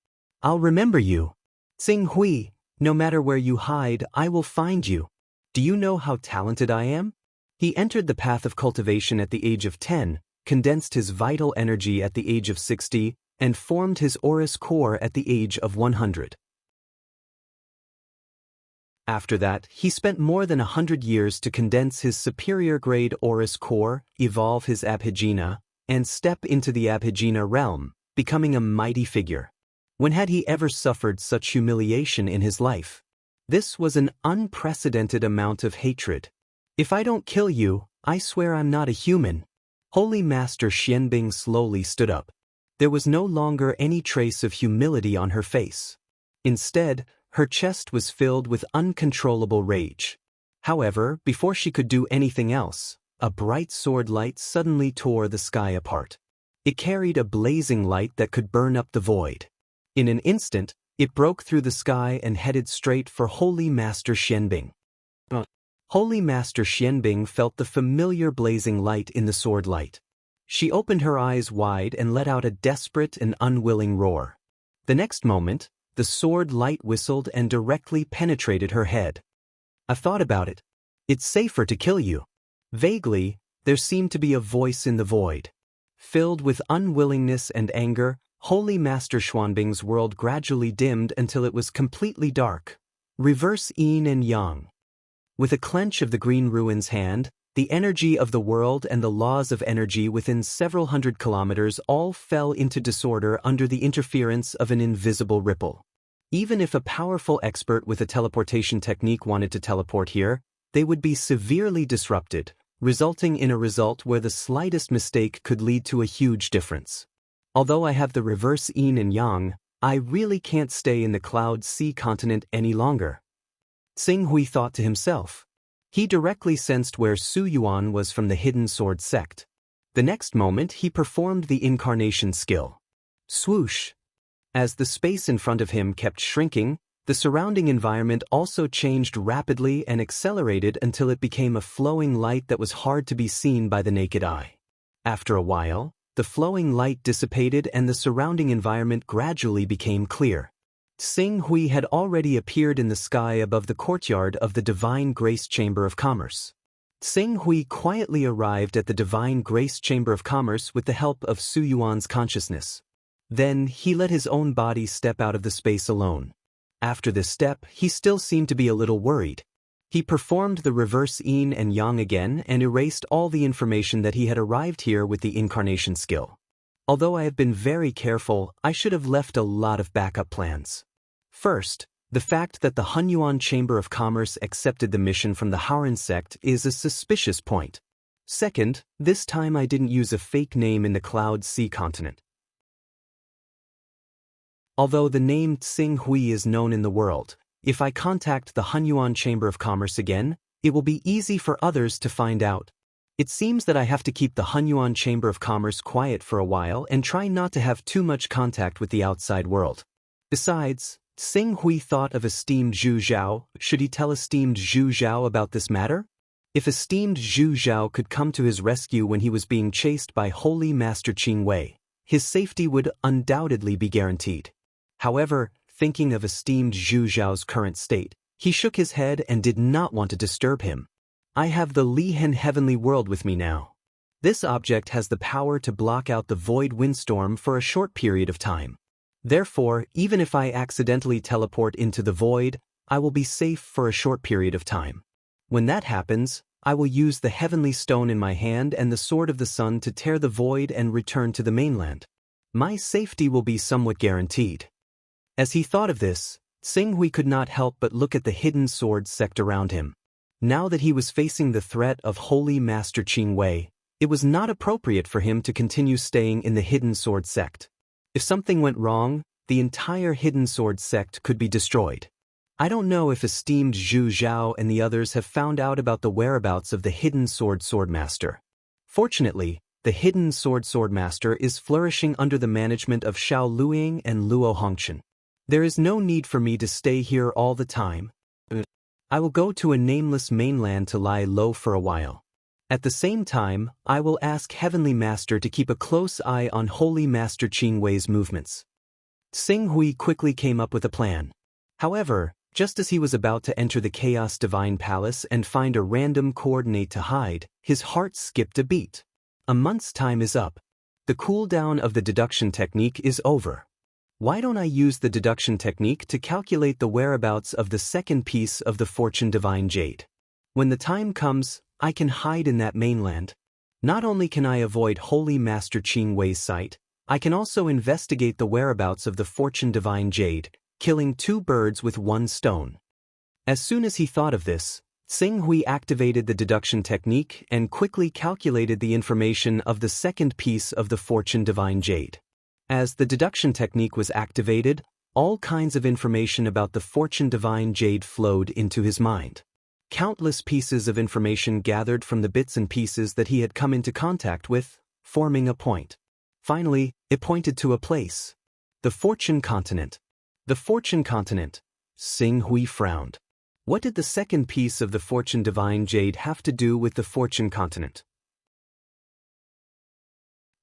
I'll remember you. Xing Hui, no matter where you hide, I will find you. Do you know how talented I am? He entered the path of cultivation at the age of 10, condensed his vital energy at the age of 60, and formed his Aurous core at the age of 100. After that, he spent more than 100 years to condense his superior-grade Aurous core, evolve his Abhijna, and step into the Abhijna realm, becoming a mighty figure. When had he ever suffered such humiliation in his life? This was an unprecedented amount of hatred. If I don't kill you, I swear I'm not a human. Holy Master Xianbing slowly stood up. There was no longer any trace of humility on her face. Instead, her chest was filled with uncontrollable rage. However, before she could do anything else, a bright sword light suddenly tore the sky apart. It carried a blazing light that could burn up the void. In an instant, it broke through the sky and headed straight for Holy Master Xianbing. Holy Master Xianbing felt the familiar blazing light in the sword light. She opened her eyes wide and let out a desperate and unwilling roar. The next moment, the sword light whistled and directly penetrated her head. I've thought about it. It's safer to kill you. Vaguely, there seemed to be a voice in the void. Filled with unwillingness and anger, Holy Master Xuanbing's world gradually dimmed until it was completely dark. Reverse yin and yang. With a clench of the green ruin's hand, the energy of the world and the laws of energy within several hundred kilometers all fell into disorder under the interference of an invisible ripple. Even if a powerful expert with a teleportation technique wanted to teleport here, they would be severely disrupted, resulting in a result where the slightest mistake could lead to a huge difference. Although I have the reverse yin and yang, I really can't stay in the Cloud Sea continent any longer. Xing Hui thought to himself. He directly sensed where Su Yuan was from the Hidden Sword sect. The next moment he performed the incarnation skill. Swoosh! As the space in front of him kept shrinking, the surrounding environment also changed rapidly and accelerated until it became a flowing light that was hard to be seen by the naked eye. After a while, the flowing light dissipated and the surrounding environment gradually became clear. Xing Hui had already appeared in the sky above the courtyard of the Divine Grace Chamber of Commerce. Tsing Hui quietly arrived at the Divine Grace Chamber of Commerce with the help of Su Yuan's consciousness. Then, he let his own body step out of the space alone. After this step, he still seemed to be a little worried. He performed the reverse yin and yang again and erased all the information that he had arrived here with the incarnation skill. Although I have been very careful, I should have left a lot of backup plans. First, the fact that the Hunyuan Chamber of Commerce accepted the mission from the Haoran sect is a suspicious point. Second, this time I didn't use a fake name in the Cloud Sea continent. Although the name Tsing Hui is known in the world, if I contact the Hunyuan Chamber of Commerce again, it will be easy for others to find out. It seems that I have to keep the Hunyuan Chamber of Commerce quiet for a while and try not to have too much contact with the outside world. Besides, Tsing Hui thought of esteemed Zhu Zhao. Should he tell esteemed Zhu Zhao about this matter? If esteemed Zhu Zhao could come to his rescue when he was being chased by Holy Master Qing Wei, his safety would undoubtedly be guaranteed. However, thinking of esteemed Zhu Zhao's current state, he shook his head and did not want to disturb him. I have the Lihen Heavenly World with me now. This object has the power to block out the void windstorm for a short period of time. Therefore, even if I accidentally teleport into the void, I will be safe for a short period of time. When that happens, I will use the heavenly stone in my hand and the sword of the sun to tear the void and return to the mainland. My safety will be somewhat guaranteed. As he thought of this, Tsing Hui could not help but look at the hidden sword sect around him. Now that he was facing the threat of Holy Master Qing Wei, it was not appropriate for him to continue staying in the hidden sword sect. If something went wrong, the entire hidden sword sect could be destroyed. I don't know if esteemed Zhu Zhao and the others have found out about the whereabouts of the hidden swordmaster. Fortunately, the hidden swordmaster is flourishing under the management of Xiao Luiying and Luo Hongchen. There is no need for me to stay here all the time. I will go to a nameless mainland to lie low for a while. At the same time, I will ask Heavenly Master to keep a close eye on Holy Master Qing Wei's movements. Tsing Hui quickly came up with a plan. However, just as he was about to enter the Chaos Divine Palace and find a random coordinate to hide, his heart skipped a beat. A month's time is up. The cooldown of the deduction technique is over. Why don't I use the deduction technique to calculate the whereabouts of the second piece of the Fortune Divine Jade? When the time comes, I can hide in that mainland. Not only can I avoid Holy Master Qing Wei's sight, I can also investigate the whereabouts of the Fortune Divine Jade, killing two birds with one stone. As soon as he thought of this, Tsing Hui activated the deduction technique and quickly calculated the information of the second piece of the Fortune Divine Jade. As the deduction technique was activated, all kinds of information about the Fortune Divine Jade flowed into his mind. Countless pieces of information gathered from the bits and pieces that he had come into contact with, forming a point. Finally, it pointed to a place. The Fortune Continent. The Fortune Continent. Tsing Hui frowned. What did the second piece of the Fortune Divine Jade have to do with the Fortune Continent?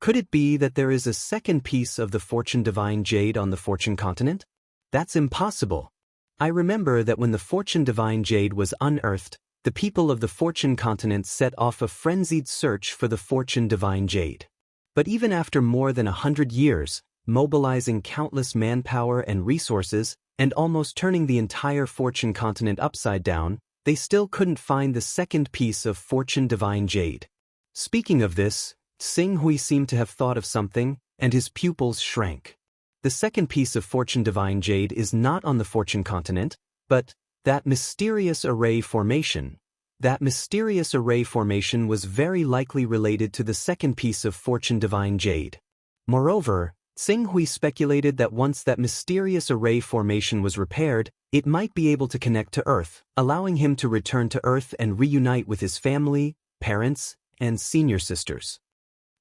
Could it be that there is a second piece of the Fortune Divine Jade on the Fortune Continent? That's impossible. I remember that when the Fortune Divine Jade was unearthed, the people of the Fortune Continent set off a frenzied search for the Fortune Divine Jade. But even after more than 100 years, mobilizing countless manpower and resources, and almost turning the entire Fortune Continent upside down, they still couldn't find the second piece of Fortune Divine Jade. Speaking of this, Tsing Hui seemed to have thought of something, and his pupils shrank. The second piece of Fortune Divine Jade is not on the Fortune Continent, but that mysterious array formation. That mysterious array formation was very likely related to the second piece of Fortune Divine Jade. Moreover, Tsing Hui speculated that once that mysterious array formation was repaired, it might be able to connect to Earth, allowing him to return to Earth and reunite with his family, parents, and senior sisters.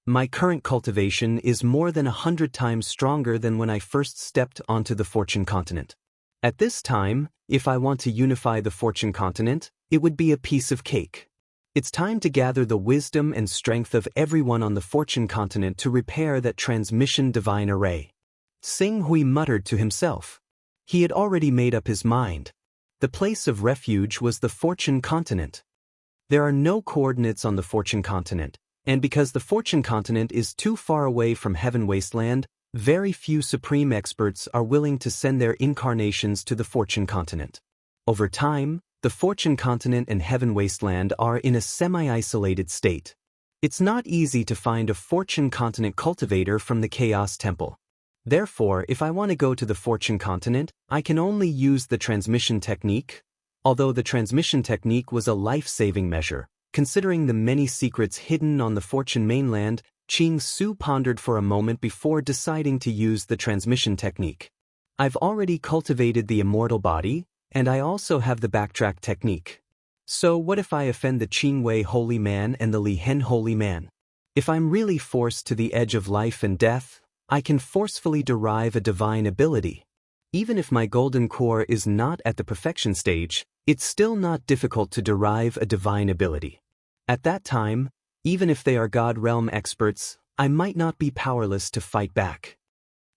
My current cultivation is more than 100 times stronger than when I first stepped onto the Fortune Continent. At this time, if I want to unify the Fortune Continent, it would be a piece of cake. It's time to gather the wisdom and strength of everyone on the Fortune Continent to repair that transmission divine array. Tsing Hui muttered to himself. He had already made up his mind. The place of refuge was the Fortune Continent. There are no coordinates on the Fortune continent, and because the Fortune continent is too far away from Heaven Wasteland, very few supreme experts are willing to send their incarnations to the Fortune continent. Over time, the Fortune continent and Heaven Wasteland are in a semi-isolated state. It's not easy to find a Fortune continent cultivator from the Chaos Temple. Therefore, if I want to go to the Fortune continent, I can only use the transmission technique. Although the transmission technique was a life-saving measure, considering the many secrets hidden on the Fortune mainland, Ching Su pondered for a moment before deciding to use the transmission technique. I've already cultivated the immortal body, and I also have the backtrack technique. So what if I offend the Qing Wei holy man and the Li Hen holy man? If I'm really forced to the edge of life and death, I can forcefully derive a divine ability. Even if my golden core is not at the perfection stage, it's still not difficult to derive a divine ability. At that time, even if they are God realm experts, I might not be powerless to fight back.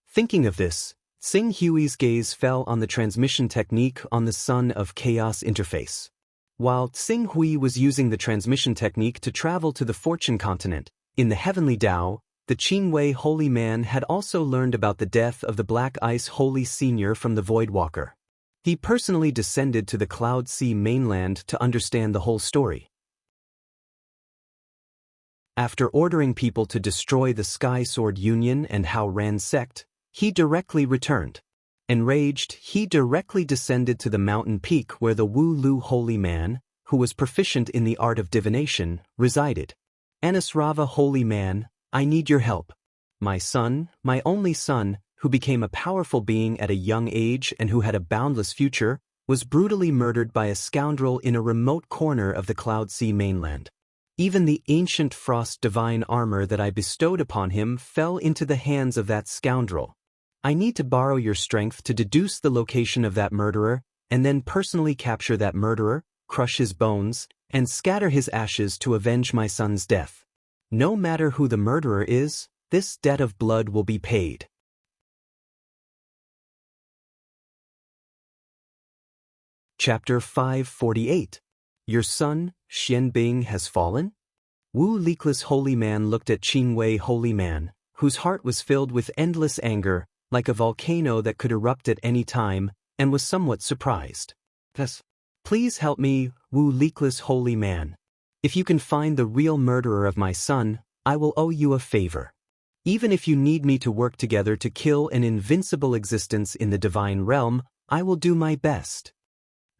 Thinking of this, Xing Hui's gaze fell on the transmission technique on the Son of Chaos interface. While Xing Hui was using the transmission technique to travel to the Fortune continent, in the Heavenly Tao, the Qing Wei holy man had also learned about the death of the Black Ice Holy Senior from the Voidwalker. He personally descended to the Cloud Sea mainland to understand the whole story. After ordering people to destroy the Sky Sword Union and Hao Ran sect, he directly returned. Enraged, he directly descended to the mountain peak where the Wu Lu holy man, who was proficient in the art of divination, resided. Anasrava holy man, I need your help. My son, my only son, who became a powerful being at a young age and who had a boundless future, was brutally murdered by a scoundrel in a remote corner of the Cloud Sea mainland. Even the ancient frost divine armor that I bestowed upon him fell into the hands of that scoundrel. I need to borrow your strength to deduce the location of that murderer, and then personally capture that murderer, crush his bones, and scatter his ashes to avenge my son's death. No matter who the murderer is, this debt of blood will be paid. Chapter 548. Your son, Xianbing, has fallen? Wu Likless holy man looked at Qing Wei holy man, whose heart was filled with endless anger, like a volcano that could erupt at any time, and was somewhat surprised. Yes. Please help me, Wu Likless holy man. If you can find the real murderer of my son, I will owe you a favor. Even if you need me to work together to kill an invincible existence in the divine realm, I will do my best.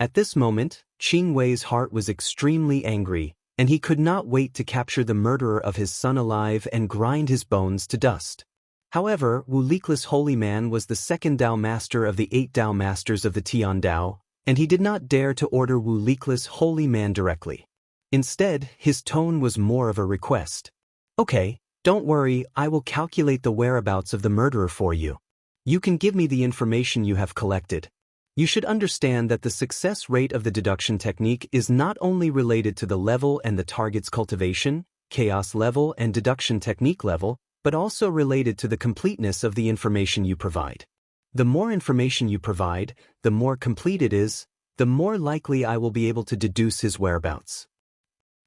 At this moment, Qing Wei's heart was extremely angry, and he could not wait to capture the murderer of his son alive and grind his bones to dust. However, Wu Likless holy man was the second Dao master of the 8 Dao masters of the Tian Dao, and he did not dare to order Wu Likless holy man directly. Instead, his tone was more of a request. Okay, don't worry, I will calculate the whereabouts of the murderer for you. You can give me the information you have collected. You should understand that the success rate of the deduction technique is not only related to the level and the target's cultivation, chaos level and deduction technique level, but also related to the completeness of the information you provide. The more information you provide, the more complete it is, the more likely I will be able to deduce his whereabouts.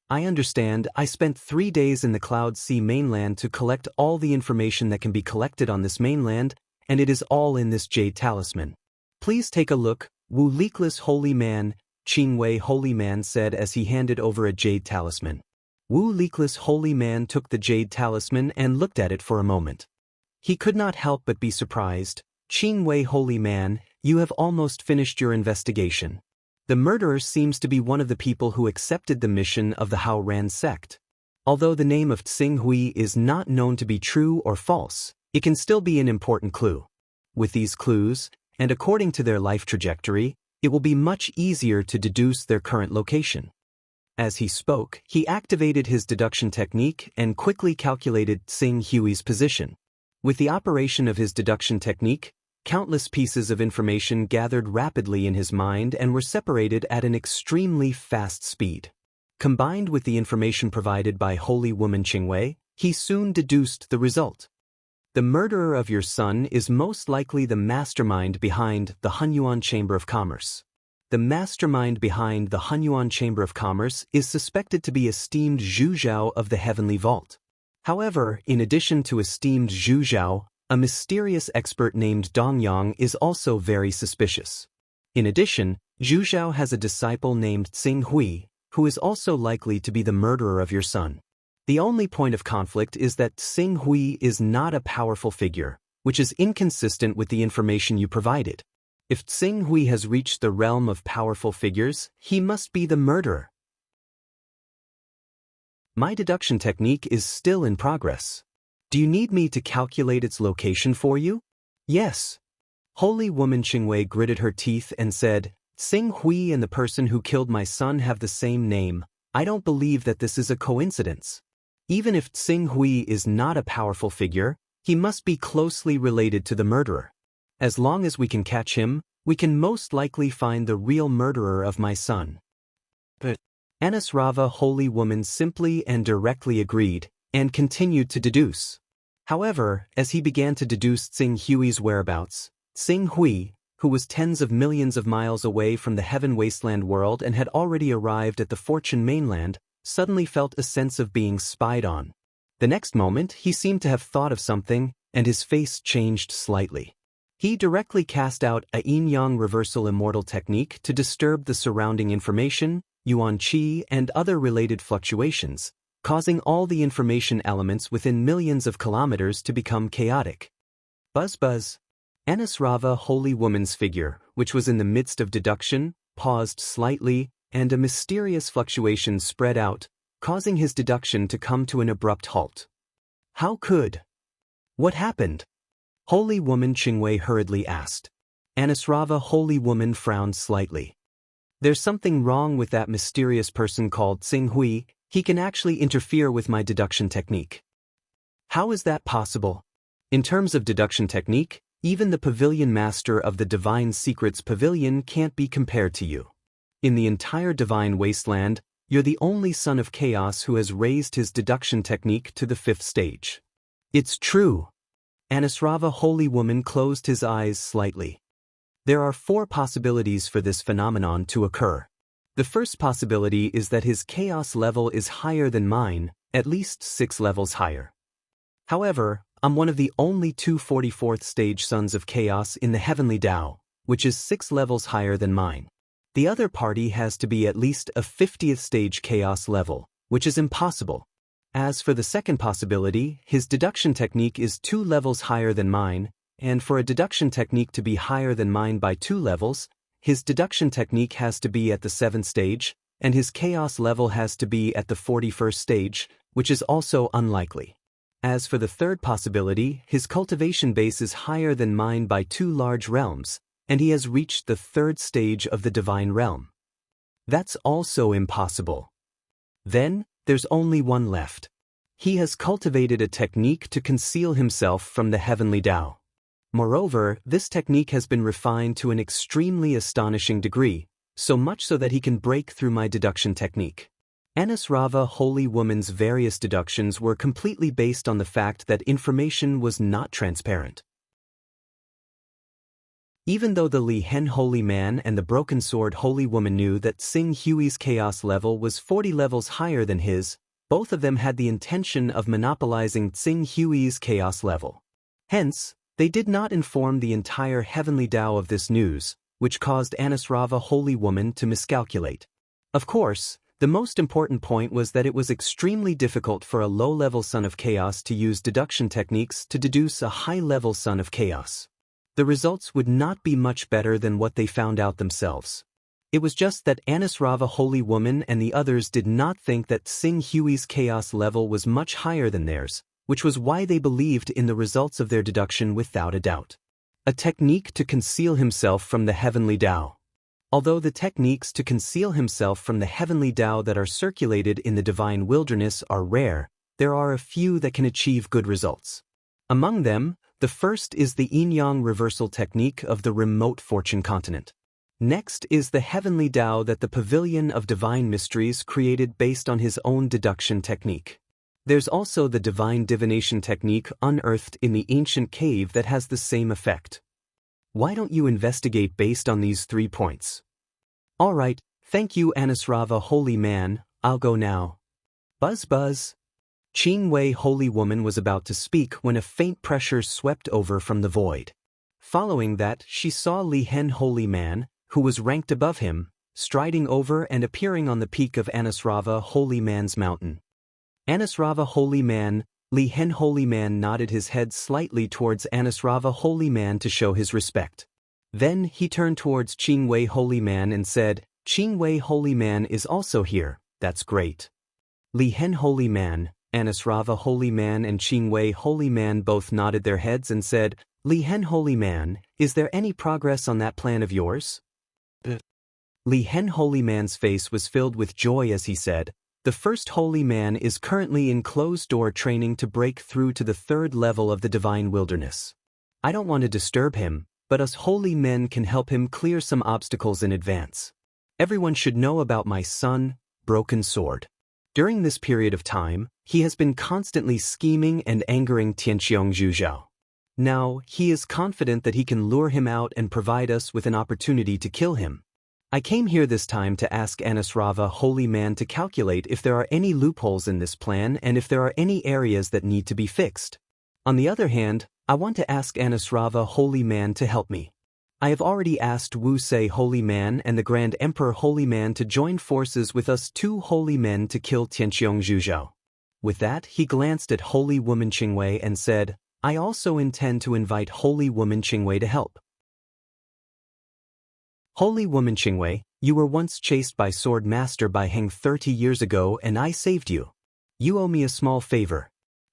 I understand. I spent 3 days in the Cloud Sea mainland to collect all the information that can be collected on this mainland, and it is all in this jade talisman. Please take a look, Wu Likless holy man, Qing Wei holy man said as he handed over a jade talisman. Wu Likless holy man took the jade talisman and looked at it for a moment. He could not help but be surprised. Qing Wei holy man, you have almost finished your investigation. The murderer seems to be one of the people who accepted the mission of the Hao Ran sect. Although the name of Xing Hui is not known to be true or false, it can still be an important clue. With these clues, and according to their life trajectory, it will be much easier to deduce their current location. As he spoke, he activated his deduction technique and quickly calculated Xing Hui's position. With the operation of his deduction technique, countless pieces of information gathered rapidly in his mind and were separated at an extremely fast speed. Combined with the information provided by Holy Woman Qing Wei, he soon deduced the result. The murderer of your son is most likely the mastermind behind the Hunyuan Chamber of Commerce. the mastermind behind the Hunyuan Chamber of Commerce is suspected to be esteemed Zhu Zhao of the Heavenly Vault. However, in addition to esteemed Zhu Zhao, a mysterious expert named Dong Yang is also very suspicious. In addition, Zhu Zhao has a disciple named Tsing Hui, who is also likely to be the murderer of your son. The only point of conflict is that Tsing Hui is not a powerful figure, which is inconsistent with the information you provided. If Tsing Hui has reached the realm of powerful figures, he must be the murderer. My deduction technique is still in progress. Do you need me to calculate its location for you? Yes. Holy woman Qingwei gritted her teeth and said, Tsing Hui and the person who killed my son have the same name. I don't believe that this is a coincidence. Even if Tsing Hui is not a powerful figure, he must be closely related to the murderer. As long as we can catch him, we can most likely find the real murderer of my son. But Anasrava holy woman simply and directly agreed, and continued to deduce. However, as he began to deduce Tsing Hui's whereabouts, Tsing Hui, who was tens of millions of miles away from the Heaven Wasteland world and had already arrived at the Fortune mainland, suddenly felt a sense of being spied on. The next moment, he seemed to have thought of something, and his face changed slightly. He directly cast out a yin-yang reversal immortal technique to disturb the surrounding information, yuan qi, and other related fluctuations, causing all the information elements within millions of kilometers to become chaotic. Buzz buzz. Anasrava holy woman's figure, which was in the midst of deduction, paused slightly, and a mysterious fluctuation spread out, causing his deduction to come to an abrupt halt. How could? What happened? Holy woman Qingwei hurriedly asked. Anasrava holy woman frowned slightly. There's something wrong with that mysterious person called Tsing Hui. He can actually interfere with my deduction technique. How is that possible? In terms of deduction technique, even the pavilion master of the Divine Secrets Pavilion can't be compared to you. In the entire Divine Wasteland, you're the only son of chaos who has raised his deduction technique to the 5th stage. It's true. Anasrava holy woman closed his eyes slightly. There are 4 possibilities for this phenomenon to occur. The first possibility is that his chaos level is higher than mine, at least 6 levels higher. However, I'm one of the only 2 44th stage sons of chaos in the Heavenly Tao, which is 6 levels higher than mine. The other party has to be at least a 50th stage chaos level, which is impossible. As for the second possibility, his deduction technique is 2 levels higher than mine, and for a deduction technique to be higher than mine by 2 levels, his deduction technique has to be at the 7th stage, and his chaos level has to be at the 41st stage, which is also unlikely. As for the third possibility, his cultivation base is higher than mine by 2 large realms, and he has reached the 3rd stage of the divine realm. That's also impossible. Then, there's only one left. He has cultivated a technique to conceal himself from the Heavenly Tao. Moreover, this technique has been refined to an extremely astonishing degree, so much so that he can break through my deduction technique. Anasrava holy woman's various deductions were completely based on the fact that information was not transparent. Even though the Li Hen holy man and the broken sword holy woman knew that Tsing Hui's chaos level was 40 levels higher than his, both of them had the intention of monopolizing Tsing Hui's chaos level. Hence, they did not inform the entire Heavenly Tao of this news, which caused Anasrava holy woman to miscalculate. Of course, the most important point was that it was extremely difficult for a low-level son of chaos to use deduction techniques to deduce a high-level son of chaos. The results would not be much better than what they found out themselves. It was just that Anasrava holy woman and the others did not think that Tsing Hui's chaos level was much higher than theirs, which was why they believed in the results of their deduction without a doubt. A technique to conceal himself from the Heavenly Tao. Although the techniques to conceal himself from the Heavenly Tao that are circulated in the Divine Wilderness are rare, there are a few that can achieve good results. Among them, the first is the yin-yang reversal technique of the remote Fortune continent. Next is the Heavenly Tao that the Pavilion of Divine Mysteries created based on his own deduction technique. There's also the divine divination technique unearthed in the ancient cave that has the same effect. Why don't you investigate based on these 3 points? Alright, thank you Anasrava holy man, I'll go now. Buzz buzz. Qing Wei holy woman was about to speak when a faint pressure swept over from the void. Following that, she saw Li Hen holy man, who was ranked above him, striding over and appearing on the peak of Anasrava holy man's mountain. Anasrava holy man, Li Hen holy man nodded his head slightly towards Anasrava holy man to show his respect. Then he turned towards Qing Wei holy man and said, Qing Wei holy man is also here, that's great. Li Hen holy man, Anasrava holy man and Qing Wei holy man both nodded their heads and said, Li Hen holy man, is there any progress on that plan of yours? Li Hen holy man's face was filled with joy as he said, the first holy man is currently in closed-door training to break through to the 3rd level of the divine wilderness. I don't want to disturb him, but us holy men can help him clear some obstacles in advance. Everyone should know about my son, Broken Sword. During this period of time, he has been constantly scheming and angering Tianqiong Zhuzhao. Now, he is confident that he can lure him out and provide us with an opportunity to kill him. I came here this time to ask Anasrava holy man to calculate if there are any loopholes in this plan and if there are any areas that need to be fixed. On the other hand, I want to ask Anasrava holy man to help me. I have already asked Wu Sei holy man and the Grand Emperor holy man to join forces with us 2 holy men to kill Tianqiong Zhuzhao. With that, he glanced at holy woman Qingwei and said, I also intend to invite holy woman Qingwei to help. Holy woman Qingwei, you were once chased by Sword Master Bai Heng 30 years ago and I saved you. You owe me a small favor.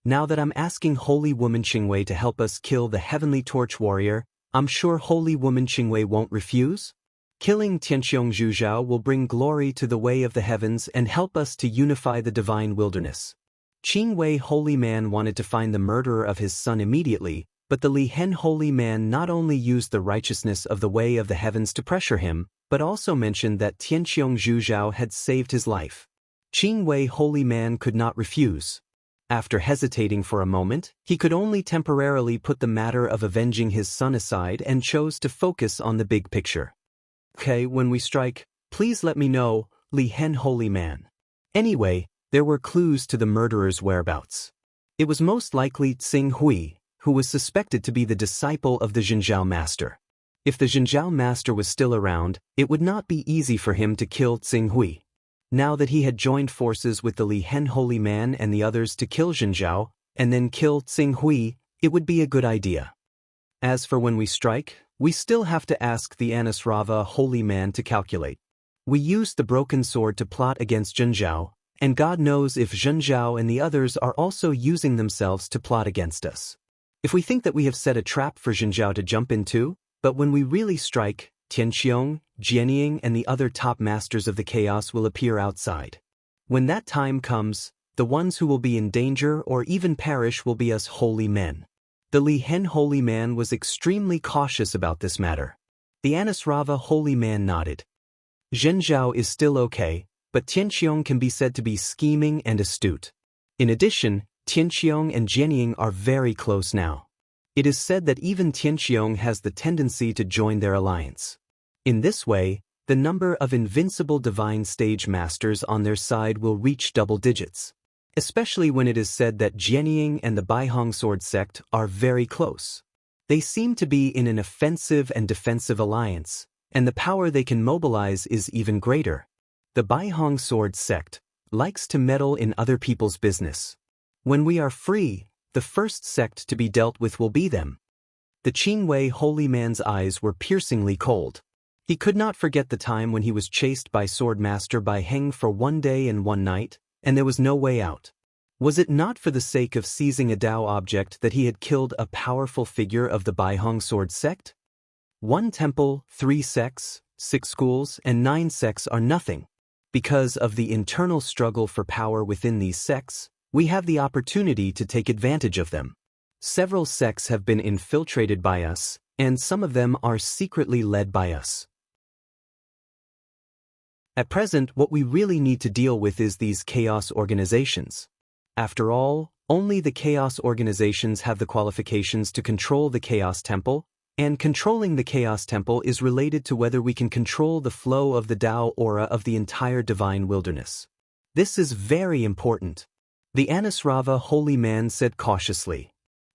Now that I'm asking holy woman Qingwei to help us kill the heavenly torch warrior, I'm sure holy woman Qingwei won't refuse? Killing Tianqiong Zhuzhao will bring glory to the way of the heavens and help us to unify the divine wilderness. Qing Wei holy man wanted to find the murderer of his son immediately, but the Li Hen holy man not only used the righteousness of the way of the heavens to pressure him, but also mentioned that Tianqiong Zhuzhao had saved his life. Qing Wei holy man could not refuse. After hesitating for a moment, he could only temporarily put the matter of avenging his son aside and chose to focus on the big picture. Okay, when we strike, please let me know, Li Hen holy man. Anyway, there were clues to the murderer's whereabouts. It was most likely Tsing Hui, who was suspected to be the disciple of the Zhenjiao master. If the Zhenjiao master was still around, it would not be easy for him to kill Tsing Hui. Now that he had joined forces with the Li Hen holy man and the others to kill Zhenjiao, and then kill Tsing Hui, it would be a good idea. As for when we strike, we still have to ask the Anasrava holy man to calculate. We used the broken sword to plot against Zhenjiao, and God knows if Zhenjiao and the others are also using themselves to plot against us. If we think that we have set a trap for Zhenjiao to jump into, but when we really strike, Tianqiong, Jianying and the other top masters of the chaos will appear outside. When that time comes, the ones who will be in danger or even perish will be us holy men. The Li Hen holy man was extremely cautious about this matter. The Anasrava holy man nodded. Zhenjiao is still okay, but Tianqiong can be said to be scheming and astute. In addition, Tianqiong and Jianying are very close now. It is said that even Tianqiong has the tendency to join their alliance. In this way, the number of invincible divine stage masters on their side will reach double digits, especially when it is said that Jianying and the Baihong sword sect are very close. They seem to be in an offensive and defensive alliance, and the power they can mobilize is even greater. The Baihong sword sect likes to meddle in other people's business. When we are free, the first sect to be dealt with will be them. The Qing Wei holy man's eyes were piercingly cold. He could not forget the time when he was chased by Sword Master Bai Heng for 1 day and 1 night, and there was no way out. Was it not for the sake of seizing a Dao object that he had killed a powerful figure of the Baihong sword sect? 1 temple, 3 sects, 6 schools, and 9 sects are nothing. Because of the internal struggle for power within these sects, we have the opportunity to take advantage of them. Several sects have been infiltrated by us, and some of them are secretly led by us. At present, what we really need to deal with is these chaos organizations. After all, only the chaos organizations have the qualifications to control the Chaos Temple, And controlling the Chaos Temple is related to whether we can control the flow of the Tao aura of the entire divine wilderness. This is very important. The Anusrava holy man said cautiously.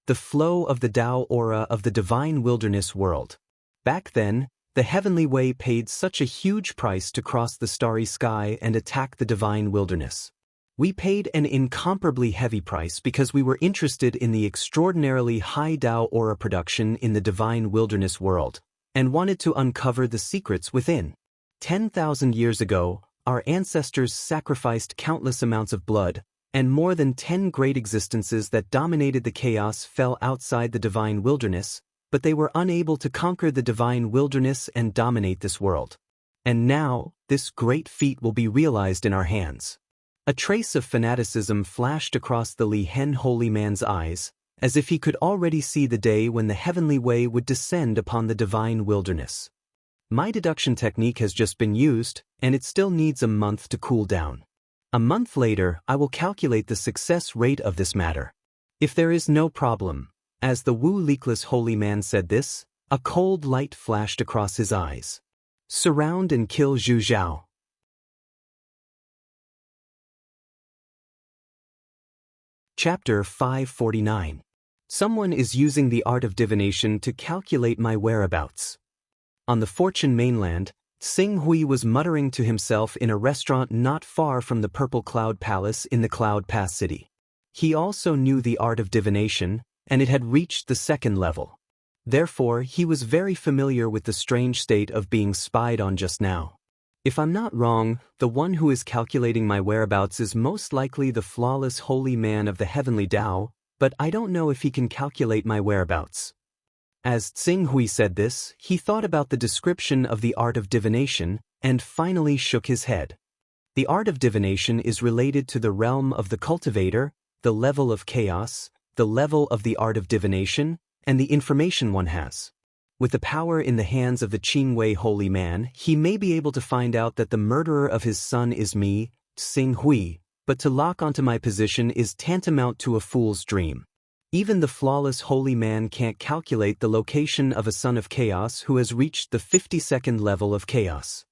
The flow of the Tao aura of the divine wilderness world. Back then, the heavenly way paid such a huge price to cross the starry sky and attack the divine wilderness. We paid an incomparably heavy price because we were interested in the extraordinarily high Tao aura production in the divine wilderness world, and wanted to uncover the secrets within. 10,000 years ago, our ancestors sacrificed countless amounts of blood, and more than 10 great existences that dominated the chaos fell outside the divine wilderness, but they were unable to conquer the divine wilderness and dominate this world. And now, this great feat will be realized in our hands. A trace of fanaticism flashed across the Li Hen holy man's eyes, as if he could already see the day when the heavenly way would descend upon the divine wilderness. My deduction technique has just been used, and it still needs a month to cool down. A month later, I will calculate the success rate of this matter. If there is no problem, as the Wu Leekless holy man said this, a cold light flashed across his eyes. Surround and kill Zhu Zhao. Chapter 549. Someone is using the art of divination to calculate my whereabouts. On the Fortune mainland, Xing Hui was muttering to himself in a restaurant not far from the Purple Cloud Palace in the Cloud Pass City. He also knew the art of divination, and it had reached the second level. Therefore, he was very familiar with the strange state of being spied on just now. If I'm not wrong, the one who is calculating my whereabouts is most likely the flawless holy man of the heavenly Tao, but I don't know if he can calculate my whereabouts. As Xing Hui said this, he thought about the description of the art of divination, and finally shook his head. The art of divination is related to the realm of the cultivator, the level of chaos, the level of the art of divination, and the information one has. With the power in the hands of the Qingwei holy man, he may be able to find out that the murderer of his son is me, Xing Hui, but to lock onto my position is tantamount to a fool's dream. Even the flawless holy man can't calculate the location of a son of chaos who has reached the 52nd level of chaos.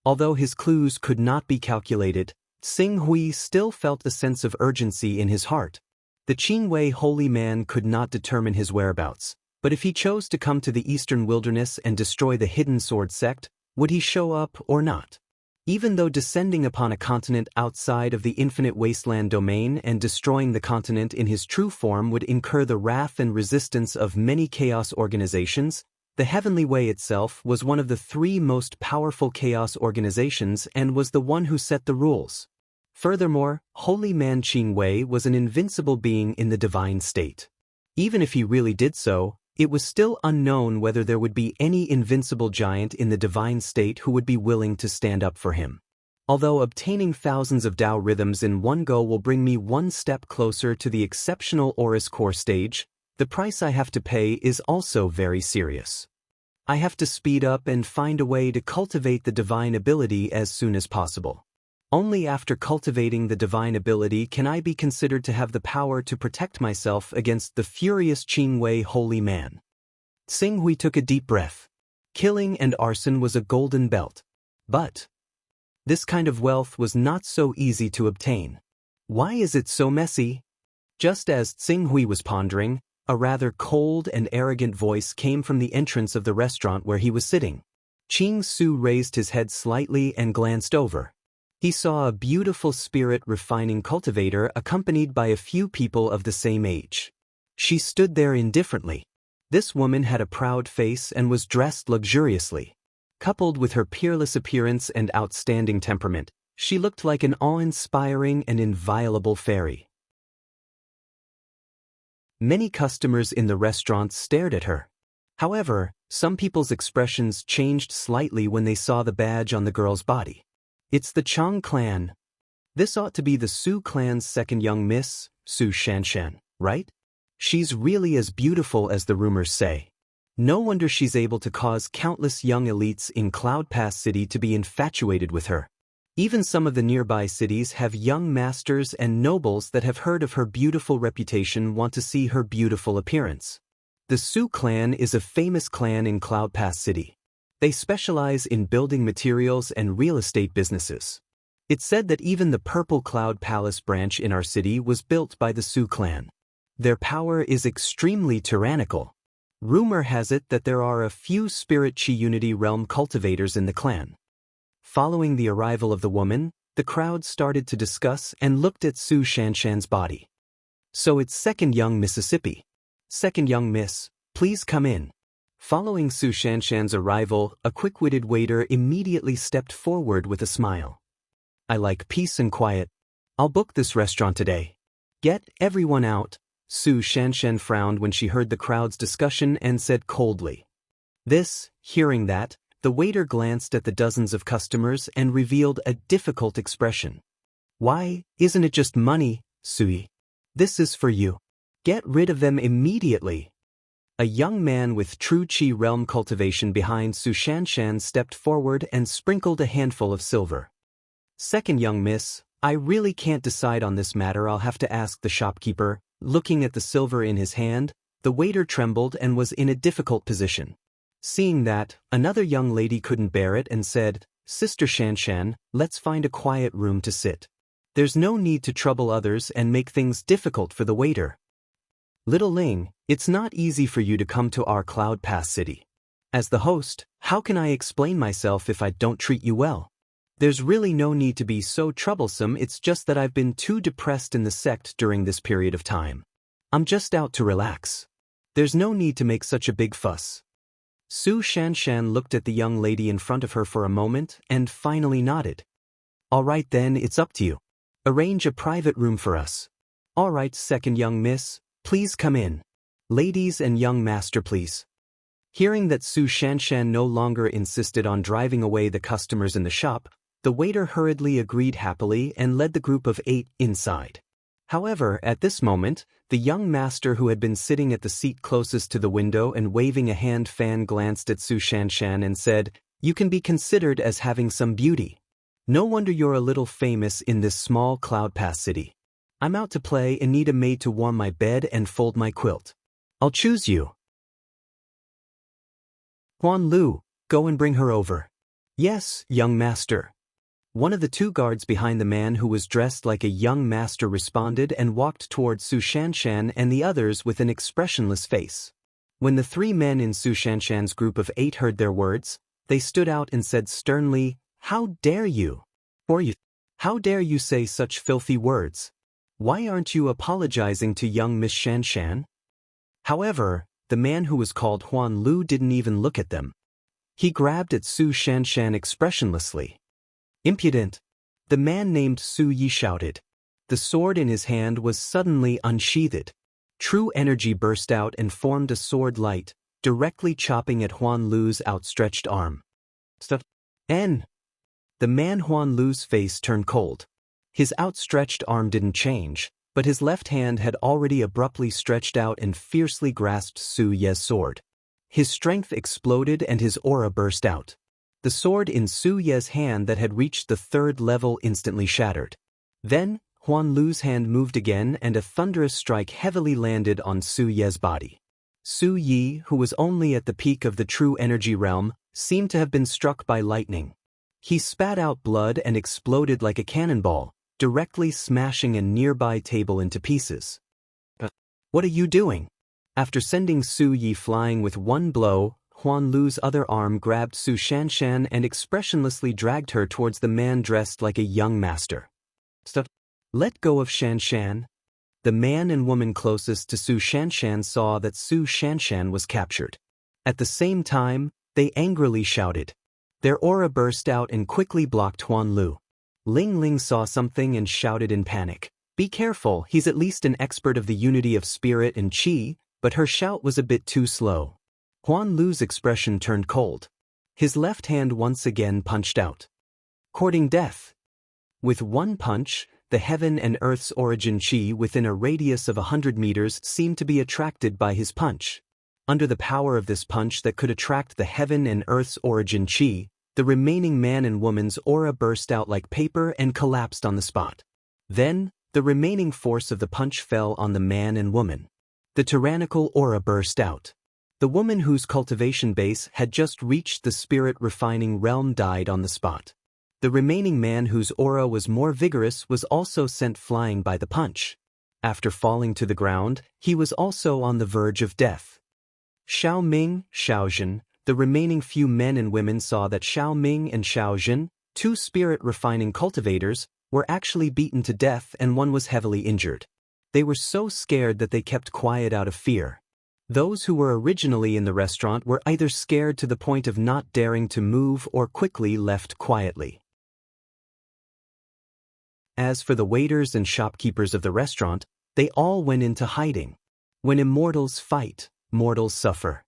Although his clues could not be calculated, Xing Hui still felt a sense of urgency in his heart. The Qingwei holy man could not determine his whereabouts, but if he chose to come to the eastern wilderness and destroy the hidden sword sect, would he show up or not? Even though descending upon a continent outside of the infinite wasteland domain and destroying the continent in his true form would incur the wrath and resistance of many chaos organizations, the Heavenly Way itself was one of the 3 most powerful chaos organizations and was the one who set the rules. Furthermore, Holy Man Qingwei was an invincible being in the divine state. Even if he really did so, it was still unknown whether there would be any invincible giant in the divine state who would be willing to stand up for him. Although obtaining thousands of Tao rhythms in one go will bring me one step closer to the exceptional Aurus Core stage, the price I have to pay is also very serious. I have to speed up and find a way to cultivate the divine ability as soon as possible. Only after cultivating the divine ability can I be considered to have the power to protect myself against the furious Qingwei holy man. Xing Hui took a deep breath. Killing and arson was a golden belt. But this kind of wealth was not so easy to obtain. Why is it so messy? Just as Xing Hui was pondering, a rather cold and arrogant voice came from the entrance of the restaurant where he was sitting. Qing Su raised his head slightly and glanced over. He saw a beautiful spirit-refining cultivator accompanied by a few people of the same age. She stood there indifferently. This woman had a proud face and was dressed luxuriously. Coupled with her peerless appearance and outstanding temperament, she looked like an awe-inspiring and inviolable fairy. Many customers in the restaurant stared at her. However, some people's expressions changed slightly when they saw the badge on the girl's body. It's the Chang clan. This ought to be the Su clan's second young miss, Su Shanshan, right? She's really as beautiful as the rumors say. No wonder she's able to cause countless young elites in Cloud Pass City to be infatuated with her. Even some of the nearby cities have young masters and nobles that have heard of her beautiful reputation want to see her beautiful appearance. The Su clan is a famous clan in Cloud Pass City. They specialize in building materials and real estate businesses. It's said that even the Purple Cloud Palace branch in our city was built by the Su clan. Their power is extremely tyrannical. Rumor has it that there are a few Spirit Chi Unity Realm cultivators in the clan. Following the arrival of the woman, the crowd started to discuss and looked at Su Shanshan's body. So it's Second Young Mississippi. Second Young Miss, please come in. Following Su Shanshan's arrival, a quick-witted waiter immediately stepped forward with a smile. I like peace and quiet. I'll book this restaurant today. Get everyone out. Su Shanshan frowned when she heard the crowd's discussion and said coldly. Hearing that, the waiter glanced at the dozens of customers and revealed a difficult expression. Why, isn't it just money, Sui? This is for you. Get rid of them immediately. A young man with true Chi realm cultivation behind Su Shanshan stepped forward and sprinkled a handful of silver. Second young miss, I really can't decide on this matter. I'll have to ask the shopkeeper. Looking at the silver in his hand, the waiter trembled and was in a difficult position. Seeing that, another young lady couldn't bear it and said, Sister Shanshan, let's find a quiet room to sit. There's no need to trouble others and make things difficult for the waiter. Little Ling, it's not easy for you to come to our Cloud Pass City. As the host, how can I explain myself if I don't treat you well? There's really no need to be so troublesome, it's just that I've been too depressed in the sect during this period of time. I'm just out to relax. There's no need to make such a big fuss. Su Shanshan looked at the young lady in front of her for a moment and finally nodded. All right then, it's up to you. Arrange a private room for us. All right, second young miss, please come in. Ladies and young master, please. Hearing that Su Shanshan no longer insisted on driving away the customers in the shop, the waiter hurriedly agreed happily and led the group of 8 inside. However, at this moment, the young master who had been sitting at the seat closest to the window and waving a hand fan glanced at Su Shanshan and said, You can be considered as having some beauty. No wonder you're a little famous in this small Cloud Pass city. I'm out to play and need a maid to warm my bed and fold my quilt. I'll choose you. Huan Lu, go and bring her over. Yes, young master. One of the 2 guards behind the man who was dressed like a young master responded and walked toward Su Shanshan and the others with an expressionless face. When the 3 men in Su Shanshan's group of 8 heard their words, they stood out and said sternly, How dare you? How dare you say such filthy words? Why aren't you apologizing to young Miss Shanshan? However, the man who was called Huan Lu didn't even look at them. He grabbed at Su Shanshan expressionlessly. Impudent! The man named Su Yi shouted. The sword in his hand was suddenly unsheathed. True energy burst out and formed a sword light, directly chopping at Huan Lu's outstretched arm. The man Huan Lu's face turned cold. His outstretched arm didn't change, but his left hand had already abruptly stretched out and fiercely grasped Su Ye's sword. His strength exploded and his aura burst out. The sword in Su Ye's hand that had reached the 3rd level instantly shattered. Then, Huan Lu's hand moved again and a thunderous strike heavily landed on Su Ye's body. Su Yi, who was only at the peak of the true energy realm, seemed to have been struck by lightning. He spat out blood and exploded like a cannonball, directly smashing a nearby table into pieces. What are you doing? After sending Su Yi flying with one blow, Huan Lu's other arm grabbed Su Shanshan and expressionlessly dragged her towards the man dressed like a young master. Let go of Shanshan. The man and woman closest to Su Shanshan saw that Su Shanshan was captured. At the same time, they angrily shouted. Their aura burst out and quickly blocked Huan Lu. Ling Ling saw something and shouted in panic. Be careful, he's at least an expert of the unity of spirit and chi, but her shout was a bit too slow. Huan Lu's expression turned cold. His left hand once again punched out. Courting death. With one punch, the heaven and earth's origin chi within a radius of 100 meters seemed to be attracted by his punch. Under the power of this punch that could attract the heaven and earth's origin chi, the remaining man and woman's aura burst out like paper and collapsed on the spot. Then, the remaining force of the punch fell on the man and woman. The tyrannical aura burst out. The woman whose cultivation base had just reached the spirit refining realm died on the spot. The remaining man whose aura was more vigorous was also sent flying by the punch. After falling to the ground, he was also on the verge of death. Xiao Ming, Xiao Zhen, the remaining few men and women saw that Xiao Ming and Xiao Zhen, two spirit-refining cultivators, were actually beaten to death and one was heavily injured. They were so scared that they kept quiet out of fear. Those who were originally in the restaurant were either scared to the point of not daring to move or quickly left quietly. As for the waiters and shopkeepers of the restaurant, they all went into hiding. When immortals fight, mortals suffer.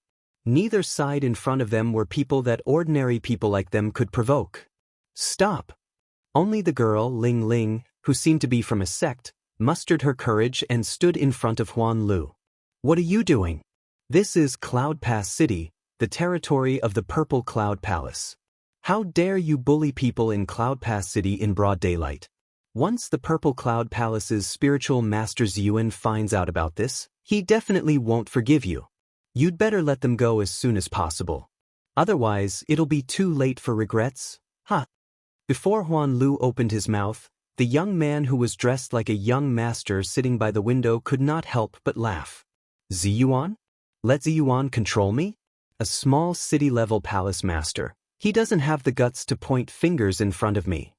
Neither side in front of them were people that ordinary people like them could provoke. Stop! Only the girl, Ling Ling, who seemed to be from a sect, mustered her courage and stood in front of Huan Lu. What are you doing? This is Cloud Pass City, the territory of the Purple Cloud Palace. How dare you bully people in Cloud Pass City in broad daylight? Once the Purple Cloud Palace's spiritual master Yuan finds out about this, he definitely won't forgive you. You'd better let them go as soon as possible. Otherwise, it'll be too late for regrets. Ha! Before Huan Lu opened his mouth, the young man who was dressed like a young master sitting by the window could not help but laugh. Ziyuan? Let Ziyuan control me? A small city-level palace master. He doesn't have the guts to point fingers in front of me.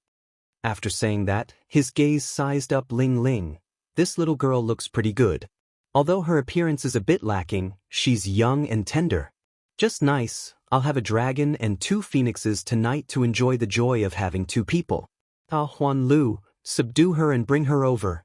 After saying that, his gaze sized up Ling Ling. This little girl looks pretty good. Although her appearance is a bit lacking, she's young and tender. Just nice. I'll have a dragon and 2 phoenixes tonight to enjoy the joy of having 2 people. Ah, Huan Lu, subdue her and bring her over.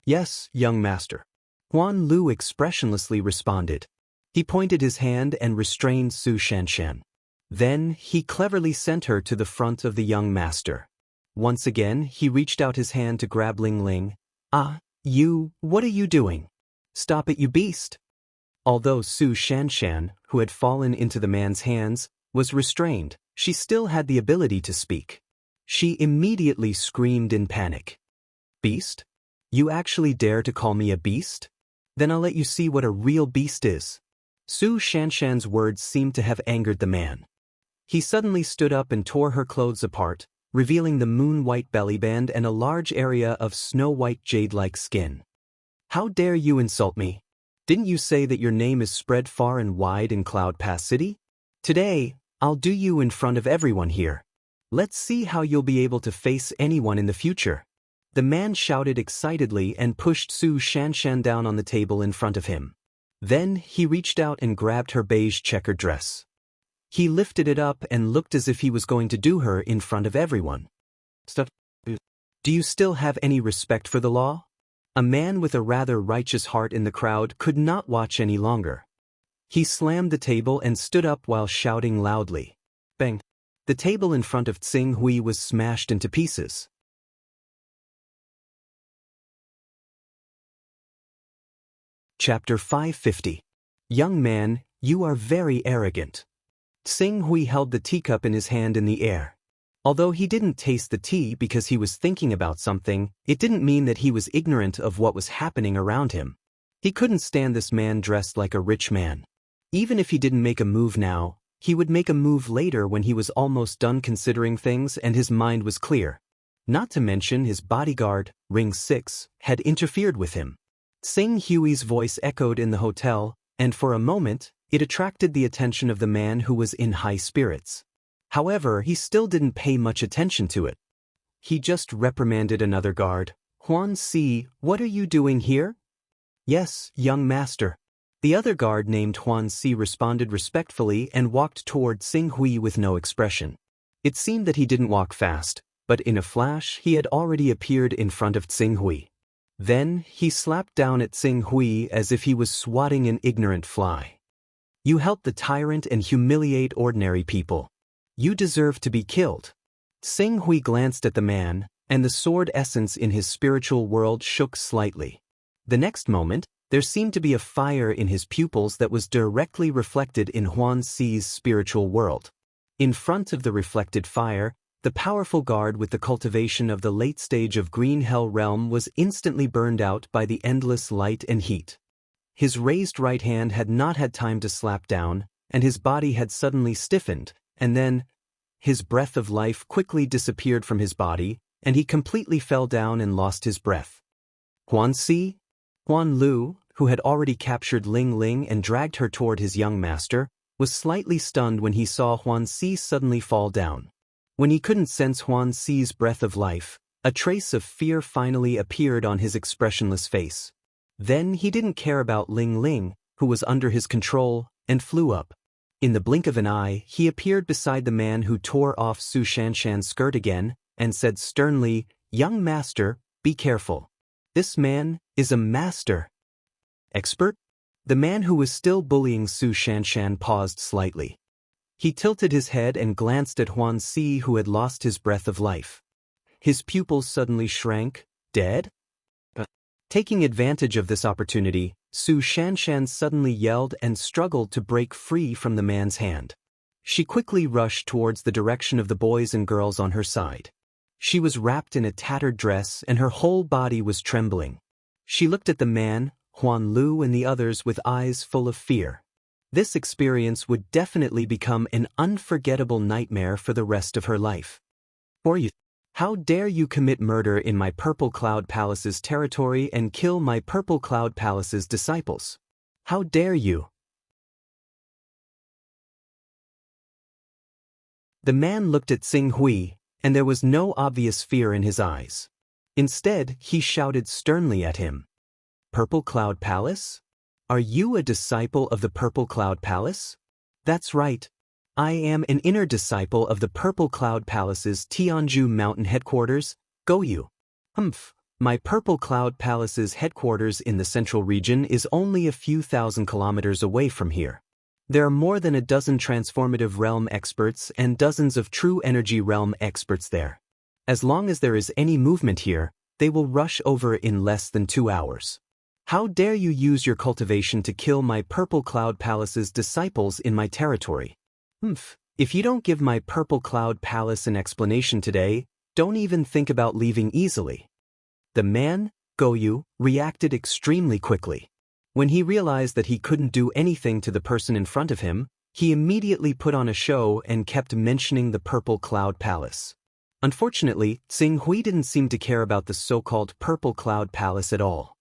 Yes, young master. Huan Lu expressionlessly responded. He pointed his hand and restrained Su Shanshan. Then, he cleverly sent her to the front of the young master. Once again, he reached out his hand to grab Ling Ling. Ah, you, what are you doing? Stop it, you beast! Although Su Shanshan, who had fallen into the man's hands, was restrained, she still had the ability to speak. She immediately screamed in panic. Beast? You actually dare to call me a beast? Then I'll let you see what a real beast is. Su Shanshan's words seemed to have angered the man. He suddenly stood up and tore her clothes apart, revealing the moon-white bellyband and a large area of snow-white jade-like skin. How dare you insult me? Didn't you say that your name is spread far and wide in Cloud Pass City? Today, I'll do you in front of everyone here. Let's see how you'll be able to face anyone in the future. The man shouted excitedly and pushed Su Shanshan down on the table in front of him. Then he reached out and grabbed her beige checkered dress. He lifted it up and looked as if he was going to do her in front of everyone. Do you still have any respect for the law? A man with a rather righteous heart in the crowd could not watch any longer. He slammed the table and stood up while shouting loudly. Bang! The table in front of Tsing Hui was smashed into pieces. Chapter 550. Young man, you are very arrogant. Tsing Hui held the teacup in his hand in the air. Although he didn't taste the tea because he was thinking about something, it didn't mean that he was ignorant of what was happening around him. He couldn't stand this man dressed like a rich man. Even if he didn't make a move now, he would make a move later when he was almost done considering things and his mind was clear. Not to mention his bodyguard, Ring 6, had interfered with him. Tsing Hui's voice echoed in the hotel, and for a moment, it attracted the attention of the man who was in high spirits. However, he still didn't pay much attention to it. He just reprimanded another guard. Huan Si, what are you doing here? Yes, young master. The other guard named Huan Si responded respectfully and walked toward Tsing Hui with no expression. It seemed that he didn't walk fast, but in a flash he had already appeared in front of Tsing Hui. Then he slapped down at Tsing Hui as if he was swatting an ignorant fly. You help the tyrant and humiliate ordinary people. You deserve to be killed. Tsing Hui glanced at the man, and the sword essence in his spiritual world shook slightly. The next moment, there seemed to be a fire in his pupils that was directly reflected in Huan Si's spiritual world. In front of the reflected fire, the powerful guard with the cultivation of the late stage of Green Hell Realm was instantly burned out by the endless light and heat. His raised right hand had not had time to slap down, and his body had suddenly stiffened, and then, his breath of life quickly disappeared from his body, and he completely fell down and lost his breath. Huan Lu, who had already captured Ling Ling and dragged her toward his young master, was slightly stunned when he saw Huan Si suddenly fall down. When he couldn't sense Huan Si's breath of life, a trace of fear finally appeared on his expressionless face. Then he didn't care about Ling Ling, who was under his control, and flew up. In the blink of an eye, he appeared beside the man who tore off Su Shanshan's skirt again, and said sternly, "Young master, be careful. This man is a master." Expert? The man who was still bullying Su Shanshan paused slightly. He tilted his head and glanced at Huan Si, who had lost his breath of life. His pupils suddenly shrank. Dead? Taking advantage of this opportunity, Su Shanshan suddenly yelled and struggled to break free from the man's hand. She quickly rushed towards the direction of the boys and girls on her side. She was wrapped in a tattered dress and her whole body was trembling. She looked at the man, Huan Lu, and the others with eyes full of fear. This experience would definitely become an unforgettable nightmare for the rest of her life. How dare you commit murder in my Purple Cloud Palace's territory and kill my Purple Cloud Palace's disciples? How dare you? The man looked at Xing Hui, and there was no obvious fear in his eyes. Instead, he shouted sternly at him. Purple Cloud Palace? Are you a disciple of the Purple Cloud Palace? That's right. I am an inner disciple of the Purple Cloud Palace's Tianju Mountain headquarters, Goyu. My Purple Cloud Palace's headquarters in the central region is only a few thousand kilometers away from here. There are more than a dozen transformative realm experts and dozens of true energy realm experts there. As long as there is any movement here, they will rush over in less than 2 hours. How dare you use your cultivation to kill my Purple Cloud Palace's disciples in my territory? If you don't give my Purple Cloud Palace an explanation today, don't even think about leaving easily. The man, Goyu, reacted extremely quickly. When he realized that he couldn't do anything to the person in front of him, he immediately put on a show and kept mentioning the Purple Cloud Palace. Unfortunately, Xing Hui didn't seem to care about the so-called Purple Cloud Palace at all.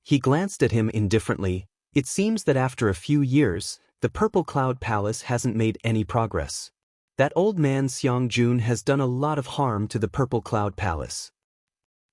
He glanced at him indifferently. It seems that after a few years, the Purple Cloud Palace hasn't made any progress. That old man Xiang Jun has done a lot of harm to the Purple Cloud Palace.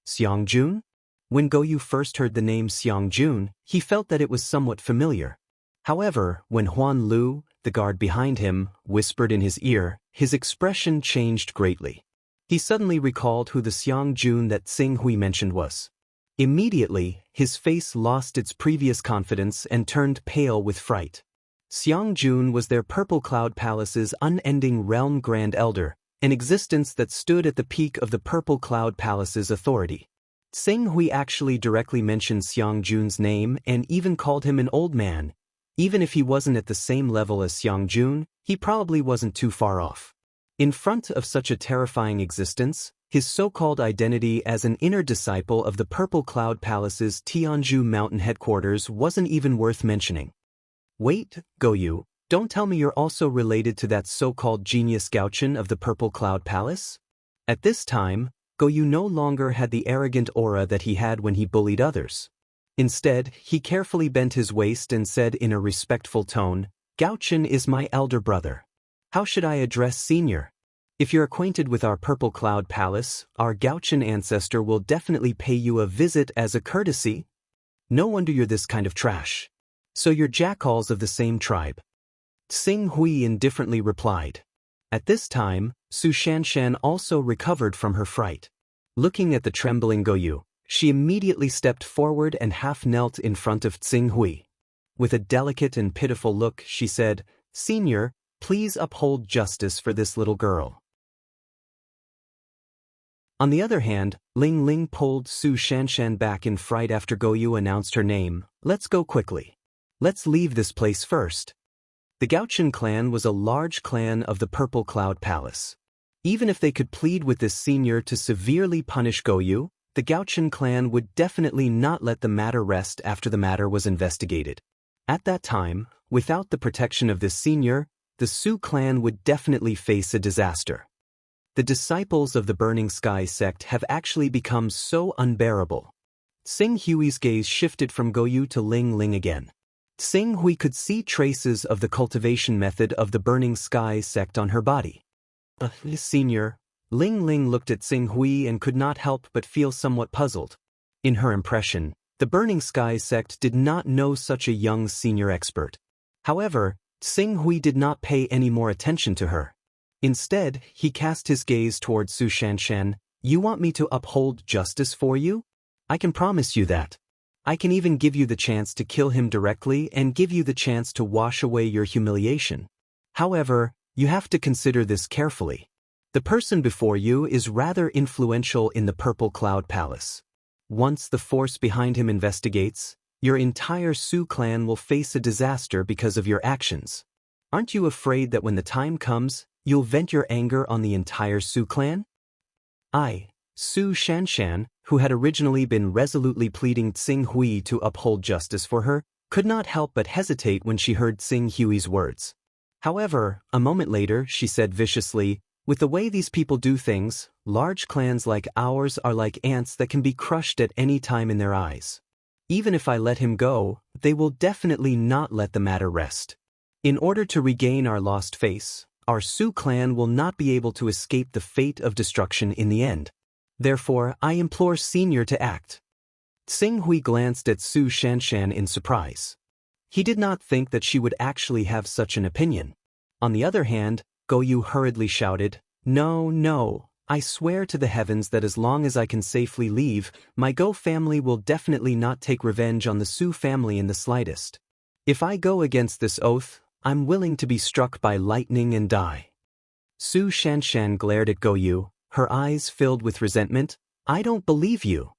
Xiang Jun? When Goyu first heard the name Xiang Jun, he felt that it was somewhat familiar. However, when Huan Lu, the guard behind him, whispered in his ear, his expression changed greatly. He suddenly recalled who the Xiang Jun that Xing Hui mentioned was. Immediately, his face lost its previous confidence and turned pale with fright. Xiang Jun was their Purple Cloud Palace's unending realm Grand Elder, an existence that stood at the peak of the Purple Cloud Palace's authority. Xing Hui actually directly mentioned Xiang Jun's name and even called him an old man. Even if he wasn't at the same level as Xiang Jun, he probably wasn't too far off. In front of such a terrifying existence, his so-called identity as an inner disciple of the Purple Cloud Palace's Tianju Mountain headquarters wasn't even worth mentioning. Wait, Goyu, don't tell me you're also related to that so-called genius Gauchen of the Purple Cloud Palace? At this time, Goyu no longer had the arrogant aura that he had when he bullied others. Instead, he carefully bent his waist and said in a respectful tone, Gauchen is my elder brother. How should I address senior? If you're acquainted with our Purple Cloud Palace, our Gauchen ancestor will definitely pay you a visit as a courtesy. No wonder you're this kind of trash. So you're jackals of the same tribe. Xing Hui indifferently replied. At this time, Su Shanshan also recovered from her fright. Looking at the trembling Goyu, she immediately stepped forward and half-knelt in front of Xing Hui. With a delicate and pitiful look, she said, Senior, please uphold justice for this little girl. On the other hand, Ling Ling pulled Su Shanshan back in fright after Goyu announced her name. Let's go quickly. Let's leave this place first. The Gauchen clan was a large clan of the Purple Cloud Palace. Even if they could plead with this senior to severely punish Goyu, the Gauchen clan would definitely not let the matter rest after the matter was investigated. At that time, without the protection of this senior, the Su clan would definitely face a disaster. The disciples of the Burning Sky sect have actually become so unbearable. Xing Hui's gaze shifted from Goyu to Ling Ling again. Xing Hui could see traces of the cultivation method of the Burning Sky sect on her body. Senior, Ling Ling looked at Xing Hui and could not help but feel somewhat puzzled. In her impression, the Burning Sky sect did not know such a young senior expert. However, Xing Hui did not pay any more attention to her. Instead, he cast his gaze towards Su Shanshan. You want me to uphold justice for you? I can promise you that. I can even give you the chance to kill him directly and give you the chance to wash away your humiliation. However, you have to consider this carefully. The person before you is rather influential in the Purple Cloud Palace. Once the force behind him investigates, your entire Su clan will face a disaster because of your actions. Aren't you afraid that when the time comes, you'll vent your anger on the entire Su clan? Su Shanshan, who had originally been resolutely pleading Xing Hui to uphold justice for her, could not help but hesitate when she heard Xing Hui's words. However, a moment later she said viciously, with the way these people do things, large clans like ours are like ants that can be crushed at any time in their eyes. Even if I let him go, they will definitely not let the matter rest. In order to regain our lost face, our Su clan will not be able to escape the fate of destruction in the end. Therefore, I implore Senior to act. Xing Hui glanced at Su Shanshan in surprise. He did not think that she would actually have such an opinion. On the other hand, Goyu hurriedly shouted, No, I swear to the heavens that as long as I can safely leave, my Go family will definitely not take revenge on the Su family in the slightest. If I go against this oath, I'm willing to be struck by lightning and die. Su Shanshan glared at Goyu, her eyes filled with resentment. I don't believe you.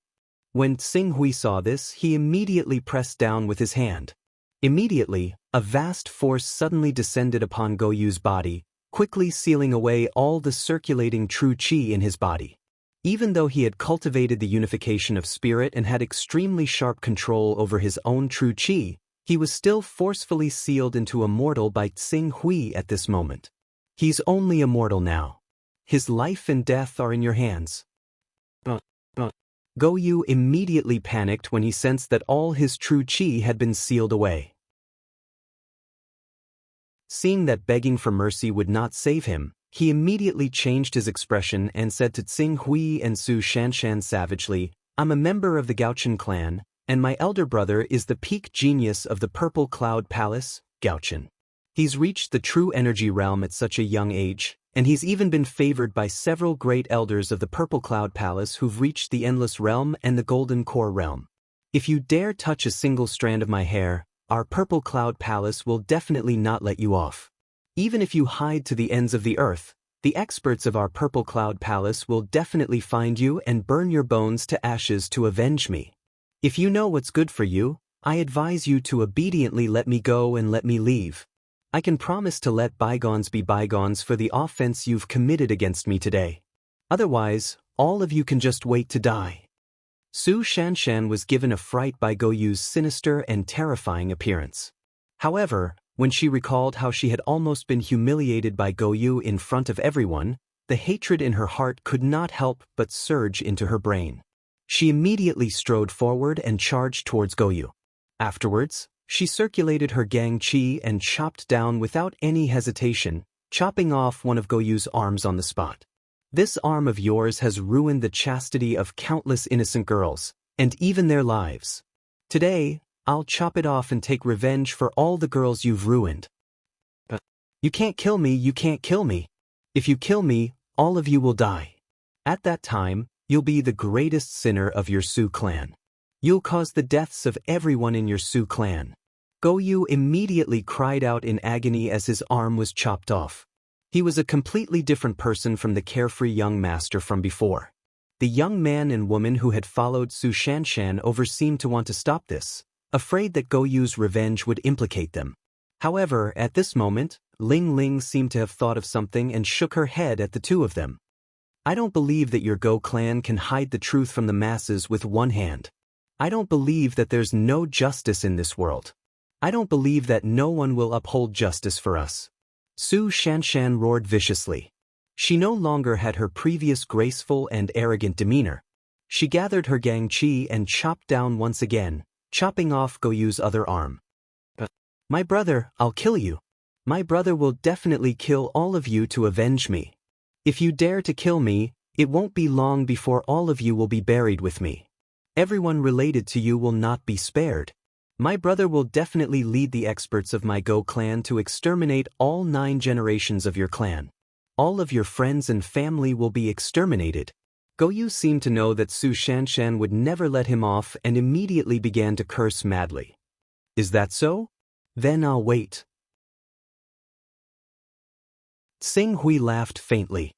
When Xing Hui saw this, he immediately pressed down with his hand. Immediately, a vast force suddenly descended upon Goyu's body, quickly sealing away all the circulating true qi in his body. Even though he had cultivated the unification of spirit and had extremely sharp control over his own true qi, he was still forcefully sealed into a mortal by Xing Hui at this moment. He's only a mortal now. His life and death are in your hands. Goyu immediately panicked when he sensed that all his true qi had been sealed away. Seeing that begging for mercy would not save him, he immediately changed his expression and said to Xing Hui and Su Shanshan savagely, I'm a member of the Gaochen clan, and my elder brother is the peak genius of the Purple Cloud Palace, Gaochen. He's reached the true energy realm at such a young age, and he's even been favored by several great elders of the Purple Cloud Palace who've reached the Endless Realm and the Golden Core Realm. If you dare touch a single strand of my hair, our Purple Cloud Palace will definitely not let you off. Even if you hide to the ends of the earth, the experts of our Purple Cloud Palace will definitely find you and burn your bones to ashes to avenge me. If you know what's good for you, I advise you to obediently let me go and let me leave. I can promise to let bygones be bygones for the offense you've committed against me today. Otherwise, all of you can just wait to die. Su Shanshan was given a fright by Goyu's sinister and terrifying appearance. However, when she recalled how she had almost been humiliated by Goyu in front of everyone, the hatred in her heart could not help but surge into her brain. She immediately strode forward and charged towards Goyu. Afterwards, she circulated her gang qi and chopped down without any hesitation, chopping off one of Goyu's arms on the spot. This arm of yours has ruined the chastity of countless innocent girls, and even their lives. Today, I'll chop it off and take revenge for all the girls you've ruined. You can't kill me, you can't kill me. If you kill me, all of you will die. At that time, you'll be the greatest sinner of your Su clan. You'll cause the deaths of everyone in your Su clan. Goyu immediately cried out in agony as his arm was chopped off. He was a completely different person from the carefree young master from before. The young man and woman who had followed Su Shanshan over seemed to want to stop this, afraid that Goyu's revenge would implicate them. However, at this moment, Ling Ling seemed to have thought of something and shook her head at the two of them. I don't believe that your Go clan can hide the truth from the masses with one hand. I don't believe that there's no justice in this world. I don't believe that no one will uphold justice for us. Su Shanshan roared viciously. She no longer had her previous graceful and arrogant demeanor. She gathered her gang chi and chopped down once again, chopping off Goyu's other arm. My brother, I'll kill you. My brother will definitely kill all of you to avenge me. If you dare to kill me, it won't be long before all of you will be buried with me. Everyone related to you will not be spared. My brother will definitely lead the experts of my Go clan to exterminate all 9 generations of your clan. All of your friends and family will be exterminated. Goyu seemed to know that Su Shanshan would never let him off and immediately began to curse madly. Is that so? Then I'll wait. Sing Hui laughed faintly.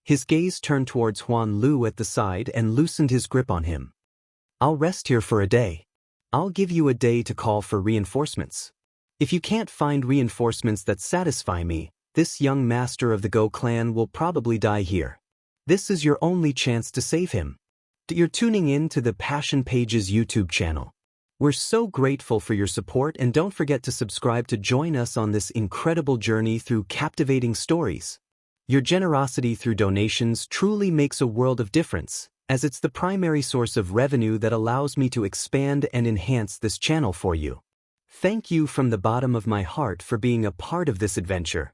His gaze turned towards Huan Lu at the side and loosened his grip on him. I'll rest here for a day. I'll give you a day to call for reinforcements. If you can't find reinforcements that satisfy me, this young master of the Go clan will probably die here. This is your only chance to save him. You're tuning in to the Passion Pages YouTube channel. We're so grateful for your support, and don't forget to subscribe to join us on this incredible journey through captivating stories. Your generosity through donations truly makes a world of difference, as it's the primary source of revenue that allows me to expand and enhance this channel for you. Thank you from the bottom of my heart for being a part of this adventure.